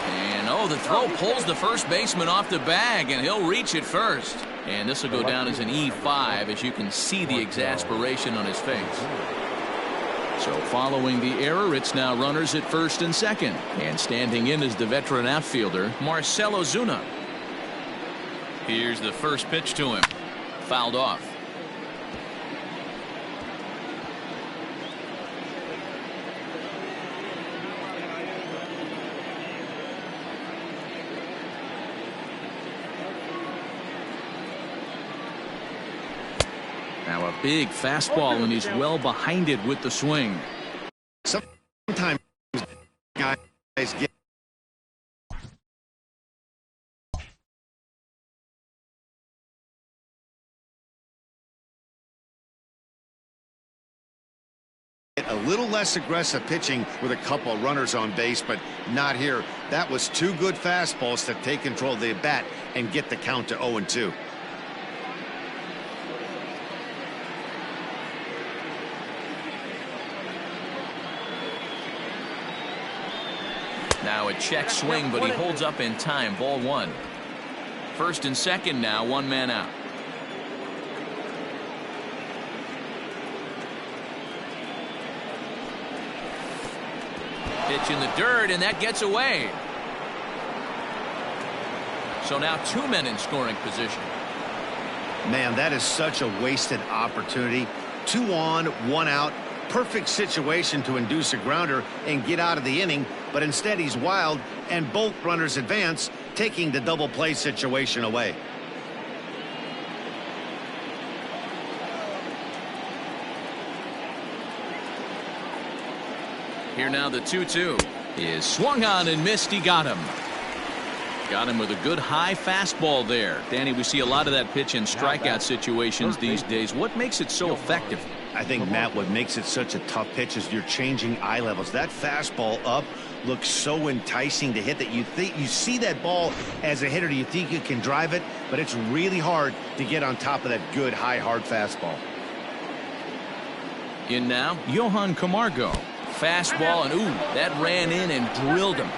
And oh, the throw pulls the first baseman off the bag, and he'll reach it first. And this will go down as an E5, as you can see the exasperation on his face. So following the error, it's now runners at first and second. And standing in is the veteran outfielder, Marcell Ozuna. Here's the first pitch to him. Fouled off. Now a big fastball, and he's well behind it with the swing. Sometimes guys get a little less aggressive pitching with a couple of runners on base, but not here. That was 2 good fastballs to take control of the bat and get the count to 0-2. check swing, but he holds up in time. Ball one. First and second now, one man out. Pitch in the dirt, and that gets away. So now two men in scoring position. Man, that is such a wasted opportunity. 2 on, 1 out. Perfect situation to induce a grounder and get out of the inning, but instead he's wild, and both runners advance, taking the double play situation away. Here now the 2-2 is swung on and missed. He got him. Got him with a good high fastball there. Danny, we see a lot of that pitch in strikeout situations these days. What makes it so effective? I think, Matt, what makes it such a tough pitch is you're changing eye levels. That fastball up looks so enticing to hit that you see that ball as a hitter. You think you can drive it, but it's really hard to get on top of that good high hard fastball. In now, Johan Camargo. Fastball, and ooh, that ran in and drilled him.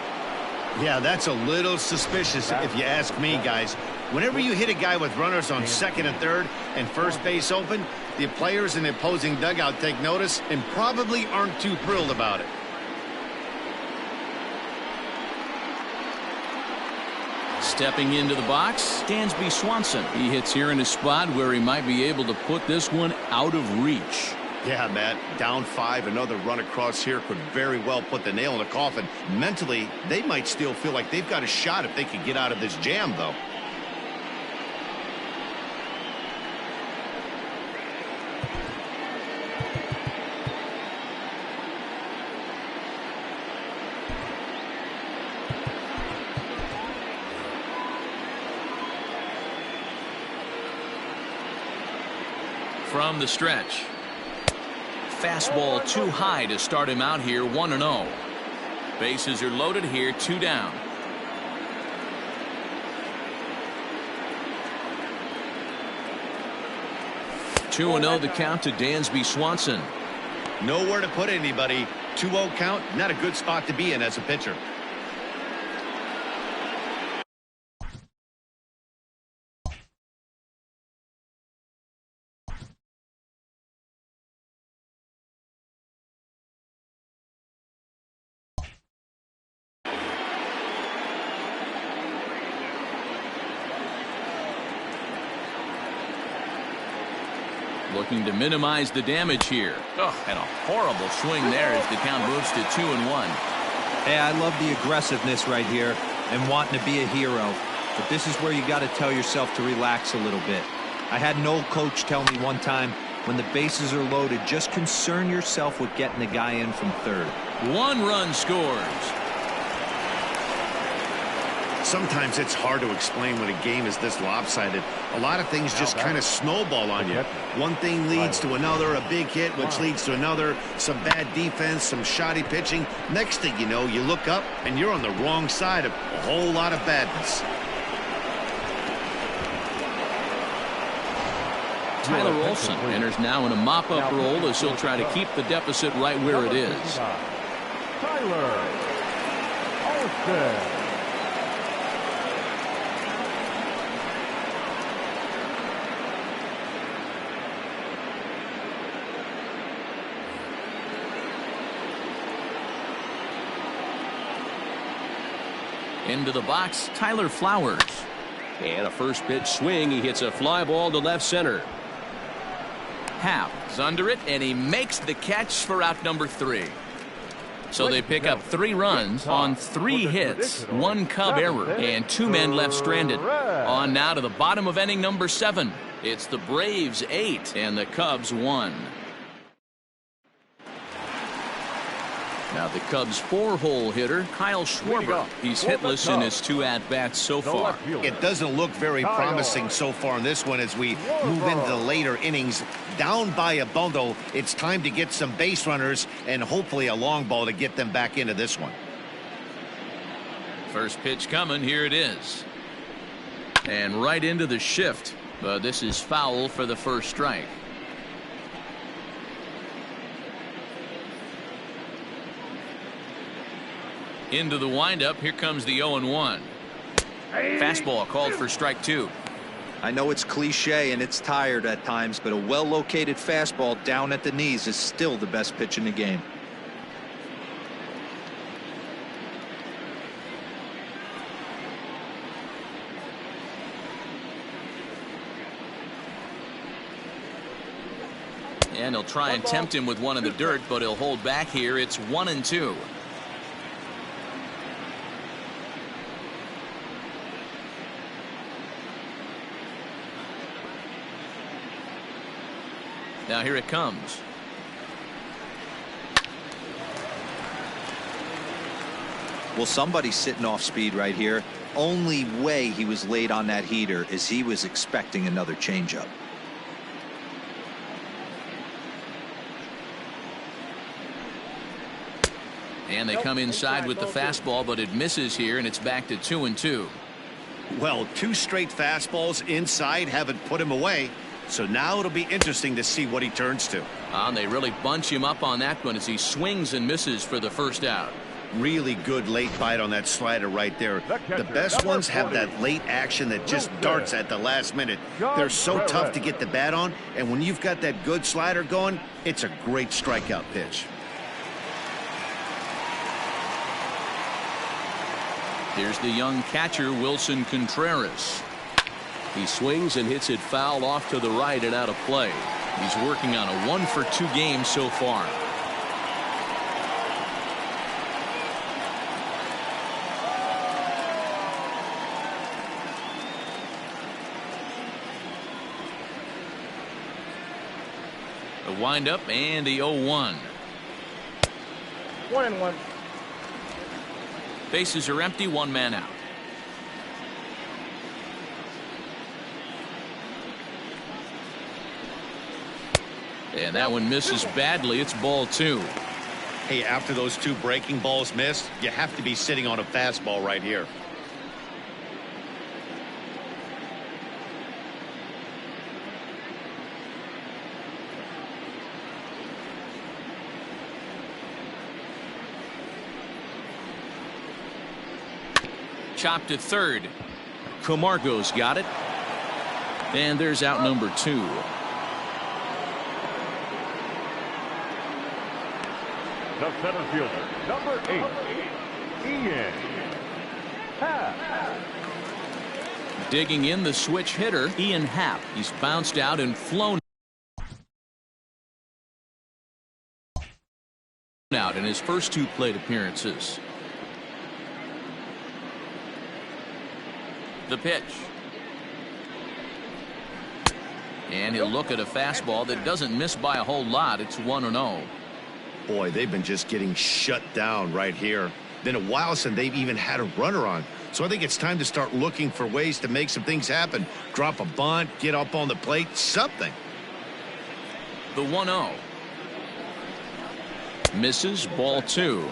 Yeah, that's a little suspicious if you ask me, guys. Whenever you hit a guy with runners on second and third and first base open, the players in the opposing dugout take notice and probably aren't too thrilled about it. Stepping into the box, Dansby Swanson. He hits here in a spot where he might be able to put this one out of reach. Yeah, Matt, down 5, another run across here could very well put the nail in the coffin. Mentally, they might still feel like they've got a shot if they could get out of this jam, though. From the stretch. Fastball too high to start him out here, 1-0. Bases are loaded here, 2 down. Two and 0 the count to Dansby Swanson. Nowhere to put anybody. 2-0 count, not a good spot to be in as a pitcher. Looking to minimize the damage here. Oh, and a horrible swing there as the count moves to 2-1. Hey, I love the aggressiveness right here and wanting to be a hero. But this is where you got to tell yourself to relax a little bit. I had an old coach tell me one time, when the bases are loaded, just concern yourself with getting the guy in from third. 1 run scores. Sometimes it's hard to explain when a game is this lopsided. A lot of things just kind of snowball on you. One thing leads to another, a big hit, which leads to another, some bad defense, some shoddy pitching. Next thing you know, you look up and you're on the wrong side of a whole lot of badness. Tyler Olson enters now in a mop-up role as he'll try to keep the deficit right where it is. Tyler Olson. Into the box, Tyler Flowers. And a first pitch swing. He hits a fly ball to left center. Happ is under it, and he makes the catch for out number 3. So they pick up 3 runs on 3 hits, 1 Cub error, and 2 men left stranded. On now to the bottom of inning number 7. It's the Braves 8 and the Cubs 1. Now the Cubs 4-hole hitter, Kyle Schwarber. He's hitless in his 2 at-bats so far. It doesn't look very promising so far in this one as we move into the later innings. Down by a bundle, it's time to get some base runners and hopefully a long ball to get them back into this one. First pitch coming, here it is. And right into the shift, but this is foul for the first strike. Into the windup. Here comes the 0-1. Fastball called for strike 2. I know it's cliche and it's tired at times, but a well-located fastball down at the knees is still the best pitch in the game. And he'll try and tempt him with one in the dirt, but he'll hold back here. It's 1-2. Now here it comes. Well, somebody's sitting off speed right here. Only way he was late on that heater is he was expecting another changeup. And they come inside with the fastball, but it misses here, and it's back to 2-2. Well, 2 straight fastballs inside haven't put him away. So now it'll be interesting to see what he turns to. And they really bunch him up on that one as he swings and misses for the first out. Really good late bite on that slider right there. The best ones have that late action that just darts at the last minute. They're so tough to get the bat on, and when you've got that good slider going, it's a great strikeout pitch. Here's the young catcher, Wilson Contreras. He swings and hits it foul off to the right and out of play. He's working on a 1-for-2 game so far. The windup and the 0-1. 1-1. Bases are empty, 1 man out. And that one misses badly. It's ball 2. Hey, after those 2 breaking balls missed, you have to be sitting on a fastball right here. Chopped to third. Camargo's got it. And there's out number 2. The center fielder, number 8, Ian Happ. Digging in the switch hitter, Ian Happ. He's bounced out and flown out in his first 2 plate appearances. The pitch. And he'll look at a fastball that doesn't miss by a whole lot. It's 1-0. Boy, they've been just getting shut down right here. Been a while since they've even had a runner on. So I think it's time to start looking for ways to make some things happen. Drop a bunt, get up on the plate, something. The 1-0. Misses, ball 2.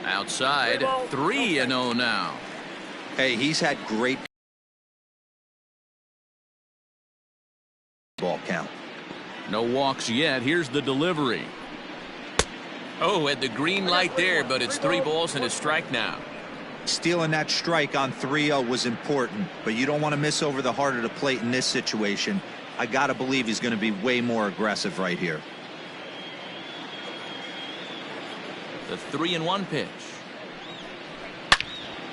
Outside, 3-0 now. Hey, he's had great ball count. No walks yet. Here's the delivery. Oh, had the green light there, but it's 3 balls and a strike now. Stealing that strike on 3-0 was important, but you don't want to miss over the heart of the plate in this situation. I got to believe he's going to be way more aggressive right here. The 3-1 pitch.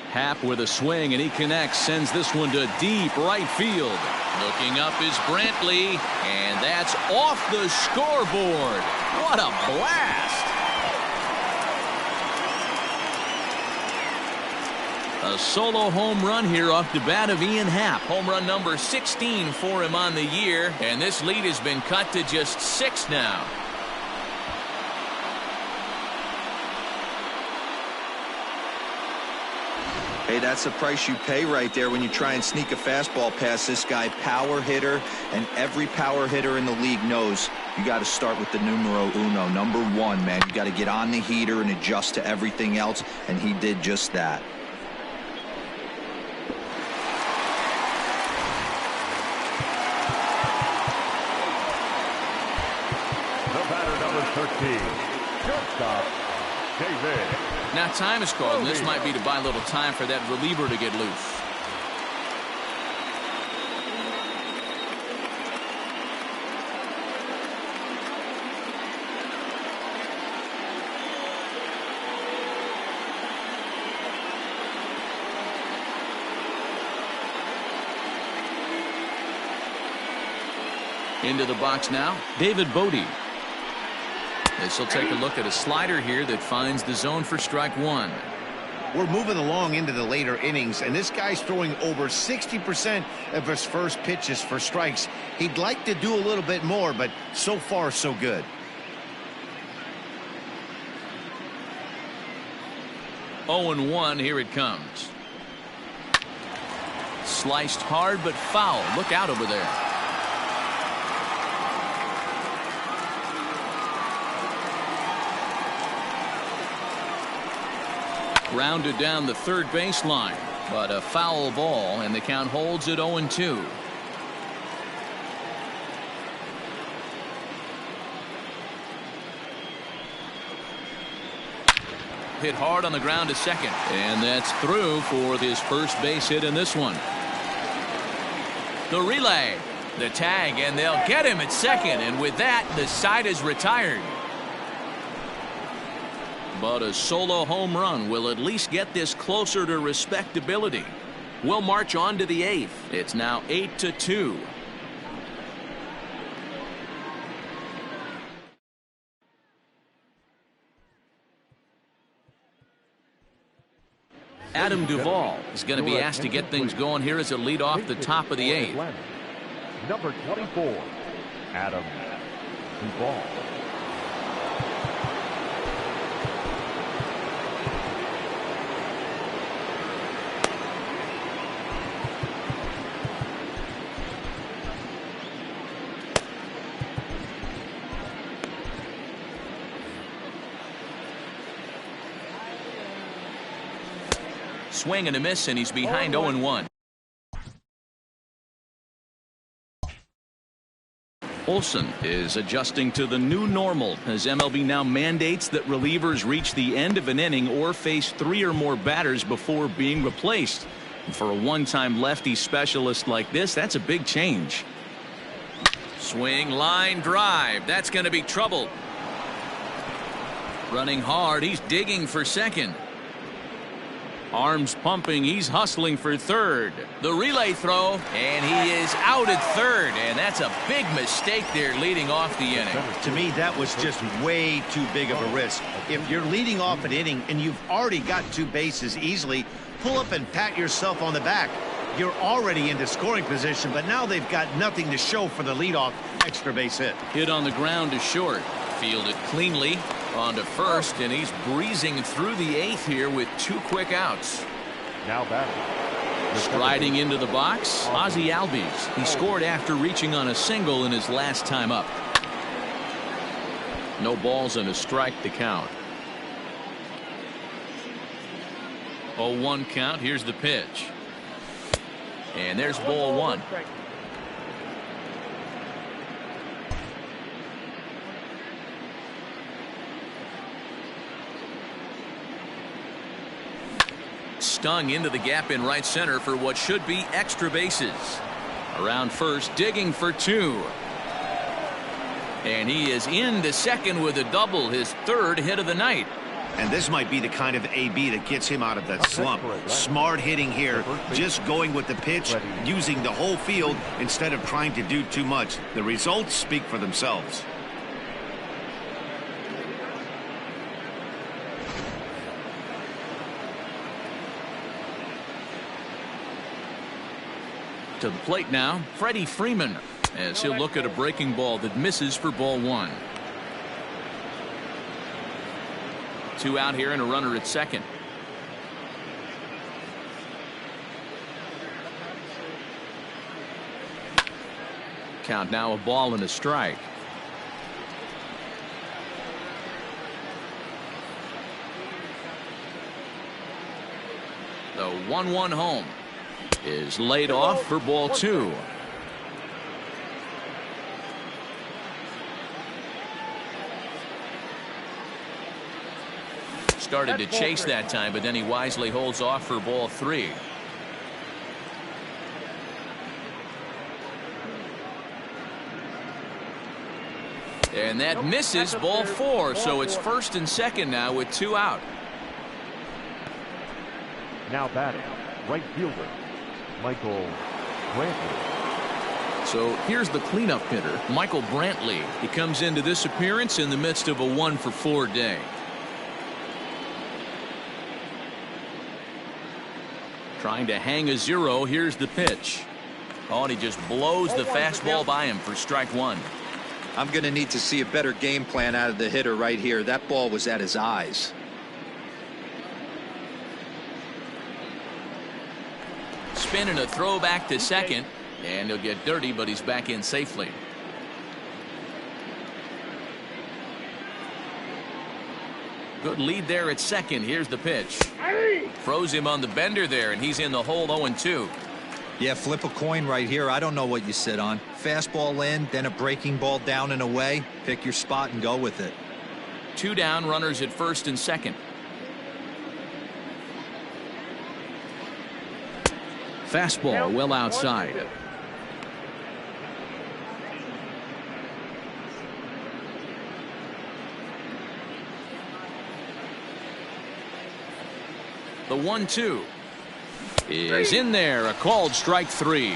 Happ with a swing, and he connects, sends this one to deep right field. Looking up is Brantley, and that's off the scoreboard. What a blast! A solo home run here off the bat of Ian Happ. Home run number 16 for him on the year, and this lead has been cut to just 6 now. Hey, that's the price you pay right there when you try and sneak a fastball past this guy. Power hitter, and every power hitter in the league knows you got to start with the numero uno, number 1, man. You got to get on the heater and adjust to everything else, and he did just that. batter, number 13, shortstop, David. Now time is called, and this might be to buy a little time for that reliever to get loose. Into the box now, David Bodie. This will take a look at a slider here that finds the zone for strike one. We're moving along into the later innings, and this guy's throwing over 60% of his first pitches for strikes. He'd like to do a little bit more, but so far, so good. Oh and 1, here it comes. Sliced hard, but foul. Look out over there. Rounded down the third baseline, but a foul ball, and the count holds at 0-2. Hit hard on the ground to second, and that's through for his first base hit in this one. The relay, the tag, and they'll get him at second, and with that, the side is retired. But a solo home run will at least get this closer to respectability. We'll march on to the eighth. It's now 8-2. Adam Duvall is going to be asked to get things going here as a lead off the top of the eighth. Number 24, Adam Duvall. Swing and a miss, and he's behind 0-1. Olsen is adjusting to the new normal as MLB now mandates that relievers reach the end of an inning or face 3 or more batters before being replaced. And for a one-time lefty specialist like this, that's a big change. Swing, line drive. That's going to be trouble. Running hard. He's digging for second. Arms pumping, he's hustling for third. The relay throw, and he is out at third, and that's a big mistake there leading off the inning. To me, that was just way too big of a risk. If you're leading off an inning and you've already got 2 bases easily, pull up and pat yourself on the back. You're already into scoring position, but now they've got nothing to show for the leadoff extra base hit. Hit on the ground to short. Fielded cleanly. On to first, and he's breezing through the 8th here with 2 quick outs. Now batting. Striding into the box, Ozzie Albies. He scored after reaching on a single in his last time up. No balls and a strike to count. 0-1 count. Here's the pitch. And there's ball 1. Stung into the gap in right center for what should be extra bases. Around first, digging for 2. And he is into second with a double, his 3rd hit of the night. And this might be the kind of AB that gets him out of that slump. Smart hitting here, just going with the pitch, using the whole field instead of trying to do too much. The results speak for themselves. To the plate now, Freddie Freeman, as he'll look at a breaking ball that misses for ball 1. 2 out here and a runner at second. Count now a ball and a strike. The 1-1 home is laid off for ball 2. started to chase that time, but then he wisely holds off for ball 3. And that misses, ball 4, so it's 1st and 2nd now with 2 out. Now batting, right fielder, Michael Brantley. So here's the cleanup hitter, Michael Brantley. He comes into this appearance in the midst of a 1-for-4 day. Trying to hang a 0. Here's the pitch. Oh, and he just blows the fastball by him for strike 1. I'm going to need to see a better game plan out of the hitter right here. That ball was at his eyes. Spin and a throw back to second. And he'll get dirty, but he's back in safely. Good lead there at second. Here's the pitch. Froze him on the bender there, and he's in the hole 0-2. Yeah, flip a coin right here. I don't know what you sit on. Fastball in, then a breaking ball down and away. Pick your spot and go with it. 2 down, runners at 1st and 2nd. Fastball well outside. The 1-2 is in there. A called strike 3.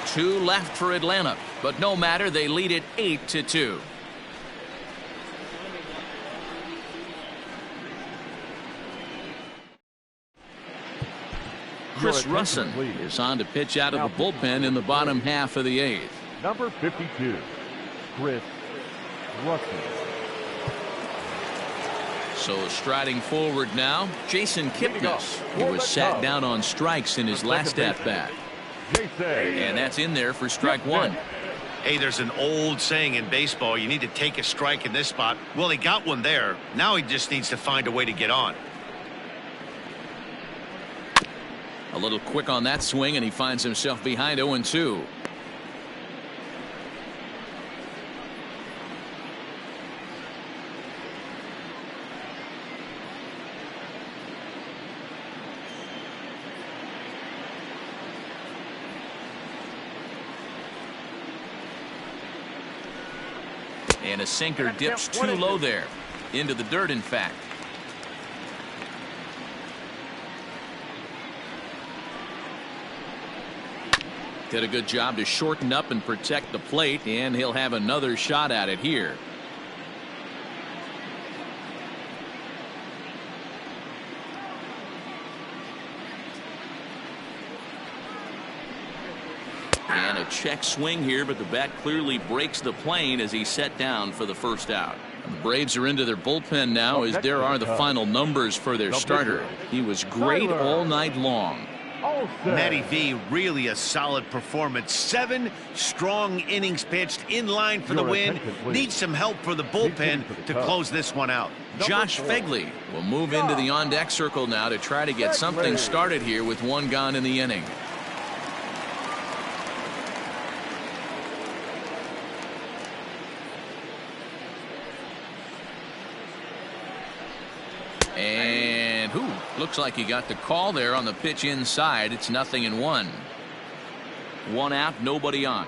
2 left for Atlanta, but no matter, they lead it 8-2. Chris Russin is on to pitch out of the bullpen in the bottom half of the 8th. Number 52, Chris Russin. So striding forward now, Jason Kipnis. He was sat down on strikes in his last at-bat. And that's in there for strike 1. Hey, there's an old saying in baseball, you need to take a strike in this spot. Well, he got one there. Now he just needs to find a way to get on. A little quick on that swing, and he finds himself behind 0-2. And a sinker dips too low there. Into the dirt, in fact. Did a good job to shorten up and protect the plate, and he'll have another shot at it here. And a check swing here, but the bat clearly breaks the plane as he's set down for the first out. The Braves are into their bullpen now, as there are the final numbers for their starter. He was great all night long. Matty V, really a solid performance. 7 strong innings pitched, in line for the win. Needs some help for the bullpen to close this one out. Josh Fegley will move into the on-deck circle now to try to get something started here with 1 gone in the inning. And looks like he got the call there on the pitch inside. It's 0-1. 1 out, nobody on.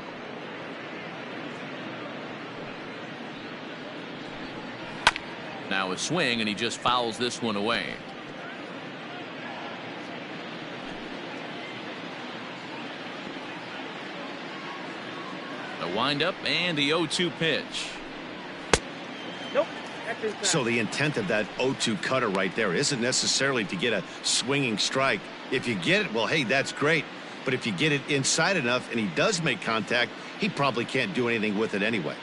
Now a swing, and he just fouls this one away. The windup and the 0-2 pitch. Nope. So the intent of that 0-2 cutter right there isn't necessarily to get a swinging strike. If you get it, well, hey, that's great. But if you get it inside enough and he does make contact, he probably can't do anything with it anyway.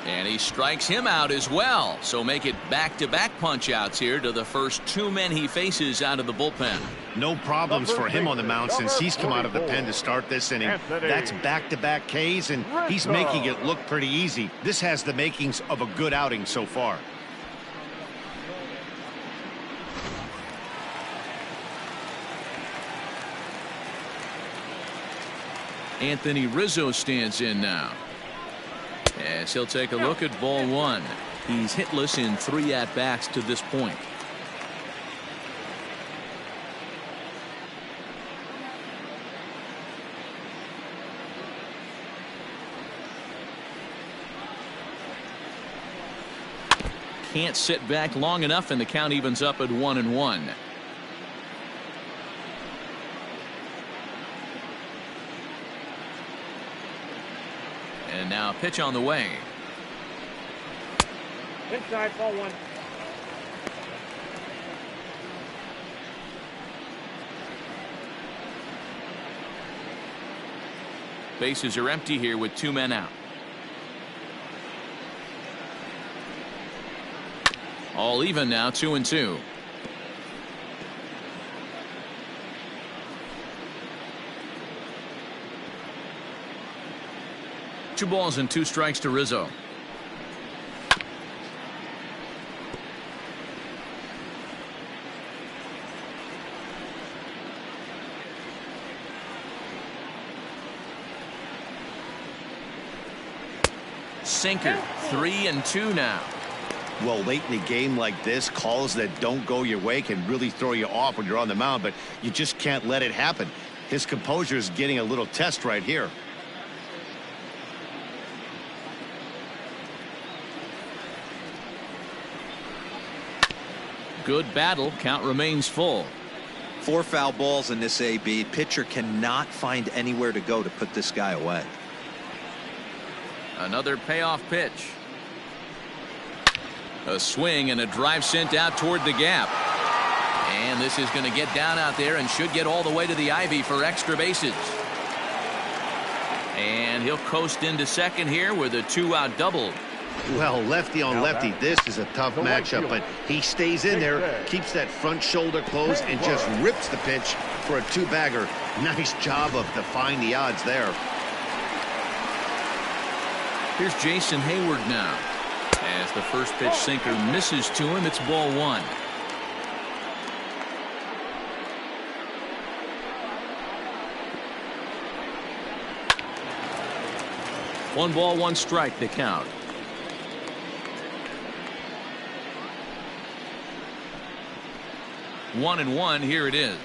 And he strikes him out as well. So make it back-to-back punch-outs here to the first 2 men he faces out of the bullpen. No problems for him on the mound since he's come out of the pen to start this inning. That's back-to-back Ks, and he's making it look pretty easy. This has the makings of a good outing so far. Anthony Rizzo stands in now. As he'll take a look at ball one. He's hitless in 3 at-bats to this point. Can't sit back long enough, and the count evens up at 1-1. And now pitch on the way. Inside, ball one. Bases are empty here with 2 men out. All even now, 2-2. 2 balls and 2 strikes to Rizzo. Sinker, 3-2 now. Well, late in a game like this, calls that don't go your way can really throw you off when you're on the mound, but you just can't let it happen. His composure is getting a little test right here. Good battle. Count remains full. 4 foul balls in this AB. Pitcher cannot find anywhere to go to put this guy away. Another payoff pitch. A swing and a drive sent out toward the gap. And this is going to get down out there and should get all the way to the ivy for extra bases. And he'll coast into second here with a 2-out double. Well, lefty on lefty, this is a tough matchup, but he stays in there, keeps that front shoulder closed, and just rips the pitch for a 2-bagger. Nice job of defying the odds there. Here's Jason Hayward now. As the first pitch sinker misses to him, it's ball one. One ball, 1 strike, the count. One and one, here it is.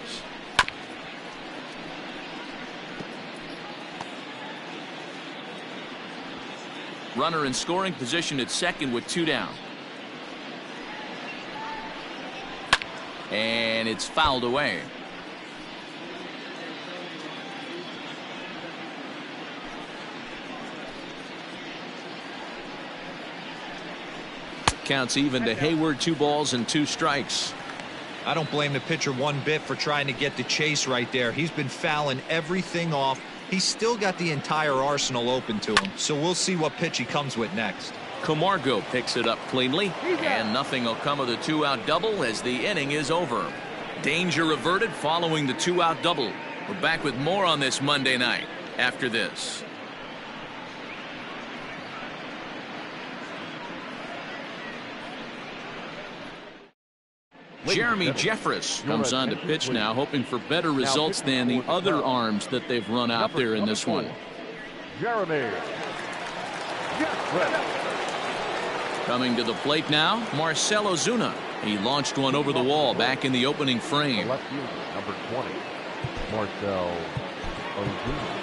Runner in scoring position at second with 2 down. And it's fouled away. Counts even to Hayward, 2 balls and 2 strikes. I don't blame the pitcher one bit for trying to get the chase right there. He's been fouling everything off. He's still got the entire arsenal open to him, so we'll see what pitch he comes with next. Camargo picks it up cleanly, and nothing will come of the 2-out double as the inning is over. Danger averted following the 2-out double. We're back with more on this Monday night after this. Jeremy Jeffress comes on to pitch now, hoping for better results than the other arms that they've run out there in this one. Jeremy Jeffress. Coming to the plate now, Marcell Ozuna. He launched one over the wall back in the opening frame. Left fielder, number 20, Marcell Ozuna.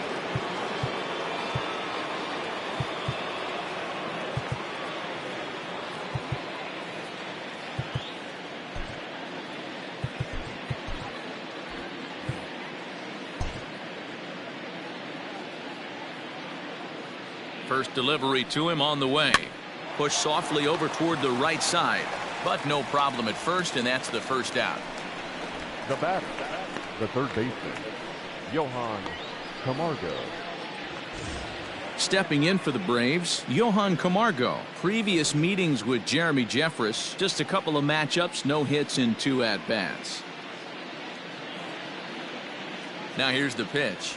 First delivery to him on the way. Push softly over toward the right side, but no problem at first, and that's the first out. The batter, the third baseman, Johan Camargo. Stepping in for the Braves, Johan Camargo. Previous meetings with Jeremy Jeffress, just a couple of matchups, no hits in 2 at-bats. Now here's the pitch.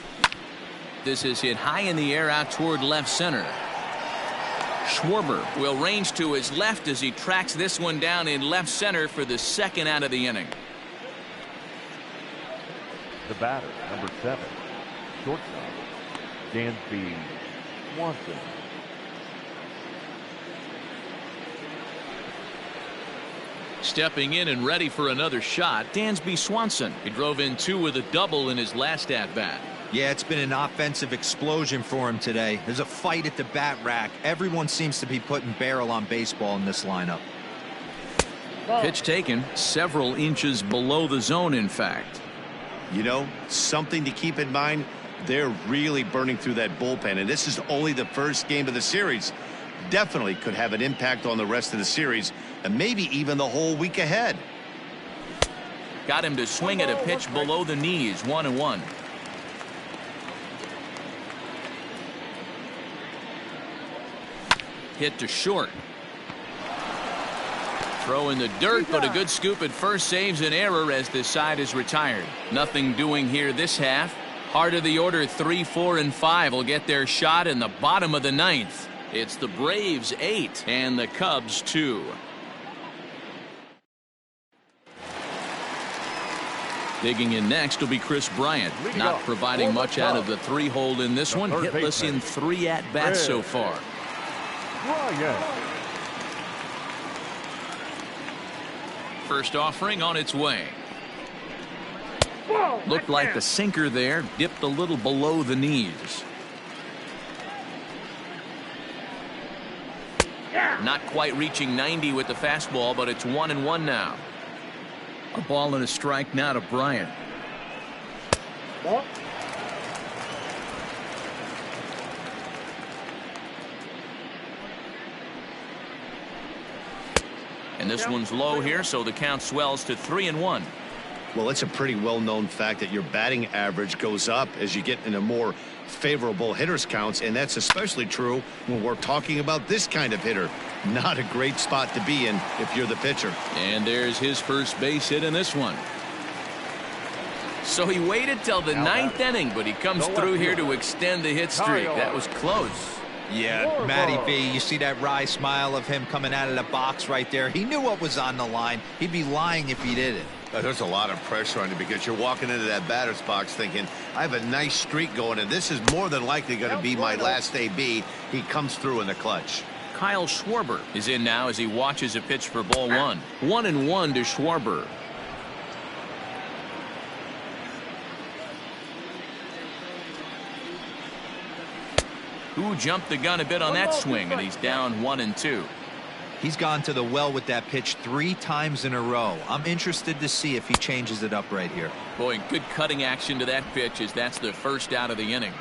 This is hit high in the air out toward left center. Schwarber will range to his left as he tracks this one down in left center for the 2nd out of the inning. The batter, number 7, shortstop, Dansby Swanson. Stepping in and ready for another shot, Dansby Swanson. He drove in 2 with a double in his last at-bat. Yeah, it's been an offensive explosion for him today. There's a fight at the bat rack. Everyone seems to be putting barrel on baseball in this lineup. Pitch taken several inches below the zone, in fact. You know, something to keep in mind, they're really burning through that bullpen, and this is only the first game of the series. Definitely could have an impact on the rest of the series, and maybe even the whole week ahead. Got him to swing at a pitch below the knees, 1-1. Hit to short. Throw in the dirt, but a good scoop at first saves an error as this side is retired. Nothing doing here this half. Heart of the order, 3, 4, and 5 will get their shot in the bottom of the 9th. It's the Braves 8 and the Cubs 2. Digging in next will be Chris Bryant. Not providing much out of the 3-hole in this one. Hitless in 3 at-bats so far. First offering on its way. Looked like the sinker there, dipped a little below the knees. Not quite reaching 90 with the fastball, but it's 1-1 now. A ball and a strike now to Bryant. And this one's low here, so the count swells to 3-1. Well, it's a pretty well-known fact that your batting average goes up as you get into more favorable hitters counts, and that's especially true when we're talking about this kind of hitter. Not a great spot to be in if you're the pitcher. And there's his first base hit in this one. So he waited till the 9th inning, but he comes through here to extend the hit streak. That was close. Yeah, Matty B, you see that wry smile of him coming out of the box right there. He knew what was on the line. He'd be lying if he didn't. There's a lot of pressure on you because you're walking into that batter's box thinking, I have a nice streak going, and this is more than likely going to be my last AB. He comes through in the clutch. Kyle Schwarber is in now as he watches a pitch for ball 1. 1-1 to Schwarber. Who jumped the gun a bit on that swing, and he's down 1-2. He's gone to the well with that pitch 3 times in a row. I'm interested to see if he changes it up right here. Boy, good cutting action to that pitch as that's the first out of the inning.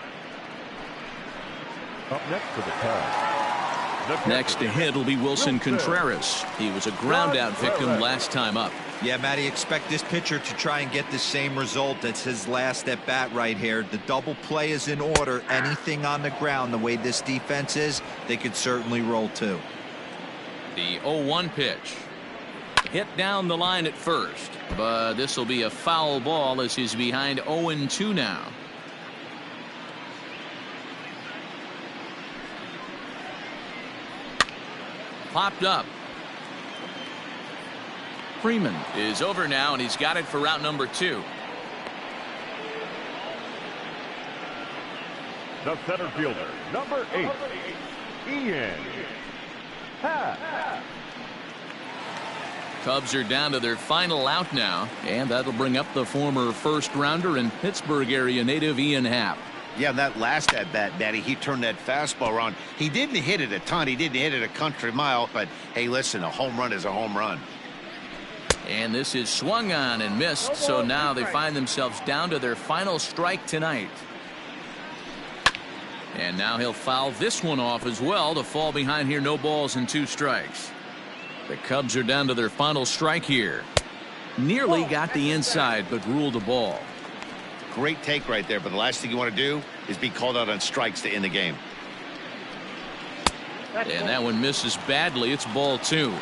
Up next for the Cubs. Next to hit will be Wilson Contreras. He was a ground out victim last time up. Yeah, Matty, expect this pitcher to try and get the same result. That's his last at bat right here. The double play is in order. Anything on the ground, the way this defense is, they could certainly roll too. The 0-1 pitch. Hit down the line at first, but this will be a foul ball as he's behind 0-2 now. Popped up. Freeman is over now, and he's got it for route number 2. The center fielder, number 8, Ian Happ. Cubs are down to their final out now, and that'll bring up the former first-rounder and Pittsburgh area native Ian Happ. Yeah, that last at-bat, Daddy, he turned that fastball around. He didn't hit it a ton. He didn't hit it a country mile, but hey, listen, a home run is a home run. And this is swung on and missed, so now they find themselves down to their final strike tonight. And now he'll foul this one off as well to fall behind here. No balls and 2 strikes. The Cubs are down to their final strike here. Nearly got the inside, but ruled a ball. Great take right there, but the last thing you want to do is be called out on strikes to end the game. And that one misses badly. It's ball 2.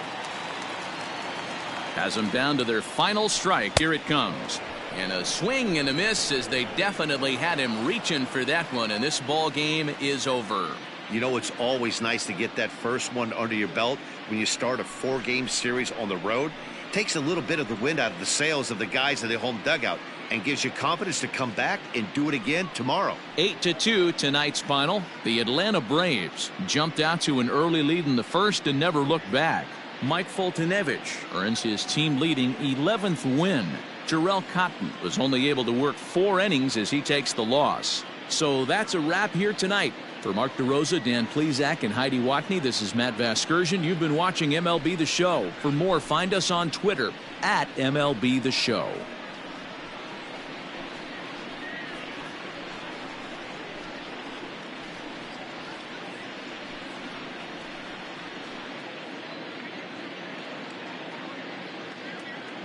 Has them down to their final strike. Here it comes. And a swing and a miss as they definitely had him reaching for that one, and this ball game is over. You know, it's always nice to get that first one under your belt when you start a 4-game series on the road. Takes a little bit of the wind out of the sails of the guys in the home dugout. and gives you confidence to come back and do it again tomorrow. 8-2 tonight's final. The Atlanta Braves jumped out to an early lead in the first and never looked back. Mike Foltynewicz earns his team-leading 11th win. Jarrell Cotton was only able to work 4 innings as he takes the loss. So that's a wrap here tonight. For Mark DeRosa, Dan Plesac, and Heidi Watney, this is Matt Vasgersian. You've been watching MLB The Show. For more, find us on Twitter at MLB The Show.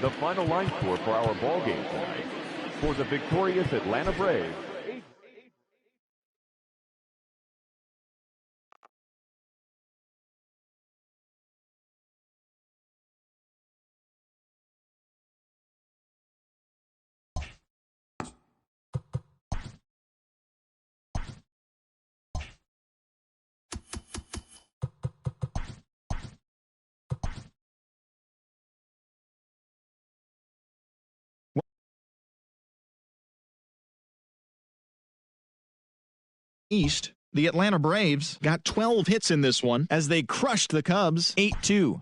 The final line score for our ball game tonight. For the victorious Atlanta Braves, East, the Atlanta Braves got 12 hits in this one as they crushed the Cubs 8-2.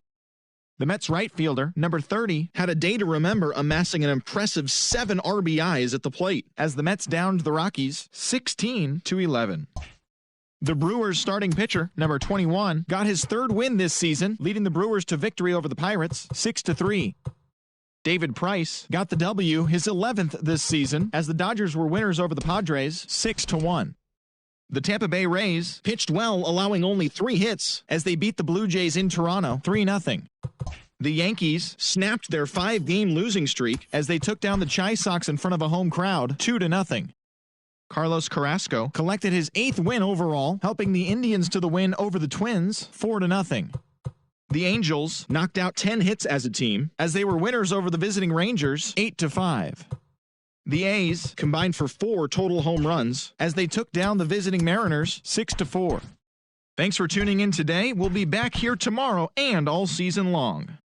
The Mets right fielder, number 30, had a day to remember, amassing an impressive 7 RBIs at the plate as the Mets downed the Rockies 16-11. The Brewers starting pitcher, number 21, got his 3rd win this season, leading the Brewers to victory over the Pirates 6-3. David Price got the W, his 11th this season, as the Dodgers were winners over the Padres 6-1. The Tampa Bay Rays pitched well, allowing only 3 hits as they beat the Blue Jays in Toronto 3-0. The Yankees snapped their 5-game losing streak as they took down the Chi Sox in front of a home crowd 2-0. Carlos Carrasco collected his 8th win overall, helping the Indians to the win over the Twins 4-0. The Angels knocked out 10 hits as a team as they were winners over the visiting Rangers 8-5. The A's combined for 4 total home runs as they took down the visiting Mariners 6-4. Thanks for tuning in today. We'll be back here tomorrow and all season long.